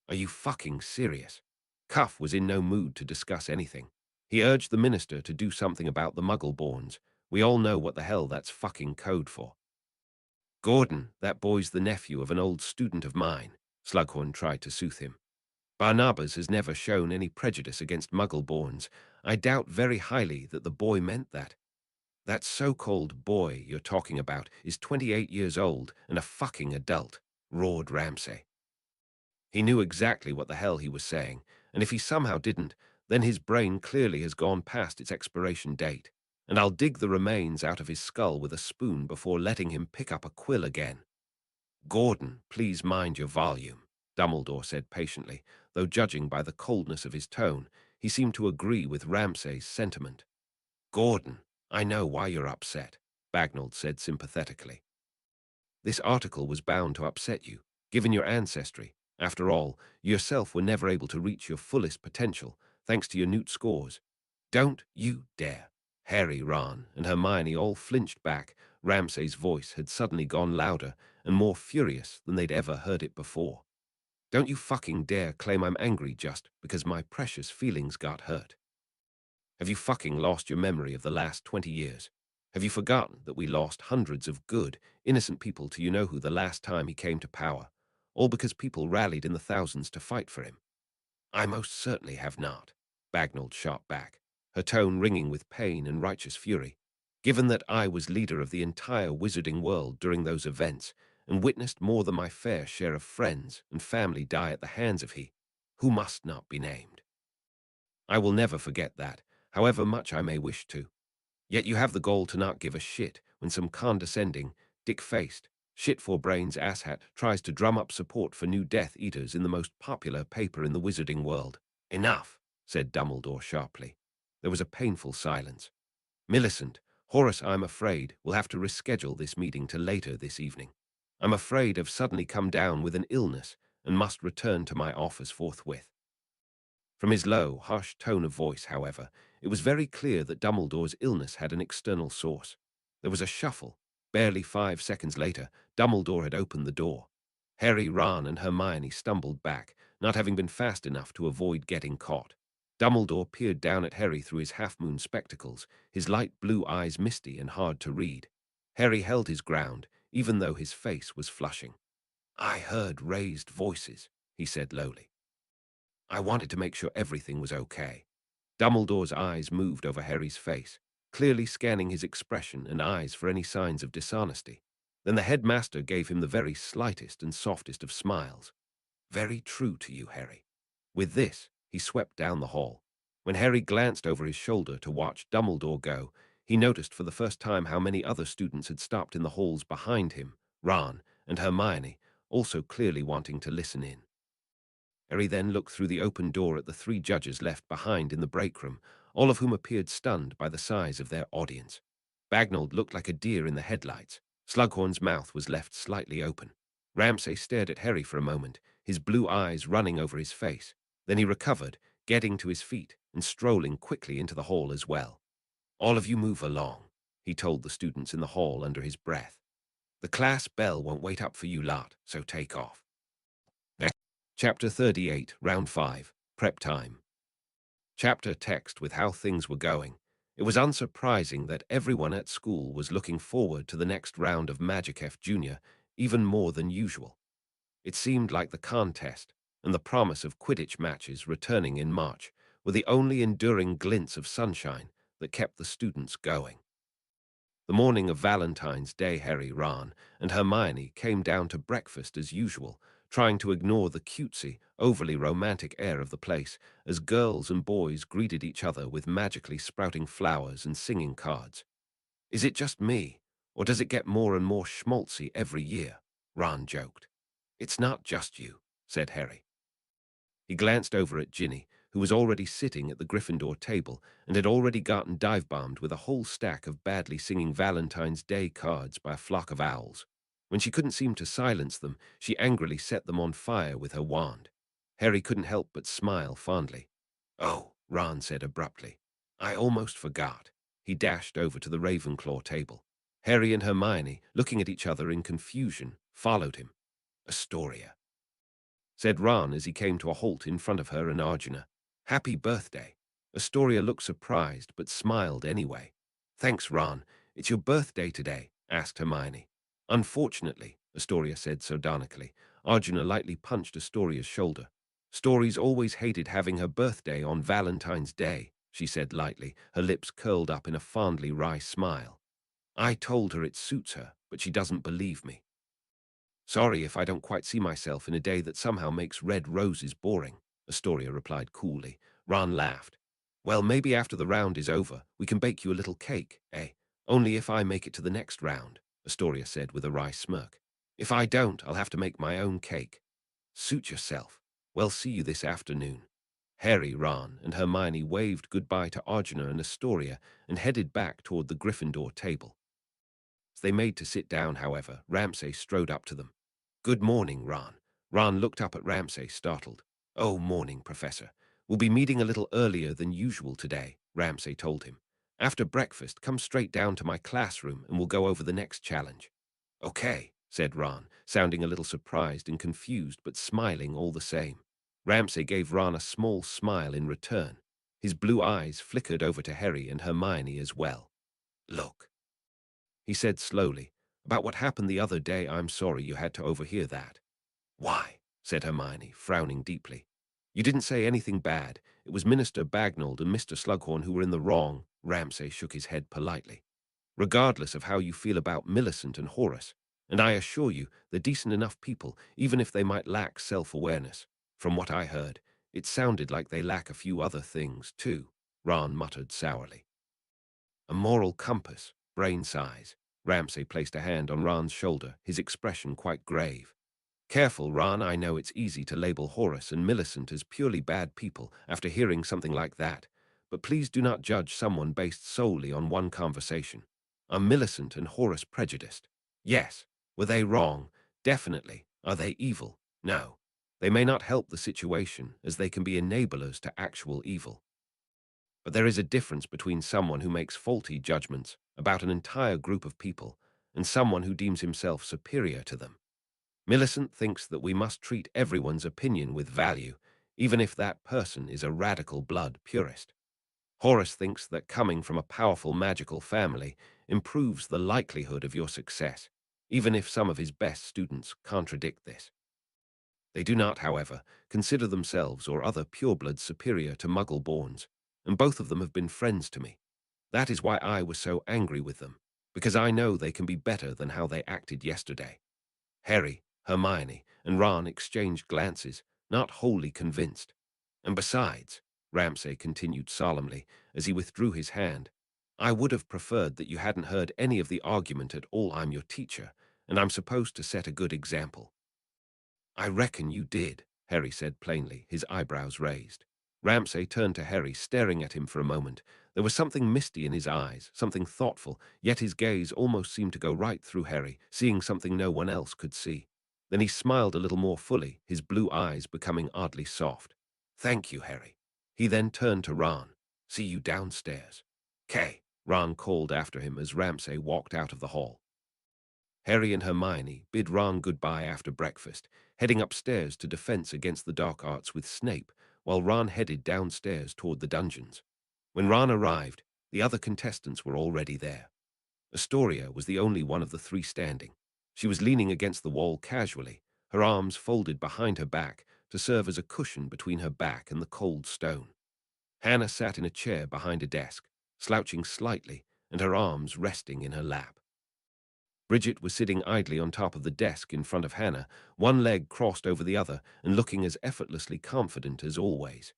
Are you fucking serious? Cuff was in no mood to discuss anything. He urged the minister to do something about the Muggle-borns. We all know what the hell that's fucking code for. Gordon, that boy's the nephew of an old student of mine, Slughorn tried to soothe him. Barnabas has never shown any prejudice against Muggle-borns. I doubt very highly that the boy meant that. That so-called boy you're talking about is 28 years old and a fucking adult, roared Ramsay. He knew exactly what the hell he was saying, and if he somehow didn't, then his brain clearly has gone past its expiration date, and I'll dig the remains out of his skull with a spoon before letting him pick up a quill again. Gordon, please mind your volume, Dumbledore said patiently, though judging by the coldness of his tone, He seemed to agree with Ramsay's sentiment. "Gordon, I know why you're upset," Bagnold said sympathetically. "This article was bound to upset you, given your ancestry. After all, you yourself were never able to reach your fullest potential, thanks to your Newt scores. Don't you dare." Harry, Ron, and Hermione all flinched back. Ramsay's voice had suddenly gone louder and more furious than they'd ever heard it before. "Don't you fucking dare claim I'm angry just because my precious feelings got hurt. Have you fucking lost your memory of the last 20 years? Have you forgotten that we lost hundreds of good, innocent people to you-know-who the last time he came to power, all because people rallied in the thousands to fight for him?" "I most certainly have not," Bagnold shot back, her tone ringing with pain and righteous fury. "Given that I was leader of the entire wizarding world during those events and witnessed more than my fair share of friends and family die at the hands of he, who must not be named. I will never forget that, however much I may wish to. Yet you have the gall to not give a shit when some condescending, dick-faced, shit-for-brains asshat tries to drum up support for new Death Eaters in the most popular paper in the wizarding world." "Enough," said Dumbledore sharply. There was a painful silence. "Millicent, Horace, I'm afraid, will have to reschedule this meeting to later this evening. I'm afraid I've suddenly come down with an illness and must return to my office forthwith." From his low, harsh tone of voice, however, it was very clear that Dumbledore's illness had an external source. There was a shuffle. Barely 5 seconds later, Dumbledore had opened the door. Harry, Ron, and Hermione stumbled back, not having been fast enough to avoid getting caught. Dumbledore peered down at Harry through his half-moon spectacles, his light blue eyes misty and hard to read. Harry held his ground, even though his face was flushing. "I heard raised voices," he said lowly. "I wanted to make sure everything was okay." Dumbledore's eyes moved over Harry's face, clearly scanning his expression and eyes for any signs of dishonesty. Then the headmaster gave him the very slightest and softest of smiles. "Very true to you, Harry." With this, he swept down the hall. When Harry glanced over his shoulder to watch Dumbledore go, he noticed for the first time how many other students had stopped in the halls behind him, Ron and Hermione, also clearly wanting to listen in. Harry then looked through the open door at the 3 judges left behind in the break room, all of whom appeared stunned by the size of their audience. Bagnold looked like a deer in the headlights. Slughorn's mouth was left slightly open. Ramsay stared at Harry for a moment, his blue eyes running over his face. Then he recovered, getting to his feet and strolling quickly into the hall as well. "All of you move along," he told the students in the hall under his breath. "The class bell won't wait up for you lot, so take off." Chapter 38, Round 5, Prep Time. Chapter text with how things were going. It was unsurprising that everyone at school was looking forward to the next round of Magic Junior even more than usual. It seemed like the contest and the promise of Quidditch matches returning in March were the only enduring glints of sunshine that kept the students going. The morning of Valentine's Day, Harry, Ron, and Hermione came down to breakfast as usual, trying to ignore the cutesy, overly romantic air of the place as girls and boys greeted each other with magically sprouting flowers and singing cards. "Is it just me, or does it get more and more schmaltzy every year?" Ron joked. "It's not just you," said Harry. He glanced over at Ginny, who was already sitting at the Gryffindor table and had already gotten dive-bombed with a whole stack of badly singing Valentine's Day cards by a flock of owls. When she couldn't seem to silence them, she angrily set them on fire with her wand. Harry couldn't help but smile fondly. "Oh," Ron said abruptly. "I almost forgot." He dashed over to the Ravenclaw table. Harry and Hermione, looking at each other in confusion, followed him. "Astoria," said Ron as he came to a halt in front of her and Arjuna. "Happy birthday." Astoria looked surprised, but smiled anyway. "Thanks, Ron. It's your birthday today," asked Hermione. "Unfortunately," Astoria said sardonically. Arjuna lightly punched Astoria's shoulder. "Story's always hated having her birthday on Valentine's Day," she said lightly, her lips curled up in a fondly wry smile. "I told her it suits her, but she doesn't believe me." "Sorry if I don't quite see myself in a day that somehow makes red roses boring," Astoria replied coolly. Ron laughed. "Well, maybe after the round is over, we can bake you a little cake, eh? Only if I make it to the next round," Astoria said with a wry smirk. "If I don't, I'll have to make my own cake." "Suit yourself. Well, see you this afternoon." Harry, Ron, and Hermione waved goodbye to Arjuna and Astoria and headed back toward the Gryffindor table. As they made to sit down, however, Ramsay strode up to them. "Good morning, Ron." Ron looked up at Ramsay, startled. "Oh, morning, Professor. We'll be meeting a little earlier than usual today," Ramsay told him. "After breakfast, come straight down to my classroom and we'll go over the next challenge." "Okay," said Ron, sounding a little surprised and confused but smiling all the same. Ramsay gave Ron a small smile in return. His blue eyes flickered over to Harry and Hermione as well. "Look," he said slowly, "about what happened the other day, I'm sorry you had to overhear that." "Why?" said Hermione, frowning deeply. "You didn't say anything bad. It was Minister Bagnold and Mr. Slughorn who were in the wrong." Ramsay shook his head politely. "Regardless of how you feel about Millicent and Horace, and I assure you they're decent enough people, even if they might lack self-awareness. From what I heard, it sounded like they lack a few other things, too," Ron muttered sourly. "A moral compass, brain size." Ramsay placed a hand on Ron's shoulder, his expression quite grave. "Careful, Ron, I know it's easy to label Horace and Millicent as purely bad people after hearing something like that, but please do not judge someone based solely on one conversation. Are Millicent and Horace prejudiced? Yes. Were they wrong? Definitely. Are they evil? No. They may not help the situation, as they can be enablers to actual evil. But there is a difference between someone who makes faulty judgments about an entire group of people and someone who deems himself superior to them. Millicent thinks that we must treat everyone's opinion with value, even if that person is a radical blood purist. Horace thinks that coming from a powerful magical family improves the likelihood of your success, even if some of his best students contradict this. They do not, however, consider themselves or other purebloods superior to Muggle-borns, and both of them have been friends to me. That is why I was so angry with them, because I know they can be better than how they acted yesterday. Harry, Hermione, and Ron exchanged glances, not wholly convinced. "And besides," Ramsay continued solemnly, as he withdrew his hand, "I would have preferred that you hadn't heard any of the argument at all. I'm your teacher, and I'm supposed to set a good example." "I reckon you did," Harry said plainly, his eyebrows raised. Ramsay turned to Harry, staring at him for a moment. There was something misty in his eyes, something thoughtful, yet his gaze almost seemed to go right through Harry, seeing something no one else could see. Then he smiled a little more fully, his blue eyes becoming oddly soft. "Thank you, Harry." He then turned to Ron. "See you downstairs." "'Kay," Ron called after him as Ramsay walked out of the hall. Harry and Hermione bid Ron goodbye after breakfast, heading upstairs to Defense Against the Dark Arts with Snape, while Ron headed downstairs toward the dungeons. When Ron arrived, the other contestants were already there. Astoria was the only one of the three standing. She was leaning against the wall casually, her arms folded behind her back to serve as a cushion between her back and the cold stone. Hannah sat in a chair behind a desk, slouching slightly and her arms resting in her lap. Bridget was sitting idly on top of the desk in front of Hannah, one leg crossed over the other and looking as effortlessly confident as always.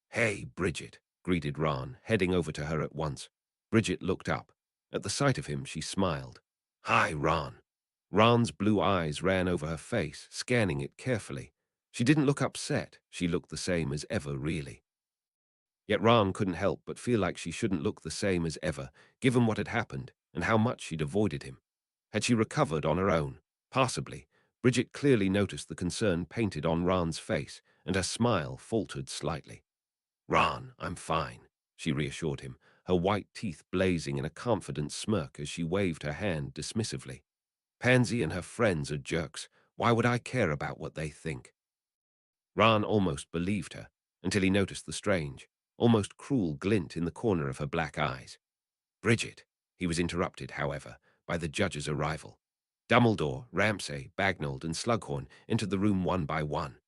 "Hey, Bridget," greeted Ron, heading over to her at once. Bridget looked up. At the sight of him, she smiled. "Hi, Ron." Ron's blue eyes ran over her face, scanning it carefully. She didn't look upset. She looked the same as ever, really. Yet Ron couldn't help but feel like she shouldn't look the same as ever, given what had happened and how much she'd avoided him. Had she recovered on her own? Possibly. Bridget clearly noticed the concern painted on Ron's face, and her smile faltered slightly. "Ron, I'm fine," she reassured him, her white teeth blazing in a confident smirk as she waved her hand dismissively. "Pansy and her friends are jerks. Why would I care about what they think?" Ron almost believed her, until he noticed the strange, almost cruel glint in the corner of her black eyes. "Bridget," he was interrupted, however, by the judge's arrival. Dumbledore, Ramsay, Bagnold, and Slughorn entered the room one by one.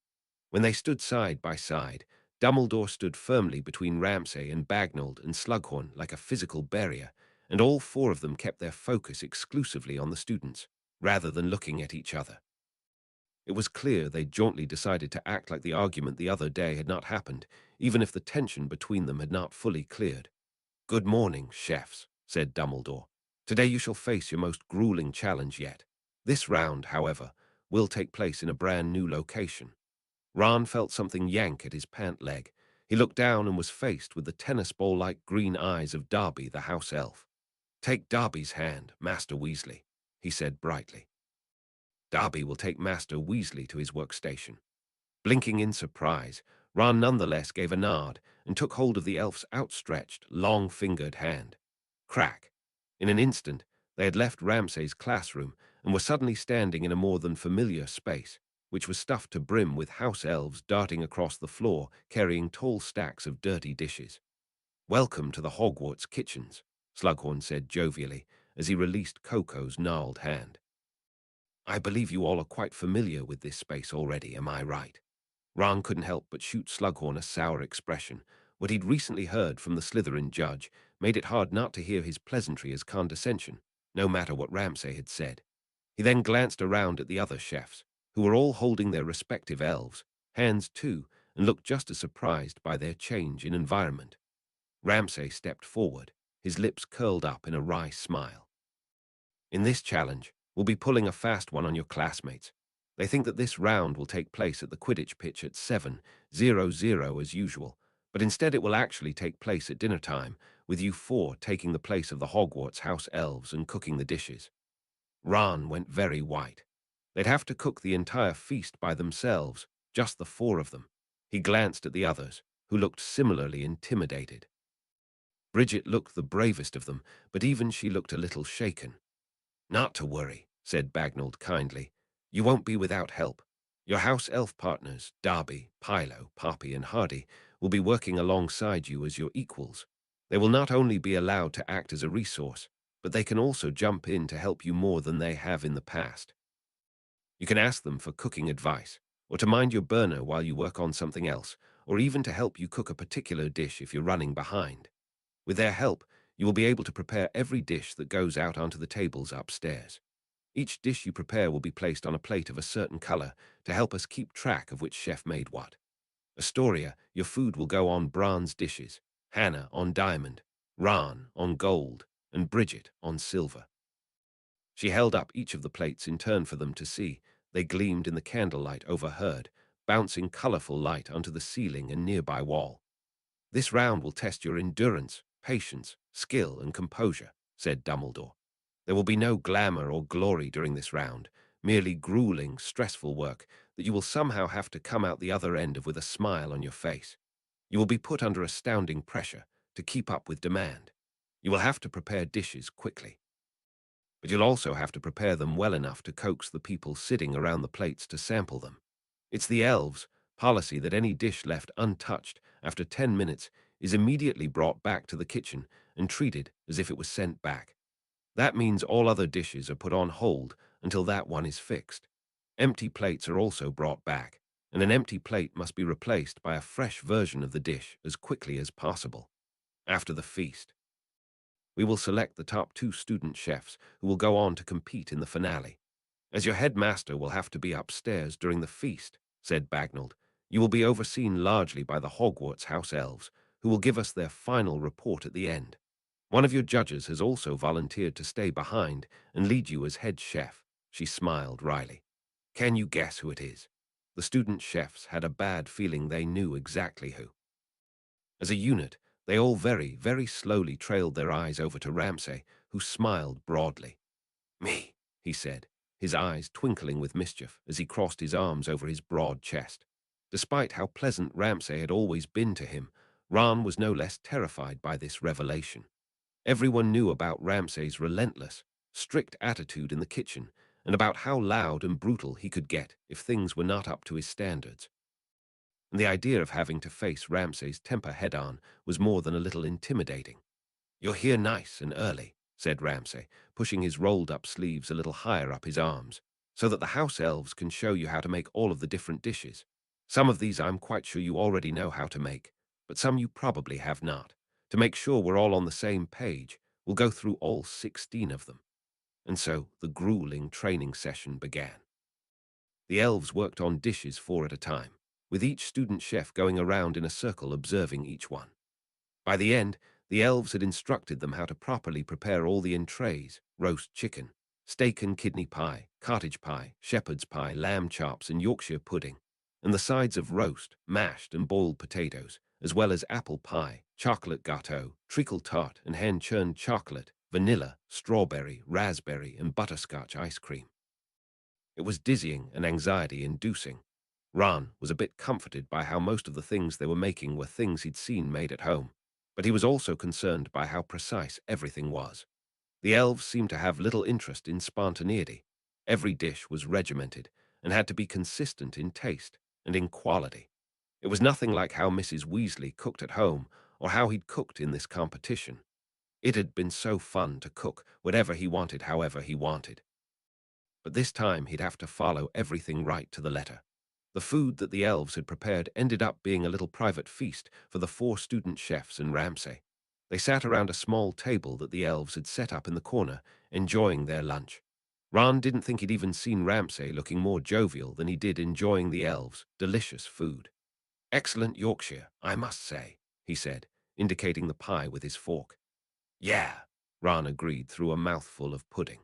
When they stood side by side, Dumbledore stood firmly between Ramsay and Bagnold and Slughorn like a physical barrier, and all four of them kept their focus exclusively on the students, rather than looking at each other. It was clear they jointly decided to act like the argument the other day had not happened, even if the tension between them had not fully cleared. "Good morning, chefs," said Dumbledore. "Today you shall face your most grueling challenge yet. This round, however, will take place in a brand new location." Ron felt something yank at his pant leg. He looked down and was faced with the tennis ball-like green eyes of Darby, the house elf. "Take Darby's hand, Master Weasley," he said brightly. Darby will take Master Weasley to his workstation. Blinking in surprise, Ron nonetheless gave a nod and took hold of the elf's outstretched, long-fingered hand. Crack! In an instant, they had left Ramsay's classroom and were suddenly standing in a more than familiar space, which was stuffed to brim with house elves darting across the floor, carrying tall stacks of dirty dishes. "Welcome to the Hogwarts kitchens," Slughorn said jovially as he released Coco's gnarled hand. "I believe you all are quite familiar with this space already, am I right?" Ron couldn't help but shoot Slughorn a sour expression. What he'd recently heard from the Slytherin judge made it hard not to hear his pleasantry as condescension, no matter what Ramsay had said. He then glanced around at the other chefs, who were all holding their respective elves, hands too, and looked just as surprised by their change in environment. Ramsay stepped forward, his lips curled up in a wry smile. "In this challenge, we'll be pulling a fast one on your classmates. They think that this round will take place at the Quidditch pitch at 7:00 as usual, but instead it will actually take place at dinner time, with you four taking the place of the Hogwarts house elves and cooking the dishes." Ron went very white. They'd have to cook the entire feast by themselves, just the four of them. He glanced at the others, who looked similarly intimidated. Bridget looked the bravest of them, but even she looked a little shaken. "Not to worry," said Bagnold kindly. "You won't be without help. Your house elf partners, Darby, Pilo, Poppy, and Hardy, will be working alongside you as your equals. They will not only be allowed to act as a resource, but they can also jump in to help you more than they have in the past. You can ask them for cooking advice, or to mind your burner while you work on something else, or even to help you cook a particular dish if you're running behind. With their help, you will be able to prepare every dish that goes out onto the tables upstairs. Each dish you prepare will be placed on a plate of a certain color to help us keep track of which chef made what. Astoria, your food will go on bronze dishes, Hannah on diamond, Ron on gold, and Bridget on silver." She held up each of the plates in turn for them to see. They gleamed in the candlelight overhead, bouncing colorful light onto the ceiling and nearby wall. "This round will test your endurance, patience, skill, and composure," said Dumbledore. "There will be no glamour or glory during this round, merely grueling, stressful work that you will somehow have to come out the other end of with a smile on your face. You will be put under astounding pressure to keep up with demand. You will have to prepare dishes quickly. But you'll also have to prepare them well enough to coax the people sitting around the plates to sample them. It's the elves' policy that any dish left untouched after 10 minutes is immediately brought back to the kitchen and treated as if it was sent back. That means all other dishes are put on hold until that one is fixed. Empty plates are also brought back, and an empty plate must be replaced by a fresh version of the dish as quickly as possible. After the feast, we will select the top 2 student chefs who will go on to compete in the finale. As your headmaster will have to be upstairs during the feast, said Bagnold, you will be overseen largely by the Hogwarts house elves, who will give us their final report at the end. One of your judges has also volunteered to stay behind and lead you as head chef. She smiled wryly. Can you guess who it is? The student chefs had a bad feeling they knew exactly who. As a unit, they all very, very slowly trailed their eyes over to Ramsay, who smiled broadly. "Me," he said, his eyes twinkling with mischief as he crossed his arms over his broad chest. Despite how pleasant Ramsay had always been to him, Ron was no less terrified by this revelation. Everyone knew about Ramsay's relentless, strict attitude in the kitchen and about how loud and brutal he could get if things were not up to his standards. And the idea of having to face Ramsay's temper head-on was more than a little intimidating. "You're here nice and early," said Ramsay, pushing his rolled-up sleeves a little higher up his arms, "so that the house elves can show you how to make all of the different dishes. Some of these I'm quite sure you already know how to make, but some you probably have not. To make sure we're all on the same page, we'll go through all 16 of them." And so the grueling training session began. The elves worked on dishes 4 at a time, with each student chef going around in a circle observing each one. By the end, the elves had instructed them how to properly prepare all the entrees: roast chicken, steak and kidney pie, cottage pie, shepherd's pie, lamb chops, and Yorkshire pudding, and the sides of roast, mashed, and boiled potatoes, as well as apple pie, chocolate gâteau, treacle tart, and hand-churned chocolate, vanilla, strawberry, raspberry, and butterscotch ice cream. It was dizzying and anxiety-inducing. Ron was a bit comforted by how most of the things they were making were things he'd seen made at home, but he was also concerned by how precise everything was. The elves seemed to have little interest in spontaneity. Every dish was regimented and had to be consistent in taste and in quality. It was nothing like how Mrs. Weasley cooked at home or how he'd cooked in this competition. It had been so fun to cook whatever he wanted, however he wanted. But this time he'd have to follow everything right to the letter. The food that the elves had prepared ended up being a little private feast for the 4 student chefs and Ramsay. They sat around a small table that the elves had set up in the corner, enjoying their lunch. Ron didn't think he'd even seen Ramsay looking more jovial than he did enjoying the elves' delicious food. "Excellent Yorkshire, I must say," he said, indicating the pie with his fork. "Yeah," Ron agreed through a mouthful of pudding.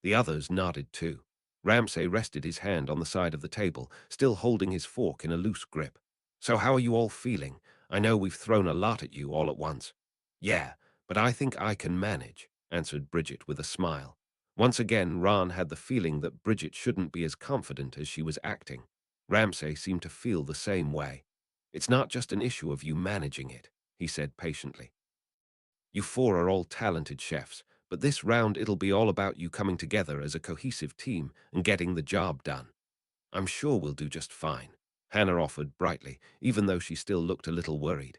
The others nodded too. Ramsay rested his hand on the side of the table, still holding his fork in a loose grip. "So how are you all feeling? I know we've thrown a lot at you all at once." "Yeah, but I think I can manage," answered Bridget with a smile. Once again, Ron had the feeling that Bridget shouldn't be as confident as she was acting. Ramsay seemed to feel the same way. "It's not just an issue of you managing it," he said patiently. "You 4 are all talented chefs, but this round it'll be all about you coming together as a cohesive team and getting the job done." "I'm sure we'll do just fine," Hannah offered brightly, even though she still looked a little worried.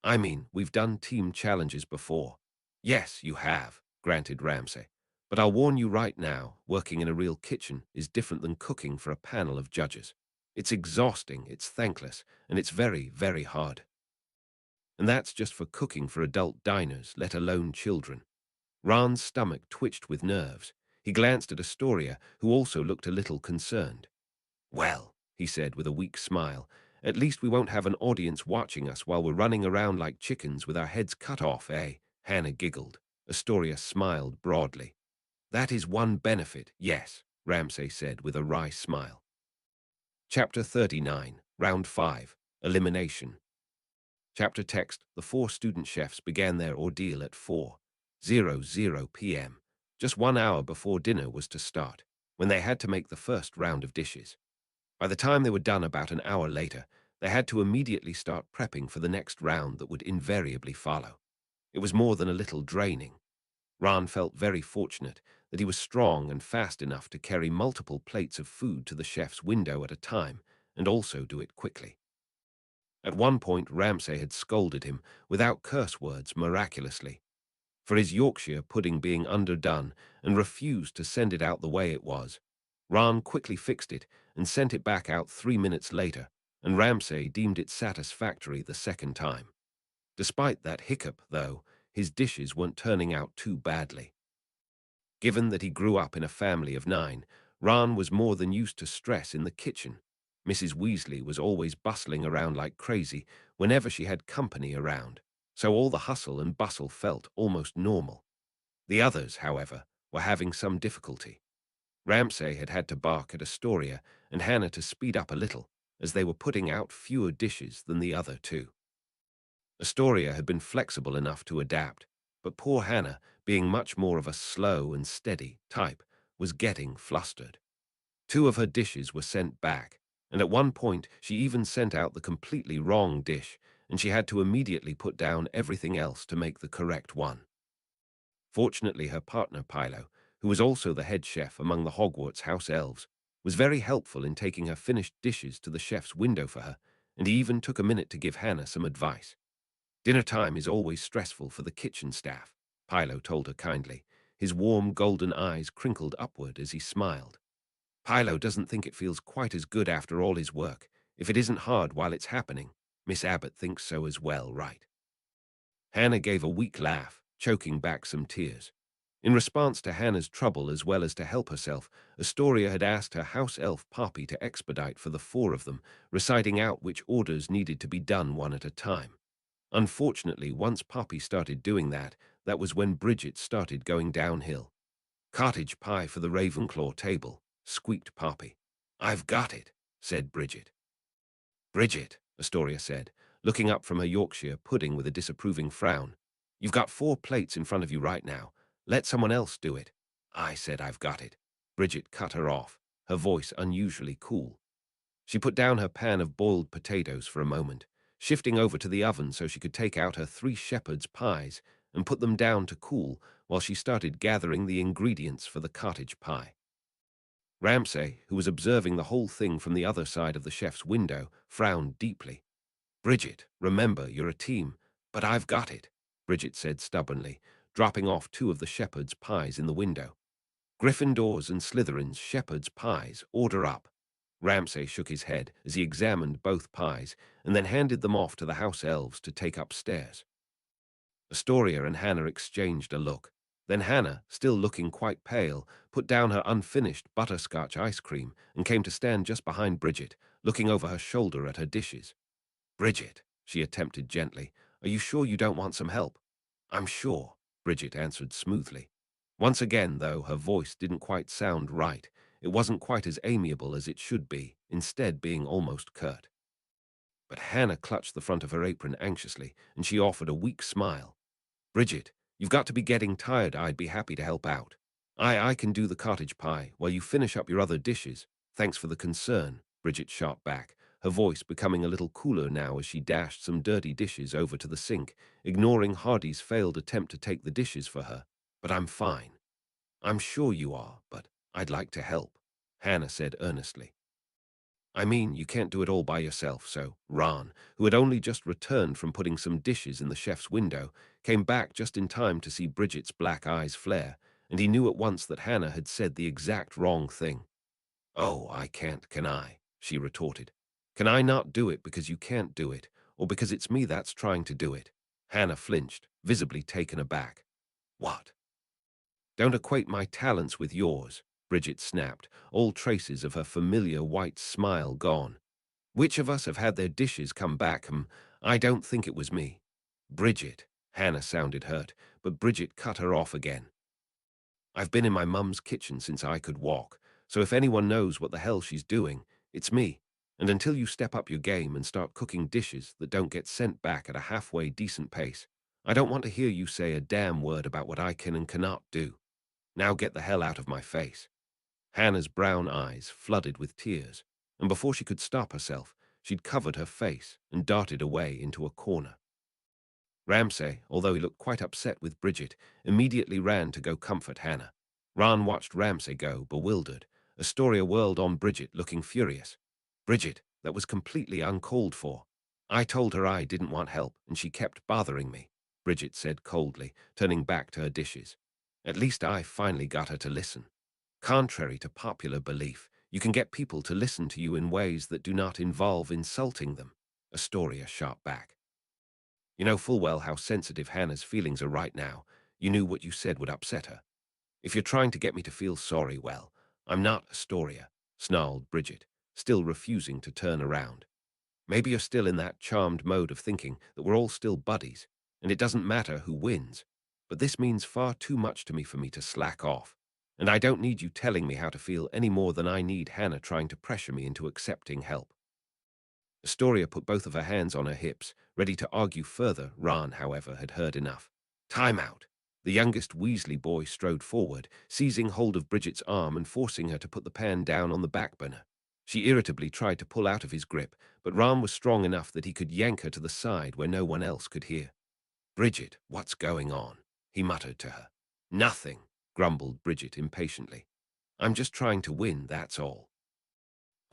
"I mean, we've done team challenges before." "Yes, you have," granted Ramsay. "But I'll warn you right now, working in a real kitchen is different than cooking for a panel of judges. It's exhausting, it's thankless, and it's very, very hard. And that's just for cooking for adult diners, let alone children." Ron's stomach twitched with nerves. He glanced at Astoria, who also looked a little concerned. "Well," he said with a weak smile, "at least we won't have an audience watching us while we're running around like chickens with our heads cut off, eh?" Hannah giggled. Astoria smiled broadly. "That is one benefit, yes," Ramsay said with a wry smile. Chapter 39, Round 5, Elimination. Chapter text: The 4 student chefs began their ordeal at 4:00 p.m., just 1 hour before dinner was to start, when they had to make the first round of dishes. By the time they were done about an hour later, they had to immediately start prepping for the next round that would invariably follow. It was more than a little draining. Ron felt very fortunate that he was strong and fast enough to carry multiple plates of food to the chef's window at a time and also do it quickly. At one point, Ramsay had scolded him without curse words miraculously for his Yorkshire pudding being underdone and refused to send it out the way it was. Ron quickly fixed it and sent it back out 3 minutes later, and Ramsay deemed it satisfactory the second time. Despite that hiccup, though, his dishes weren't turning out too badly. Given that he grew up in a family of 9, Ron was more than used to stress in the kitchen. Mrs. Weasley was always bustling around like crazy whenever she had company around, so all the hustle and bustle felt almost normal. The others, however, were having some difficulty. Ramsay had had to bark at Astoria and Hannah to speed up a little, as they were putting out fewer dishes than the other 2. Astoria had been flexible enough to adapt, but poor Hannah, being much more of a slow and steady type, was getting flustered. 2 of her dishes were sent back, and at one point she even sent out the completely wrong dish, and she had to immediately put down everything else to make the correct one. Fortunately, her partner Pilo, who was also the head chef among the Hogwarts house elves, was very helpful in taking her finished dishes to the chef's window for her, and he even took a minute to give Hannah some advice. "Dinner time is always stressful for the kitchen staff," Pilo told her kindly. His warm golden eyes crinkled upward as he smiled. "Pilo doesn't think it feels quite as good after all his work, if it isn't hard while it's happening. Miss Abbott thinks so as well, right?" Hannah gave a weak laugh, choking back some tears. In response to Hannah's trouble as well as to help herself, Astoria had asked her house elf Poppy to expedite for the 4 of them, reciting out which orders needed to be done one at a time. Unfortunately, once Poppy started doing that, that was when Bridget started going downhill. "Cottage pie for the Ravenclaw table," squeaked Poppy. "I've got it," said Bridget. "Bridget," Astoria said, looking up from her Yorkshire pudding with a disapproving frown. You've got 4 plates in front of you right now. Let someone else do it. I said I've got it. Bridget cut her off, her voice unusually cool. She put down her pan of boiled potatoes for a moment, shifting over to the oven so she could take out her 3 shepherd's pies and put them down to cool while she started gathering the ingredients for the cottage pie. Ramsay, who was observing the whole thing from the other side of the chef's window, frowned deeply. Bridget, remember, you're a team. But I've got it, Bridget said stubbornly, dropping off 2 of the shepherd's pies in the window. Gryffindors and Slytherins shepherd's pies, order up. Ramsay shook his head as he examined both pies and then handed them off to the house elves to take upstairs. Astoria and Hannah exchanged a look. Then Hannah, still looking quite pale, put down her unfinished butterscotch ice cream and came to stand just behind Bridget, looking over her shoulder at her dishes. Bridget, she attempted gently, are you sure you don't want some help? I'm sure, Bridget answered smoothly. Once again, though, her voice didn't quite sound right. It wasn't quite as amiable as it should be, instead being almost curt. But Hannah clutched the front of her apron anxiously, and she offered a weak smile. Bridget, you've got to be getting tired. I'd be happy to help out. I can do the cottage pie while you finish up your other dishes. Thanks for the concern, Bridget shot back, her voice becoming a little cooler now as she dashed some dirty dishes over to the sink, ignoring Hardy's failed attempt to take the dishes for her. But I'm fine. I'm sure you are, but I'd like to help, Hannah said earnestly. I mean, you can't do it all by yourself, so Ron, who had only just returned from putting some dishes in the chef's window, came back just in time to see Bridget's black eyes flare, and he knew at once that Hannah had said the exact wrong thing. Oh, I can't, can I? She retorted. Can I not do it because you can't do it, or because it's me that's trying to do it? Hannah flinched, visibly taken aback. What? Don't equate my talents with yours, Bridget snapped, all traces of her familiar white smile gone. Which of us have had their dishes come back? I don't think it was me. Bridget, Hannah sounded hurt, but Bridget cut her off again. I've been in my mum's kitchen since I could walk, so if anyone knows what the hell she's doing, it's me. And until you step up your game and start cooking dishes that don't get sent back at a halfway decent pace, I don't want to hear you say a damn word about what I can and cannot do. Now get the hell out of my face. Hannah's brown eyes flooded with tears, and before she could stop herself, she'd covered her face and darted away into a corner. Ramsay, although he looked quite upset with Bridget, immediately ran to go comfort Hannah. Ron watched Ramsay go, bewildered. Astoria whirled on Bridget, looking furious. Bridget, that was completely uncalled for. I told her I didn't want help, and she kept bothering me, Bridget said coldly, turning back to her dishes. At least I finally got her to listen. Contrary to popular belief, you can get people to listen to you in ways that do not involve insulting them, Astoria shot back. You know full well how sensitive Hannah's feelings are right now. You knew what you said would upset her. If you're trying to get me to feel sorry, well, I'm not Astoria, snarled Bridget, still refusing to turn around. Maybe you're still in that charmed mode of thinking that we're all still buddies, and it doesn't matter who wins. But this means far too much to me for me to slack off. And I don't need you telling me how to feel any more than I need Hannah trying to pressure me into accepting help. Astoria put both of her hands on her hips, ready to argue further. Ron, however, had heard enough. Time out. The youngest Weasley boy strode forward, seizing hold of Bridget's arm and forcing her to put the pan down on the back burner. She irritably tried to pull out of his grip, but Ron was strong enough that he could yank her to the side where no one else could hear. Bridget, what's going on? He muttered to her. Nothing, grumbled Bridget impatiently. I'm just trying to win, that's all.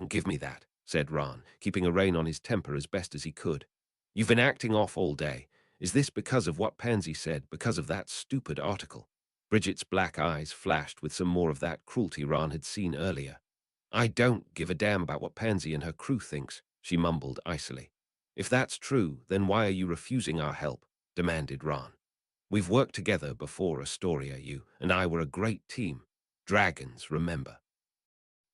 Give me that, said Ron, keeping a rein on his temper as best as he could. You've been acting off all day. Is this because of what Pansy said, because of that stupid article? Bridget's black eyes flashed with some more of that cruelty Ron had seen earlier. I don't give a damn about what Pansy and her crew thinks, she mumbled icily. If that's true, then why are you refusing our help? Demanded Ron. We've worked together before, Astoria. You and I were a great team. Dragons, remember.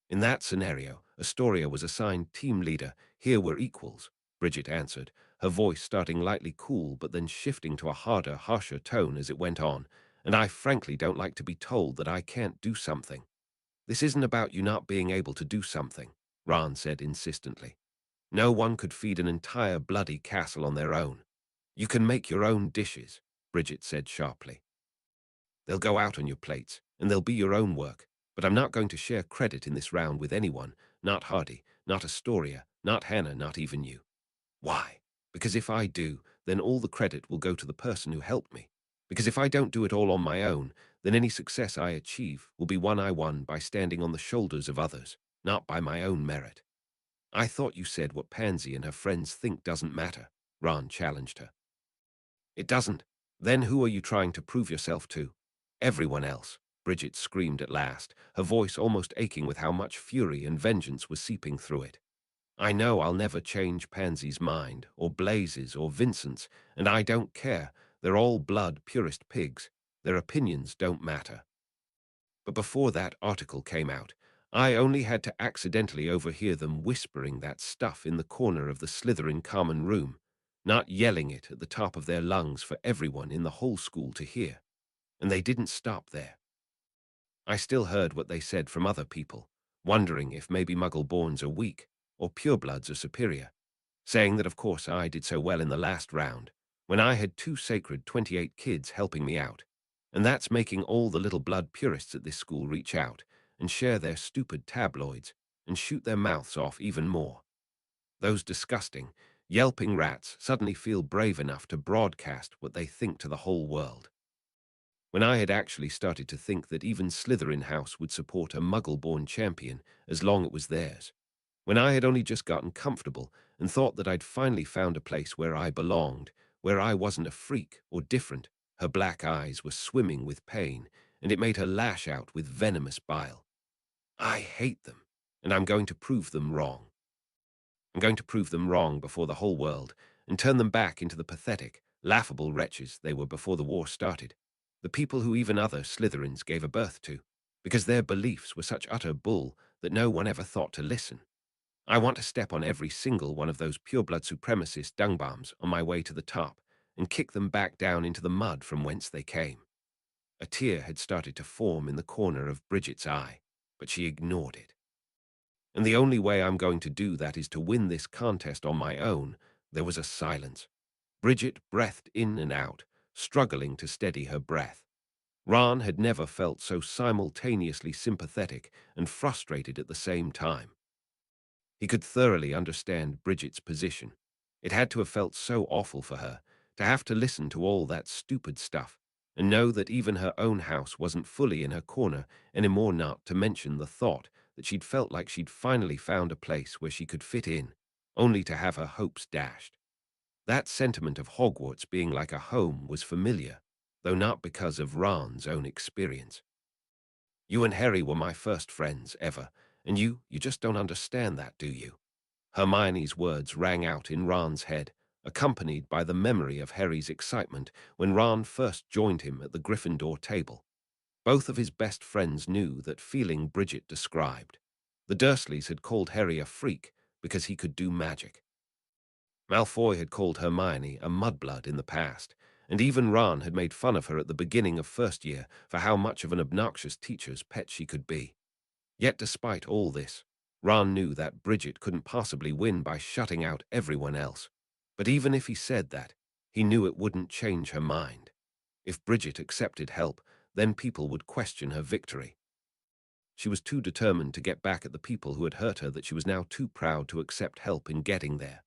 In that scenario, Astoria was assigned team leader. Here we're equals, Bridget answered, her voice starting lightly cool but then shifting to a harder, harsher tone as it went on. And I frankly don't like to be told that I can't do something. This isn't about you not being able to do something, Ron said insistently. No one could feed an entire bloody castle on their own. You can make your own dishes, Bridget said sharply. They'll go out on your plates, and they'll be your own work, but I'm not going to share credit in this round with anyone, not Hardy, not Astoria, not Hannah, not even you. Why? Because if I do, then all the credit will go to the person who helped me. Because if I don't do it all on my own, then any success I achieve will be one I won by standing on the shoulders of others, not by my own merit. I thought you said what Pansy and her friends think doesn't matter, Ron challenged her. It doesn't. Then who are you trying to prove yourself to? Everyone else, Bridget screamed at last, her voice almost aching with how much fury and vengeance was seeping through it. I know I'll never change Pansy's mind, or Blaze's, or Vincent's, and I don't care. They're all blood purist pigs. Their opinions don't matter. But before that article came out, I only had to accidentally overhear them whispering that stuff in the corner of the Slytherin common room, not yelling it at the top of their lungs for everyone in the whole school to hear. And they didn't stop there. I still heard what they said from other people, wondering if maybe Muggle-borns are weak, or purebloods are superior, saying that of course I did so well in the last round, when I had two sacred 28 kids helping me out, and that's making all the little blood purists at this school reach out and share their stupid tabloids and shoot their mouths off even more. Those disgusting, yelping rats suddenly feel brave enough to broadcast what they think to the whole world. When I had actually started to think that even Slytherin House would support a Muggle-born champion as long as it was theirs. When I had only just gotten comfortable and thought that I'd finally found a place where I belonged, where I wasn't a freak or different, her black eyes were swimming with pain, and it made her lash out with venomous bile. I hate them, and I'm going to prove them wrong. I'm going to prove them wrong before the whole world and turn them back into the pathetic, laughable wretches they were before the war started, the people who even other Slytherins gave a birth to, because their beliefs were such utter bull that no one ever thought to listen. I want to step on every single one of those pureblood supremacist dung-bombs on my way to the top and kick them back down into the mud from whence they came. A tear had started to form in the corner of Bridget's eye, but she ignored it. And the only way I'm going to do that is to win this contest on my own. There was a silence. Bridget breathed in and out, struggling to steady her breath. Ron had never felt so simultaneously sympathetic and frustrated at the same time. He could thoroughly understand Bridget's position. It had to have felt so awful for her, to have to listen to all that stupid stuff, and know that even her own house wasn't fully in her corner anymore, not to mention the thought that she'd felt like she'd finally found a place where she could fit in, only to have her hopes dashed. That sentiment of Hogwarts being like a home was familiar, though not because of Ron's own experience. You and Harry were my first friends ever, and you just don't understand that, do you? Hermione's words rang out in Ron's head, accompanied by the memory of Harry's excitement when Ron first joined him at the Gryffindor table. Both of his best friends knew that feeling Bridget described. The Dursleys had called Harry a freak because he could do magic. Malfoy had called Hermione a mudblood in the past, and even Ron had made fun of her at the beginning of first year for how much of an obnoxious teacher's pet she could be. Yet despite all this, Ron knew that Bridget couldn't possibly win by shutting out everyone else. But even if he said that, he knew it wouldn't change her mind. If Bridget accepted help, then people would question her victory. She was too determined to get back at the people who had hurt her that she was now too proud to accept help in getting there.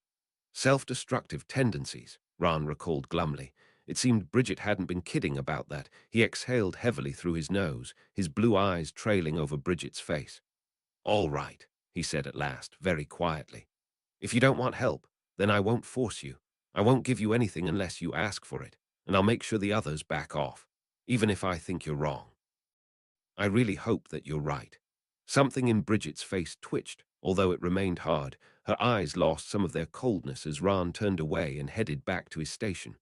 Self-destructive tendencies, Ron recalled glumly. It seemed Bridget hadn't been kidding about that. He exhaled heavily through his nose, his blue eyes trailing over Bridget's face. All right, he said at last, very quietly. If you don't want help, then I won't force you. I won't give you anything unless you ask for it, and I'll make sure the others back off, even if I think you're wrong. I really hope that you're right. Something in Bridget's face twitched, although it remained hard. Her eyes lost some of their coldness as Ron turned away and headed back to his station.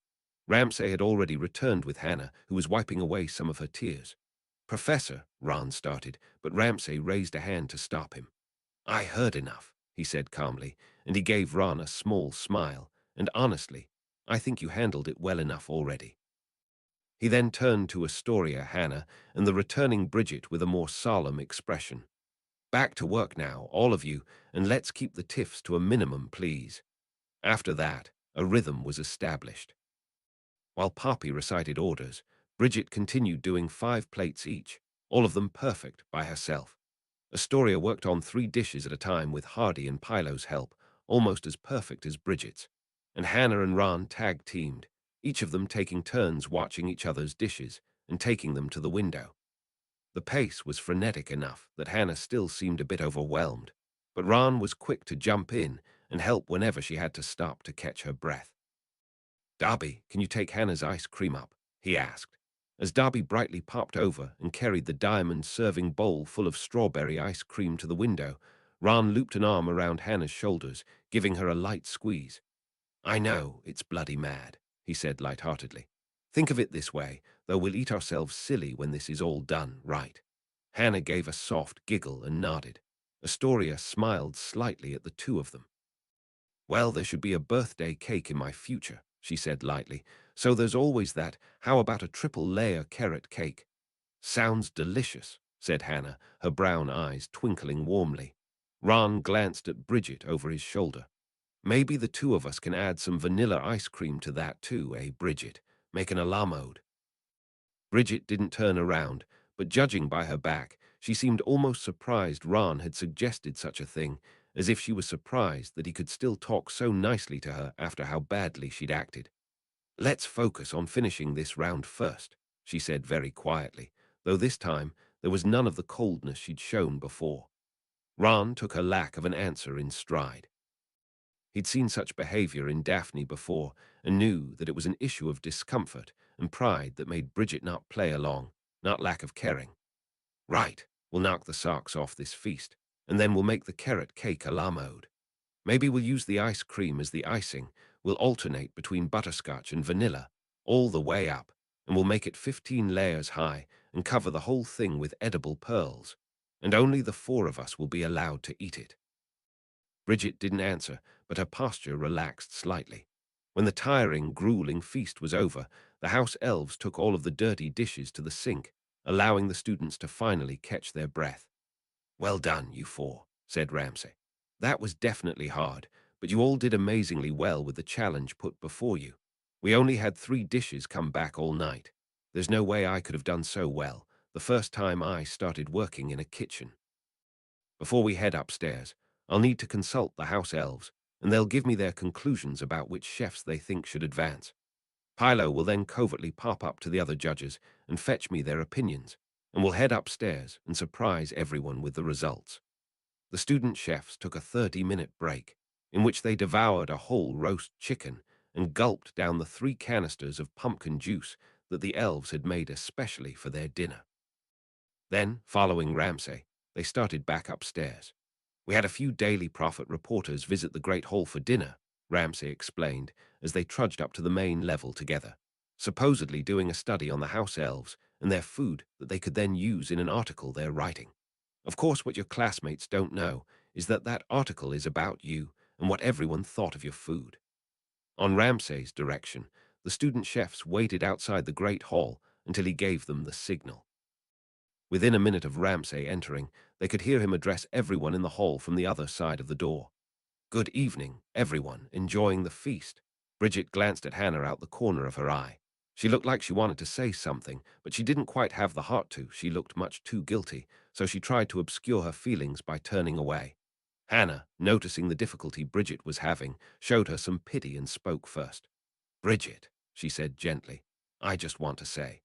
Ramsay had already returned with Hannah, who was wiping away some of her tears. Professor, Ron started, but Ramsay raised a hand to stop him. I heard enough, he said calmly, and he gave Ron a small smile, and honestly, I think you handled it well enough already. He then turned to Astoria, Hannah, and the returning Bridget with a more solemn expression. Back to work now, all of you, and let's keep the tiffs to a minimum, please. After that, a rhythm was established. While Poppy recited orders, Bridget continued doing 5 plates each, all of them perfect by herself. Astoria worked on 3 dishes at a time with Hardy and Pilo's help, almost as perfect as Bridget's. And Hannah and Ron tag-teamed, each of them taking turns watching each other's dishes and taking them to the window. The pace was frenetic enough that Hannah still seemed a bit overwhelmed, but Ron was quick to jump in and help whenever she had to stop to catch her breath. "Darby, can you take Hannah's ice cream up?" he asked, as Darby brightly popped over and carried the diamond-serving bowl full of strawberry ice cream to the window. Ron looped an arm around Hannah's shoulders, giving her a light squeeze. "I know, it's bloody mad," he said lightheartedly. "Think of it this way, though we'll eat ourselves silly when this is all done, right?" Hannah gave a soft giggle and nodded. Astoria smiled slightly at the two of them. "Well, there should be a birthday cake in my future," she said lightly. "So there's always that. How about a triple-layer carrot cake?" "Sounds delicious," said Hannah, her brown eyes twinkling warmly. Ron glanced at Bridget over his shoulder. "Maybe the two of us can add some vanilla ice cream to that too, eh, Bridget? Make an a la mode." Bridget didn't turn around, but judging by her back, she seemed almost surprised Ron had suggested such a thing, as if she was surprised that he could still talk so nicely to her after how badly she'd acted. "Let's focus on finishing this round first," she said very quietly, though this time there was none of the coldness she'd shown before. Ron took her lack of an answer in stride. He'd seen such behavior in Daphne before and knew that it was an issue of discomfort and pride that made Bridget not play along, not lack of caring. "Right, we'll knock the socks off this feast, and then we'll make the carrot cake a la mode. Maybe we'll use the ice cream as the icing. We'll alternate between butterscotch and vanilla, all the way up, and we'll make it 15 layers high and cover the whole thing with edible pearls. And only the 4 of us will be allowed to eat it." Bridget didn't answer, but her posture relaxed slightly. When the tiring, grueling feast was over, the house elves took all of the dirty dishes to the sink, allowing the students to finally catch their breath. "Well done, you 4, said Ramsay. "That was definitely hard, but you all did amazingly well with the challenge put before you. We only had 3 dishes come back all night. There's no way I could have done so well the first time I started working in a kitchen. Before we head upstairs, I'll need to consult the house elves, and they'll give me their conclusions about which chefs they think should advance. Pilo will then covertly pop up to the other judges and fetch me their opinions, and we'll head upstairs and surprise everyone with the results." The student chefs took a 30-minute break, in which they devoured a whole roast chicken and gulped down the 3 canisters of pumpkin juice that the elves had made especially for their dinner. Then, following Ramsay, they started back upstairs. "We had a few Daily Prophet reporters visit the Great Hall for dinner," Ramsay explained, as they trudged up to the main level together, supposedly doing a study on the house elves and their food that they could then use in an article they're writing. Of course, what your classmates don't know is that that article is about you and what everyone thought of your food. On Ramsay's direction, the student chefs waited outside the Great Hall until he gave them the signal. Within a minute of Ramsay entering, they could hear him address everyone in the hall from the other side of the door. "Good evening, everyone, enjoying the feast." Bridget glanced at Hannah out the corner of her eye. She looked like she wanted to say something, but she didn't quite have the heart to. She looked much too guilty, so she tried to obscure her feelings by turning away. Hannah, noticing the difficulty Bridget was having, showed her some pity and spoke first. "Bridget," she said gently, "I just want to say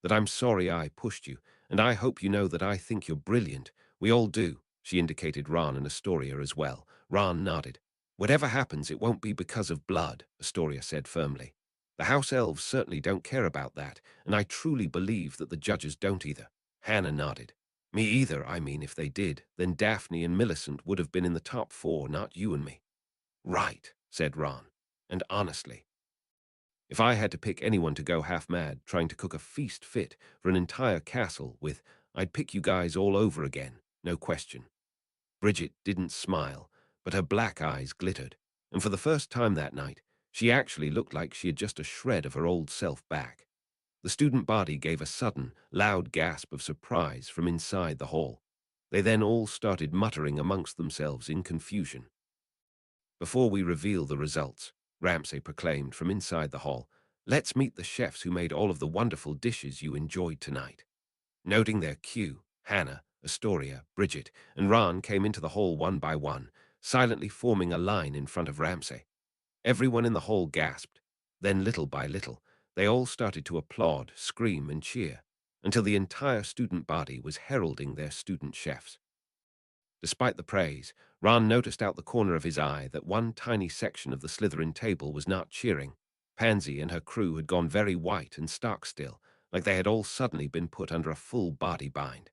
that I'm sorry I pushed you, and I hope you know that I think you're brilliant. We all do." She indicated Ron and Astoria as well. Ron nodded. "Whatever happens, it won't be because of blood," Astoria said firmly. "The house elves certainly don't care about that, and I truly believe that the judges don't either." Hannah nodded. "Me either, I mean, if they did, then Daphne and Millicent would have been in the top 4, not you and me." "Right," said Ron. "And honestly, if I had to pick anyone to go half mad trying to cook a feast fit for an entire castle with, I'd pick you guys all over again, no question." Bridget didn't smile, but her black eyes glittered, and for the first time that night, she actually looked like she had just a shred of her old self back. The student body gave a sudden, loud gasp of surprise from inside the hall. They then all started muttering amongst themselves in confusion. "Before we reveal the results," Ramsay proclaimed from inside the hall, "let's meet the chefs who made all of the wonderful dishes you enjoyed tonight." Noting their cue, Hannah, Astoria, Bridget, and Ron came into the hall one by one, silently forming a line in front of Ramsay. Everyone in the hall gasped. Then, little by little, they all started to applaud, scream, and cheer, until the entire student body was heralding their student chefs. Despite the praise, Ron noticed out the corner of his eye that one tiny section of the Slytherin table was not cheering. Pansy and her crew had gone very white and stark still, like they had all suddenly been put under a full body bind.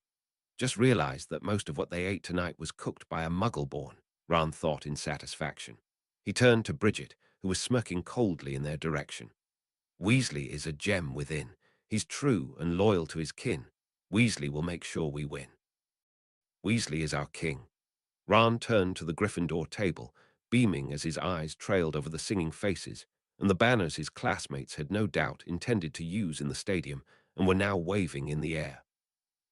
Just realized that most of what they ate tonight was cooked by a muggle-born, Ron thought in satisfaction. He turned to Bridget, who was smirking coldly in their direction. "Weasley is a gem within. He's true and loyal to his kin. Weasley will make sure we win. Weasley is our king." Ron turned to the Gryffindor table, beaming as his eyes trailed over the singing faces, and the banners his classmates had no doubt intended to use in the stadium and were now waving in the air.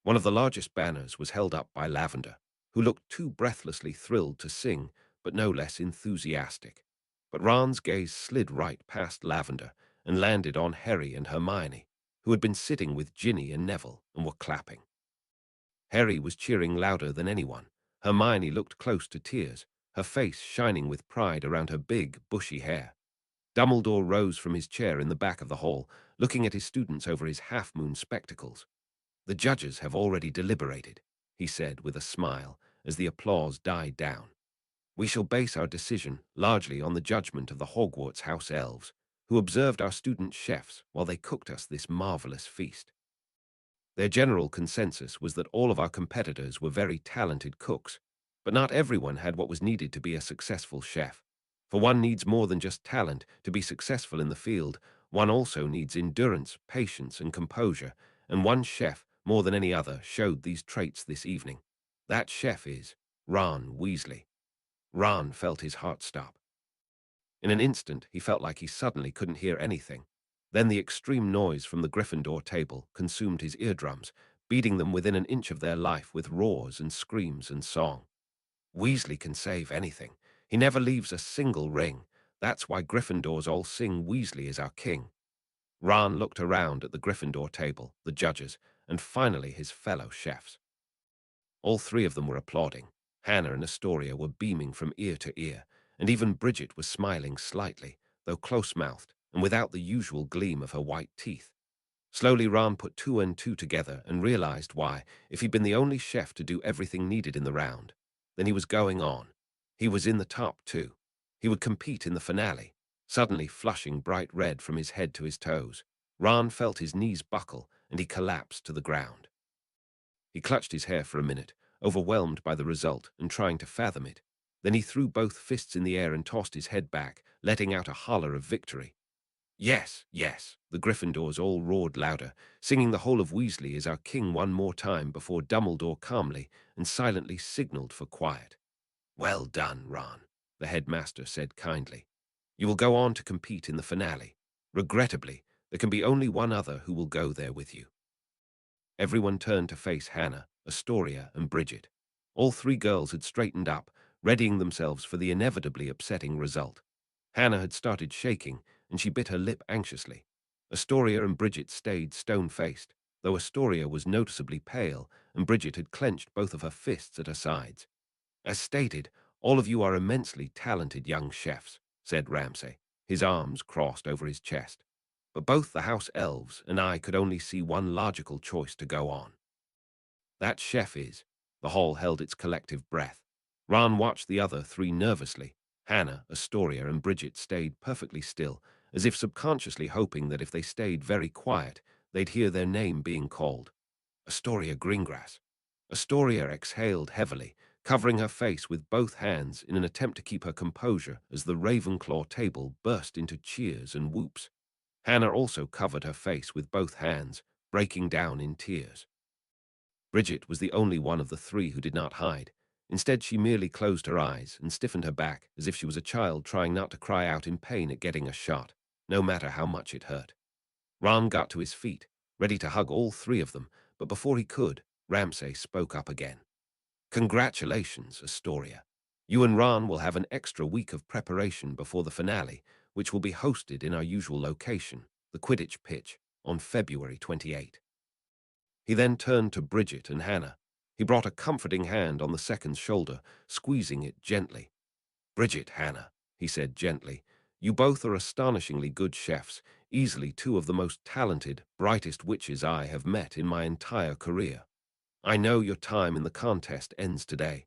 One of the largest banners was held up by Lavender, who looked too breathlessly thrilled to sing, but no less enthusiastic. But Ron's gaze slid right past Lavender and landed on Harry and Hermione, who had been sitting with Ginny and Neville and were clapping. Harry was cheering louder than anyone. Hermione looked close to tears, her face shining with pride around her big, bushy hair. Dumbledore rose from his chair in the back of the hall, looking at his students over his half-moon spectacles. "The judges have already deliberated," he said with a smile as the applause died down. "We shall base our decision largely on the judgment of the Hogwarts house elves, who observed our student chefs while they cooked us this marvelous feast. Their general consensus was that all of our competitors were very talented cooks, but not everyone had what was needed to be a successful chef. For one needs more than just talent to be successful in the field. One also needs endurance, patience, and composure, and one chef, more than any other, showed these traits this evening. That chef is Ron Weasley." Ron felt his heart stop. In an instant, he felt like he suddenly couldn't hear anything. Then the extreme noise from the Gryffindor table consumed his eardrums, beating them within an inch of their life with roars and screams and song. "Weasley can save anything. He never leaves a single ring. That's why Gryffindors all sing Weasley is our king." Ron looked around at the Gryffindor table, the judges, and finally his fellow chefs. All three of them were applauding. Hannah and Astoria were beaming from ear to ear, and even Bridget was smiling slightly, though close-mouthed, and without the usual gleam of her white teeth. Slowly Ron put two and two together and realized why, if he'd been the only chef to do everything needed in the round, then he was going on. He was in the top two. He would compete in the finale. Suddenly flushing bright red from his head to his toes, Ron felt his knees buckle and he collapsed to the ground. He clutched his hair for a minute, overwhelmed by the result and trying to fathom it. Then he threw both fists in the air and tossed his head back, letting out a holler of victory. "Yes, yes," the Gryffindors all roared louder, singing the whole of Weasley is our king one more time before Dumbledore calmly and silently signaled for quiet. "Well done, Ron," the headmaster said kindly. "You will go on to compete in the finale. Regrettably, there can be only one other who will go there with you." Everyone turned to face Hannah, Astoria, and Bridget. All three girls had straightened up, readying themselves for the inevitably upsetting result. Hannah had started shaking, and she bit her lip anxiously. Astoria and Bridget stayed stone-faced, though Astoria was noticeably pale, and Bridget had clenched both of her fists at her sides. "As stated, all of you are immensely talented young chefs," said Ramsay, his arms crossed over his chest. "But both the house elves and I could only see one logical choice to go on. That chef is—" The hall held its collective breath. Ron watched the other three nervously. Hannah, Astoria, and Bridget stayed perfectly still, as if subconsciously hoping that if they stayed very quiet, they'd hear their name being called. "Astoria Greengrass." Astoria exhaled heavily, covering her face with both hands in an attempt to keep her composure as the Ravenclaw table burst into cheers and whoops. Hannah also covered her face with both hands, breaking down in tears. Bridget was the only one of the three who did not hide. Instead, she merely closed her eyes and stiffened her back as if she was a child trying not to cry out in pain at getting a shot, no matter how much it hurt. Ron got to his feet, ready to hug all three of them, but before he could, Ramsay spoke up again. Congratulations, Astoria. You and Ron will have an extra week of preparation before the finale, which will be hosted in our usual location, the Quidditch pitch, on February 28. He then turned to Bridget and Hannah. He brought a comforting hand on the second's shoulder, squeezing it gently. Bridget, Hannah, he said gently, you both are astonishingly good chefs, easily two of the most talented, brightest witches I have met in my entire career. I know your time in the contest ends today.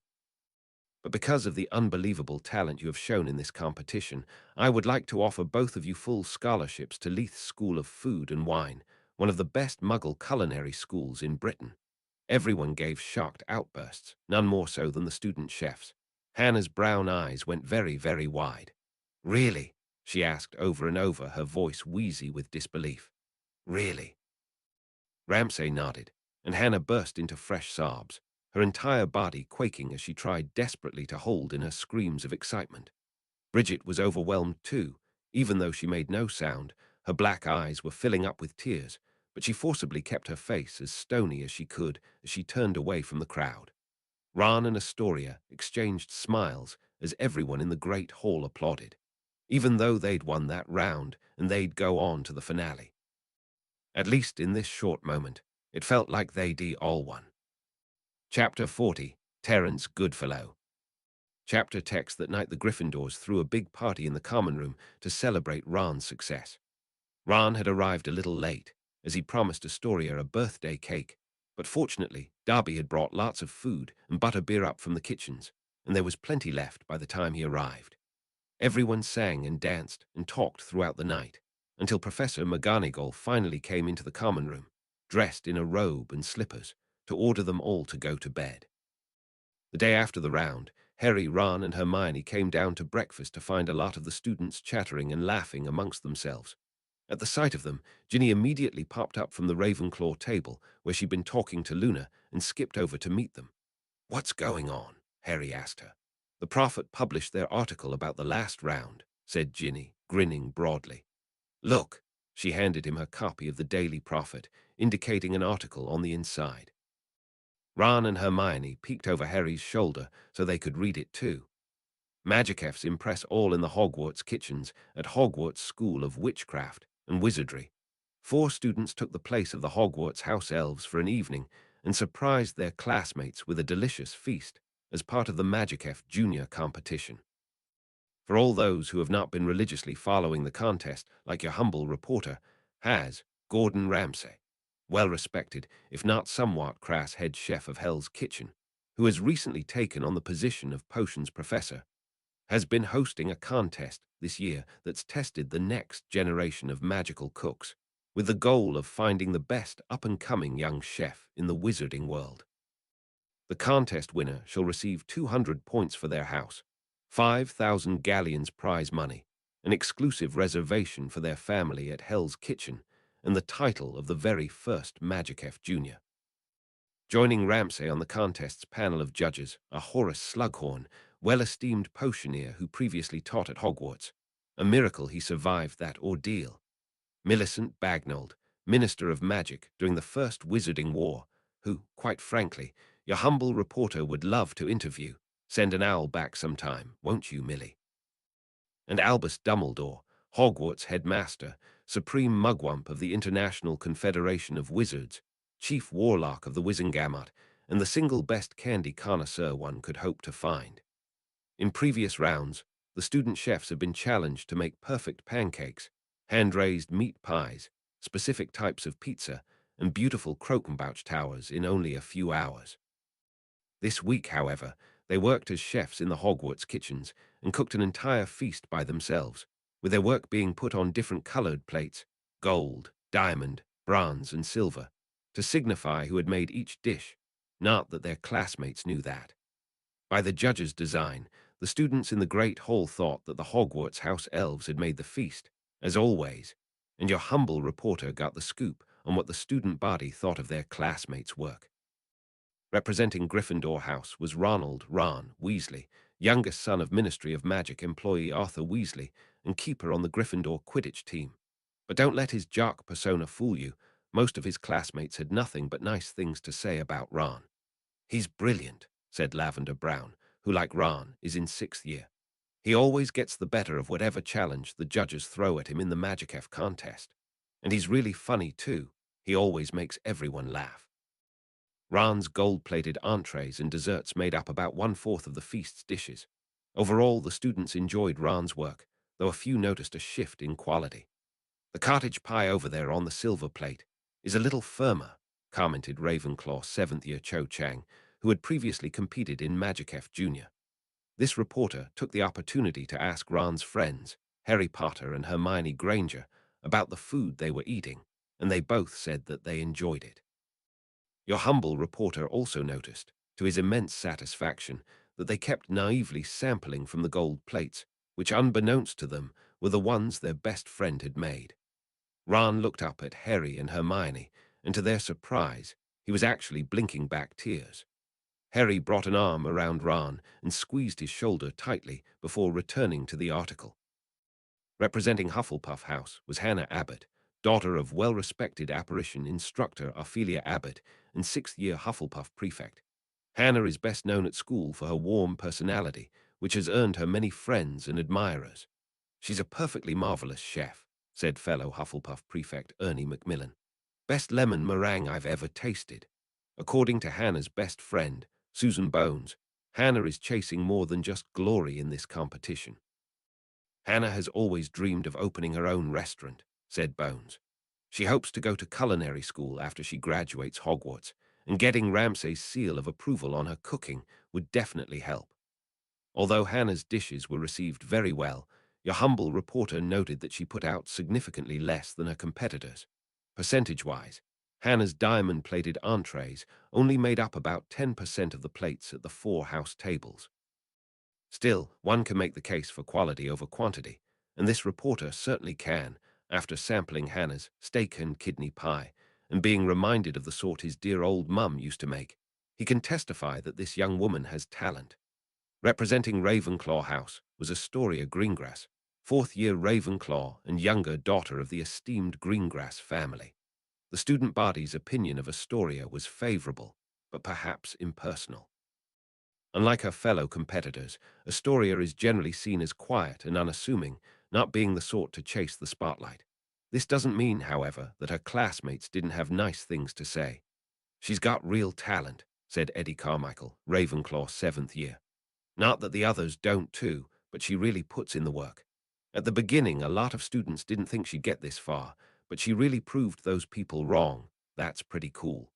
But because of the unbelievable talent you have shown in this competition, I would like to offer both of you full scholarships to Leith's School of Food and Wine, one of the best Muggle culinary schools in Britain. Everyone gave shocked outbursts, none more so than the student chefs. Hannah's brown eyes went very, very wide. Really? She asked over and over, her voice wheezy with disbelief. Really? Ramsay nodded, and Hannah burst into fresh sobs, her entire body quaking as she tried desperately to hold in her screams of excitement. Bridget was overwhelmed too, even though she made no sound. Her black eyes were filling up with tears, but she forcibly kept her face as stony as she could as she turned away from the crowd. Ron and Astoria exchanged smiles as everyone in the great hall applauded, even though they'd won that round and they'd go on to the finale. At least in this short moment, it felt like they'd all won. Chapter 40, Terence Goodfellow. Chapter text that night the Gryffindors threw a big party in the common room to celebrate Ron's success. Ron had arrived a little late, as he promised Astoria a birthday cake, but fortunately, Darby had brought lots of food and butterbeer up from the kitchens, and there was plenty left by the time he arrived. Everyone sang and danced and talked throughout the night, until Professor McGonagall finally came into the common room, dressed in a robe and slippers, to order them all to go to bed. The day after the round, Harry, Ron, and Hermione came down to breakfast to find a lot of the students chattering and laughing amongst themselves. At the sight of them, Ginny immediately popped up from the Ravenclaw table, where she'd been talking to Luna, and skipped over to meet them. "What's going on?" Harry asked her. "The Prophet published their article about the last round," said Ginny, grinning broadly. "Look." She handed him her copy of the Daily Prophet, indicating an article on the inside. Ron and Hermione peeked over Harry's shoulder so they could read it too. Magic-F's impress all in the Hogwarts kitchens at Hogwarts School of Witchcraft and Wizardry. 4 students took the place of the Hogwarts house elves for an evening and surprised their classmates with a delicious feast as part of the Magic-F Junior competition. For all those who have not been religiously following the contest, like your humble reporter, has Gordon Ramsay, well-respected, if not somewhat crass head chef of Hell's Kitchen, who has recently taken on the position of potions professor, has been hosting a contest this year that's tested the next generation of magical cooks, with the goal of finding the best up-and-coming young chef in the wizarding world. The contest winner shall receive 200 points for their house, 5,000 galleons prize money, an exclusive reservation for their family at Hell's Kitchen, and the title of the very first Magic-F Junior. Joining Ramsay on the contest's panel of judges are Horace Slughorn, well-esteemed potioneer who previously taught at Hogwarts. A miracle he survived that ordeal. Millicent Bagnold, Minister of Magic during the First Wizarding War, who, quite frankly, your humble reporter would love to interview. Send an owl back sometime, won't you, Millie? And Albus Dumbledore, Hogwarts headmaster, supreme mugwump of the International Confederation of Wizards, chief warlock of the Wizengamot, and the single best candy connoisseur one could hope to find. In previous rounds, the student chefs have been challenged to make perfect pancakes, hand-raised meat pies, specific types of pizza, and beautiful croquembouch towers in only a few hours. This week, however, they worked as chefs in the Hogwarts kitchens and cooked an entire feast by themselves, with their work being put on different colored plates, gold, diamond, bronze, and silver, to signify who had made each dish, not that their classmates knew that. By the judges' design, the students in the Great Hall thought that the Hogwarts house elves had made the feast, as always, and your humble reporter got the scoop on what the student body thought of their classmates' work. Representing Gryffindor House was Ronald "Ron" Weasley, youngest son of Ministry of Magic employee Arthur Weasley and keeper on the Gryffindor Quidditch team. But don't let his jock persona fool you. Most of his classmates had nothing but nice things to say about Ron. "He's brilliant," said Lavender Brown, who, like Ron, is in 6th year. He always gets the better of whatever challenge the judges throw at him in the Magic F contest. And he's really funny, too. He always makes everyone laugh. Ron's gold-plated entrees and desserts made up about 1/4 of the feast's dishes. Overall, the students enjoyed Ron's work, though a few noticed a shift in quality. The cottage pie over there on the silver plate is a little firmer, commented Ravenclaw 7th year Cho Chang, who had previously competed in Magic F Junior. This reporter took the opportunity to ask Ron's friends, Harry Potter and Hermione Granger, about the food they were eating, and they both said that they enjoyed it. Your humble reporter also noticed, to his immense satisfaction, that they kept naively sampling from the gold plates, which, unbeknownst to them, were the ones their best friend had made. Ron looked up at Harry and Hermione, and to their surprise, he was actually blinking back tears. Harry brought an arm around Ron and squeezed his shoulder tightly before returning to the article. Representing Hufflepuff House was Hannah Abbott, daughter of well-respected apparition instructor Ophelia Abbott and 6th year Hufflepuff prefect. Hannah is best known at school for her warm personality, which has earned her many friends and admirers. She's a perfectly marvelous chef, said fellow Hufflepuff prefect Ernie Macmillan. Best lemon meringue I've ever tasted. According to Hannah's best friend, Susan Bones, Hannah is chasing more than just glory in this competition. Hannah has always dreamed of opening her own restaurant, said Bones. She hopes to go to culinary school after she graduates Hogwarts, and getting Ramsay's seal of approval on her cooking would definitely help. Although Hannah's dishes were received very well, your humble reporter noted that she put out significantly less than her competitors. Percentage-wise, Hannah's diamond-plated entrees only made up about 10% of the plates at the 4 house tables. Still, one can make the case for quality over quantity, and this reporter certainly can, after sampling Hannah's steak and kidney pie, and being reminded of the sort his dear old mum used to make. He can testify that this young woman has talent. Representing Ravenclaw House was Astoria Greengrass, 4th year Ravenclaw and younger daughter of the esteemed Greengrass family. The student body's opinion of Astoria was favorable, but perhaps impersonal. Unlike her fellow competitors, Astoria is generally seen as quiet and unassuming, not being the sort to chase the spotlight. This doesn't mean, however, that her classmates didn't have nice things to say. She's got real talent, said Eddie Carmichael, Ravenclaw 7th year. Not that the others don't too, but she really puts in the work. At the beginning, a lot of students didn't think she'd get this far, but she really proved those people wrong. That's pretty cool.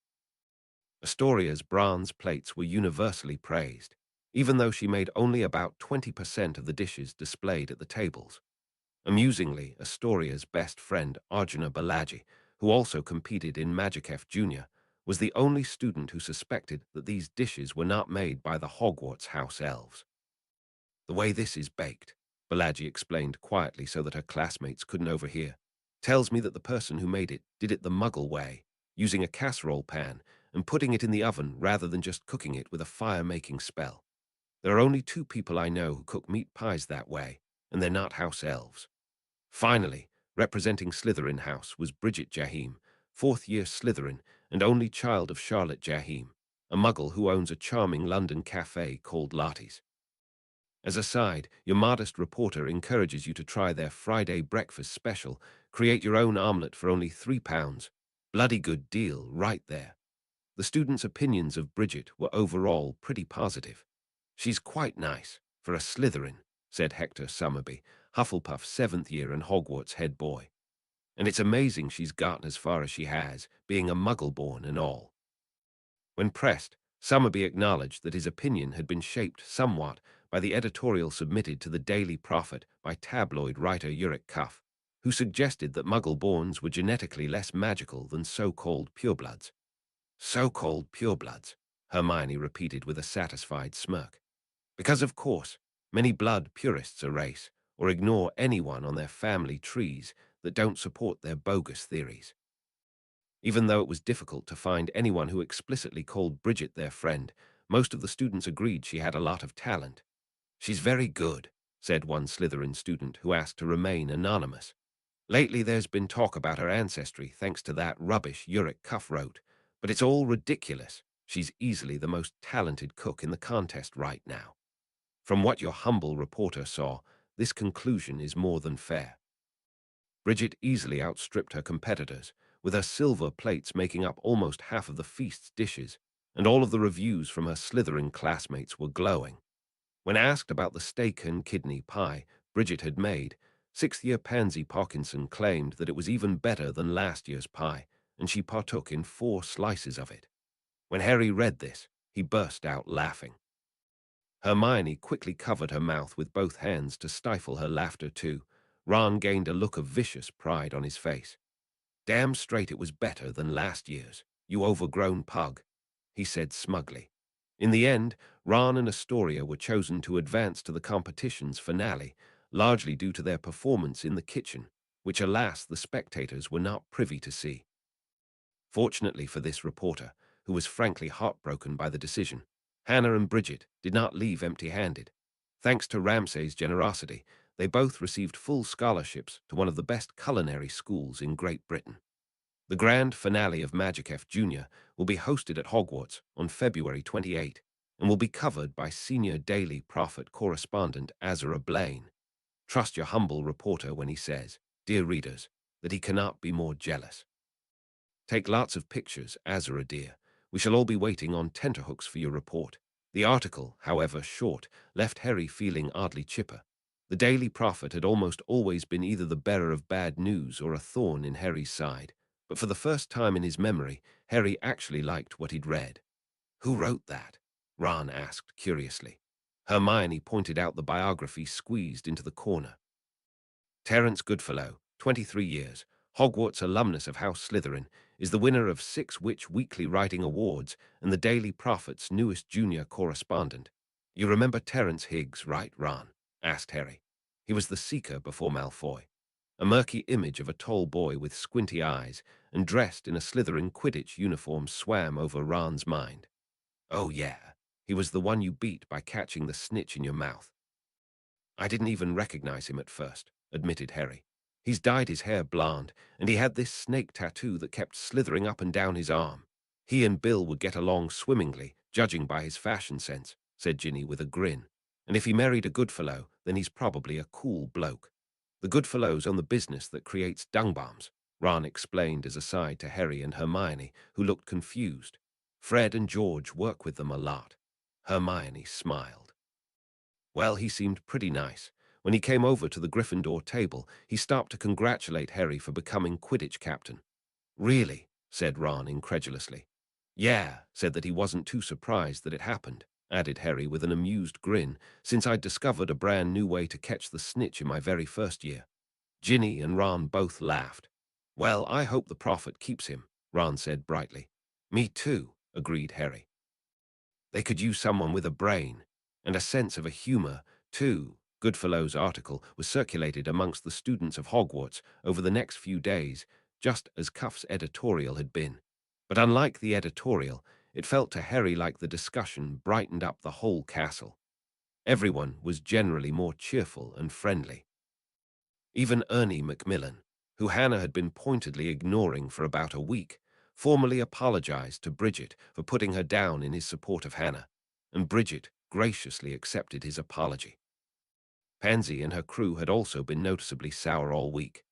Astoria's bronze plates were universally praised, even though she made only about 20% of the dishes displayed at the tables. Amusingly, Astoria's best friend, Arjuna Balaji, who also competed in Magic F Junior, was the only student who suspected that these dishes were not made by the Hogwarts house elves. The way this is baked, Balaji explained quietly so that her classmates couldn't overhear, tells me that the person who made it did it the Muggle way, using a casserole pan and putting it in the oven rather than just cooking it with a fire-making spell. There are only 2 people I know who cook meat pies that way, and they're not house elves. Finally, representing Slytherin House was Bridget Jahim, 4th year Slytherin and only child of Charlotte Jahim, a Muggle who owns a charming London cafe called Lottie's. As a side, your modest reporter encourages you to try their Friday breakfast special, create your own omelette for only £3. Bloody good deal right there. The students' opinions of Bridget were overall pretty positive. She's quite nice, for a Slytherin, said Hector Summerby, Hufflepuff 7th year and Hogwarts head boy. And it's amazing she's gotten as far as she has, being a Muggle-born and all. When pressed, Summerby acknowledged that his opinion had been shaped somewhat by the editorial submitted to the Daily Prophet by tabloid writer Uric Cuff, who suggested that Muggle-borns were genetically less magical than so-called purebloods. So-called purebloods, Hermione repeated with a satisfied smirk. Because, of course, many blood purists erase or ignore anyone on their family trees that don't support their bogus theories. Even though it was difficult to find anyone who explicitly called Bridget their friend, most of the students agreed she had a lot of talent. She's very good, said one Slytherin student who asked to remain anonymous. Lately there's been talk about her ancestry thanks to that rubbish Uric Cuff wrote, but it's all ridiculous. She's easily the most talented cook in the contest right now. From what your humble reporter saw, this conclusion is more than fair. Bridget easily outstripped her competitors, with her silver plates making up almost half of the feast's dishes, and all of the reviews from her Slytherin classmates were glowing. When asked about the steak and kidney pie Bridget had made, sixth-year Pansy Parkinson claimed that it was even better than last year's pie, and she partook in 4 slices of it. When Harry read this, he burst out laughing. Hermione quickly covered her mouth with both hands to stifle her laughter too. Ron gained a look of vicious pride on his face. "Damn straight it was better than last year's, you overgrown pug," he said smugly. In the end, Ron and Astoria were chosen to advance to the competition's finale, largely due to their performance in the kitchen, which alas the spectators were not privy to see. Fortunately for this reporter, who was frankly heartbroken by the decision, Hannah and Bridget did not leave empty-handed. Thanks to Ramsay's generosity, they both received full scholarships to one of the best culinary schools in Great Britain. The grand finale of Magic F Junior will be hosted at Hogwarts on February 28 and will be covered by senior Daily Prophet correspondent Azura Blaine. Trust your humble reporter when he says, dear readers, that he cannot be more jealous. Take lots of pictures, Azura dear. We shall all be waiting on tenterhooks for your report. The article, however short, left Harry feeling oddly chipper. The Daily Prophet had almost always been either the bearer of bad news or a thorn in Harry's side, but for the first time in his memory, Harry actually liked what he'd read. Who wrote that? Ron asked curiously. Hermione pointed out the biography squeezed into the corner. Terence Goodfellow, 23 years, Hogwarts alumnus of House Slytherin, is the winner of 6 Witch Weekly Writing Awards and the Daily Prophet's newest junior correspondent. You remember Terence Higgs, right, Ron? Asked Harry. He was the Seeker before Malfoy. A murky image of a tall boy with squinty eyes and dressed in a Slytherin Quidditch uniform swam over Ron's mind. Oh yeah, he was the one you beat by catching the snitch in your mouth. I didn't even recognize him at first, admitted Harry. He's dyed his hair blonde, and he had this snake tattoo that kept slithering up and down his arm. He and Bill would get along swimmingly, judging by his fashion sense, said Ginny with a grin. And if he married a Goodfellow, then he's probably a cool bloke. The Goodfellows own the business that creates dung bombs, Ron explained as a side to Harry and Hermione, who looked confused. Fred and George work with them a lot. Hermione smiled. Well, he seemed pretty nice. When he came over to the Gryffindor table, he stopped to congratulate Harry for becoming Quidditch captain. Really? Said Ron incredulously. Yeah, said that he wasn't too surprised that it happened, added Harry with an amused grin, since I'd discovered a brand new way to catch the snitch in my very first year. Ginny and Ron both laughed. Well, I hope the Prophet keeps him, Ron said brightly. Me too, agreed Harry. They could use someone with a brain and a sense of a humor, too. Goodfellow's article was circulated amongst the students of Hogwarts over the next few days, just as Cuff's editorial had been. But unlike the editorial, it felt to Harry like the discussion brightened up the whole castle. Everyone was generally more cheerful and friendly. Even Ernie Macmillan, who Hannah had been pointedly ignoring for about a week, formally apologized to Bridget for putting her down in his support of Hannah, and Bridget graciously accepted his apology. Pansy and her crew had also been noticeably sour all week.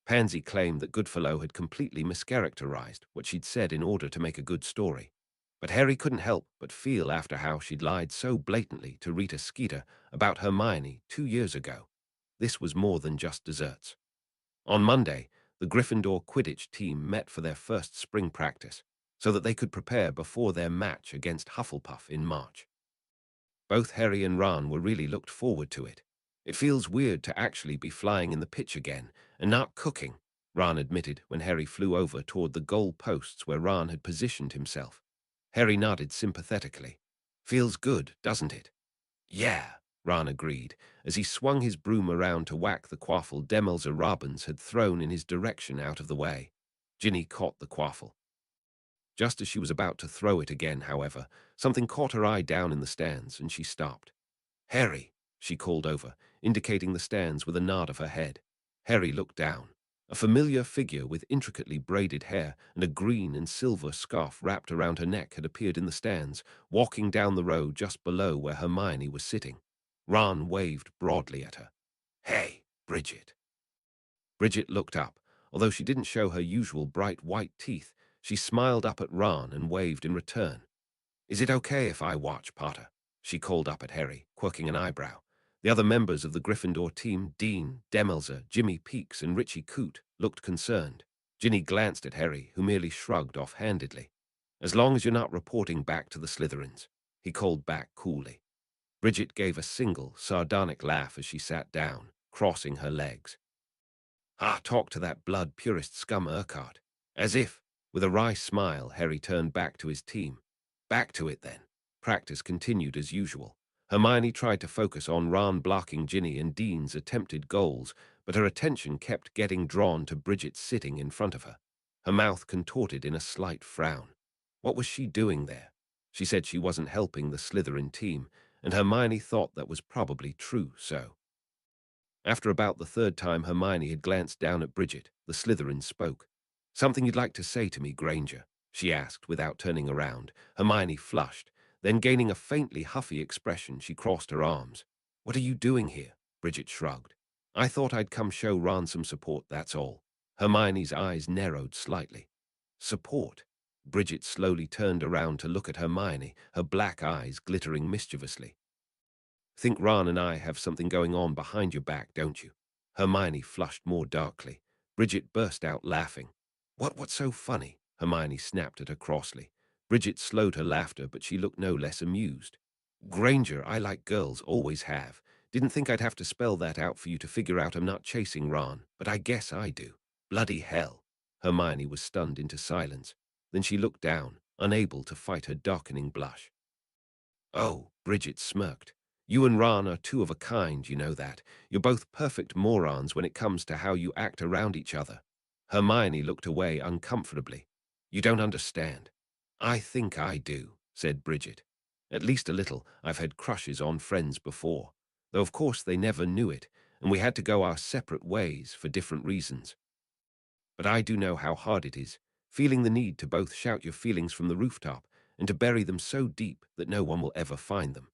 Pansy claimed that Goodfellow had completely mischaracterized what she'd said in order to make a good story. But Harry couldn't help but feel after how she'd lied so blatantly to Rita Skeeter about Hermione 2 years ago. This was more than just desserts. On Monday, the Gryffindor Quidditch team met for their first spring practice, so that they could prepare before their match against Hufflepuff in March. Both Harry and Ron were really looked forward to it. It feels weird to actually be flying in the pitch again, and not cooking, Ron admitted when Harry flew over toward the goal posts where Ron had positioned himself. Harry nodded sympathetically. Feels good, doesn't it? Yeah, Ron agreed, as he swung his broom around to whack the quaffle Demelza Robbins had thrown in his direction out of the way. Ginny caught the quaffle. Just as she was about to throw it again, however, something caught her eye down in the stands, and she stopped. Harry, she called over, indicating the stands with a nod of her head. Harry looked down. A familiar figure with intricately braided hair and a green and silver scarf wrapped around her neck had appeared in the stands, walking down the row just below where Hermione was sitting. Ron waved broadly at her. "Hey, Bridget." Bridget looked up. Although she didn't show her usual bright white teeth, she smiled up at Ron and waved in return. "Is it okay if I watch, Potter?" she called up at Harry, quirking an eyebrow. The other members of the Gryffindor team, Dean, Demelza, Jimmy Peaks, and Richie Coote, looked concerned. Ginny glanced at Harry, who merely shrugged offhandedly. "As long as you're not reporting back to the Slytherins," he called back coolly. Bridget gave a single, sardonic laugh as she sat down, crossing her legs. "Ah, talk to that blood-purist scum Urquhart." As if, with a wry smile, Harry turned back to his team. "Back to it, then." Practice continued as usual. Hermione tried to focus on Ron blocking Ginny and Dean's attempted goals, but her attention kept getting drawn to Bridget sitting in front of her. Her mouth contorted in a slight frown. What was she doing there? She said she wasn't helping the Slytherin team, and Hermione thought that was probably true, so. After about the third time Hermione had glanced down at Bridget, the Slytherin spoke. "Something you'd like to say to me, Granger?" she asked without turning around. Hermione flushed. Then, gaining a faintly huffy expression, she crossed her arms. "What are you doing here?" Bridget shrugged. "I thought I'd come show Ron some support, that's all." Hermione's eyes narrowed slightly. "Support?" Bridget slowly turned around to look at Hermione, her black eyes glittering mischievously. "Think Ron and I have something going on behind your back, don't you?" Hermione flushed more darkly. Bridget burst out laughing. What's so funny?" Hermione snapped at her crossly. Bridget slowed her laughter, but she looked no less amused. "Granger, I like girls, always have. Didn't think I'd have to spell that out for you to figure out I'm not chasing Ron, but I guess I do. Bloody hell." Hermione was stunned into silence. Then she looked down, unable to fight her darkening blush. "Oh," Bridget smirked. "You and Ron are two of a kind, you know that. You're both perfect morons when it comes to how you act around each other." Hermione looked away uncomfortably. "You don't understand." "I think I do," said Bridget. "At least a little. I've had crushes on friends before. Though of course they never knew it, and we had to go our separate ways for different reasons. But I do know how hard it is, feeling the need to both shout your feelings from the rooftop and to bury them so deep that no one will ever find them."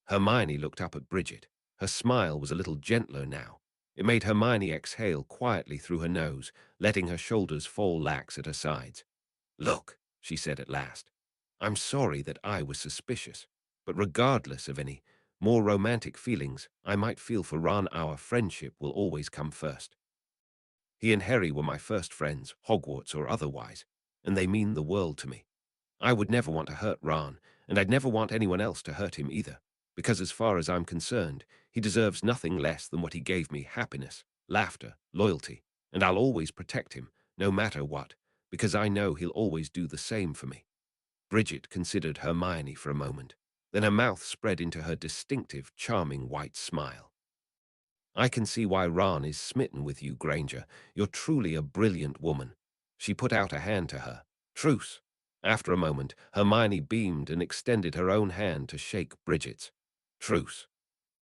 Hermione looked up at Bridget. Her smile was a little gentler now. It made Hermione exhale quietly through her nose, letting her shoulders fall lax at her sides. "Look," she said at last, "I'm sorry that I was suspicious, but regardless of any more romantic feelings I might feel for Ron, our friendship will always come first. He and Harry were my first friends, Hogwarts or otherwise, and they mean the world to me. I would never want to hurt Ron, and I'd never want anyone else to hurt him either, because as far as I'm concerned, he deserves nothing less than what he gave me: happiness, laughter, loyalty, and I'll always protect him, no matter what, because I know he'll always do the same for me." Bridget considered Hermione for a moment. Then her mouth spread into her distinctive, charming white smile. "I can see why Ron is smitten with you, Granger. You're truly a brilliant woman." She put out a hand to her. "Truce." After a moment, Hermione beamed and extended her own hand to shake Bridget's. "Truce."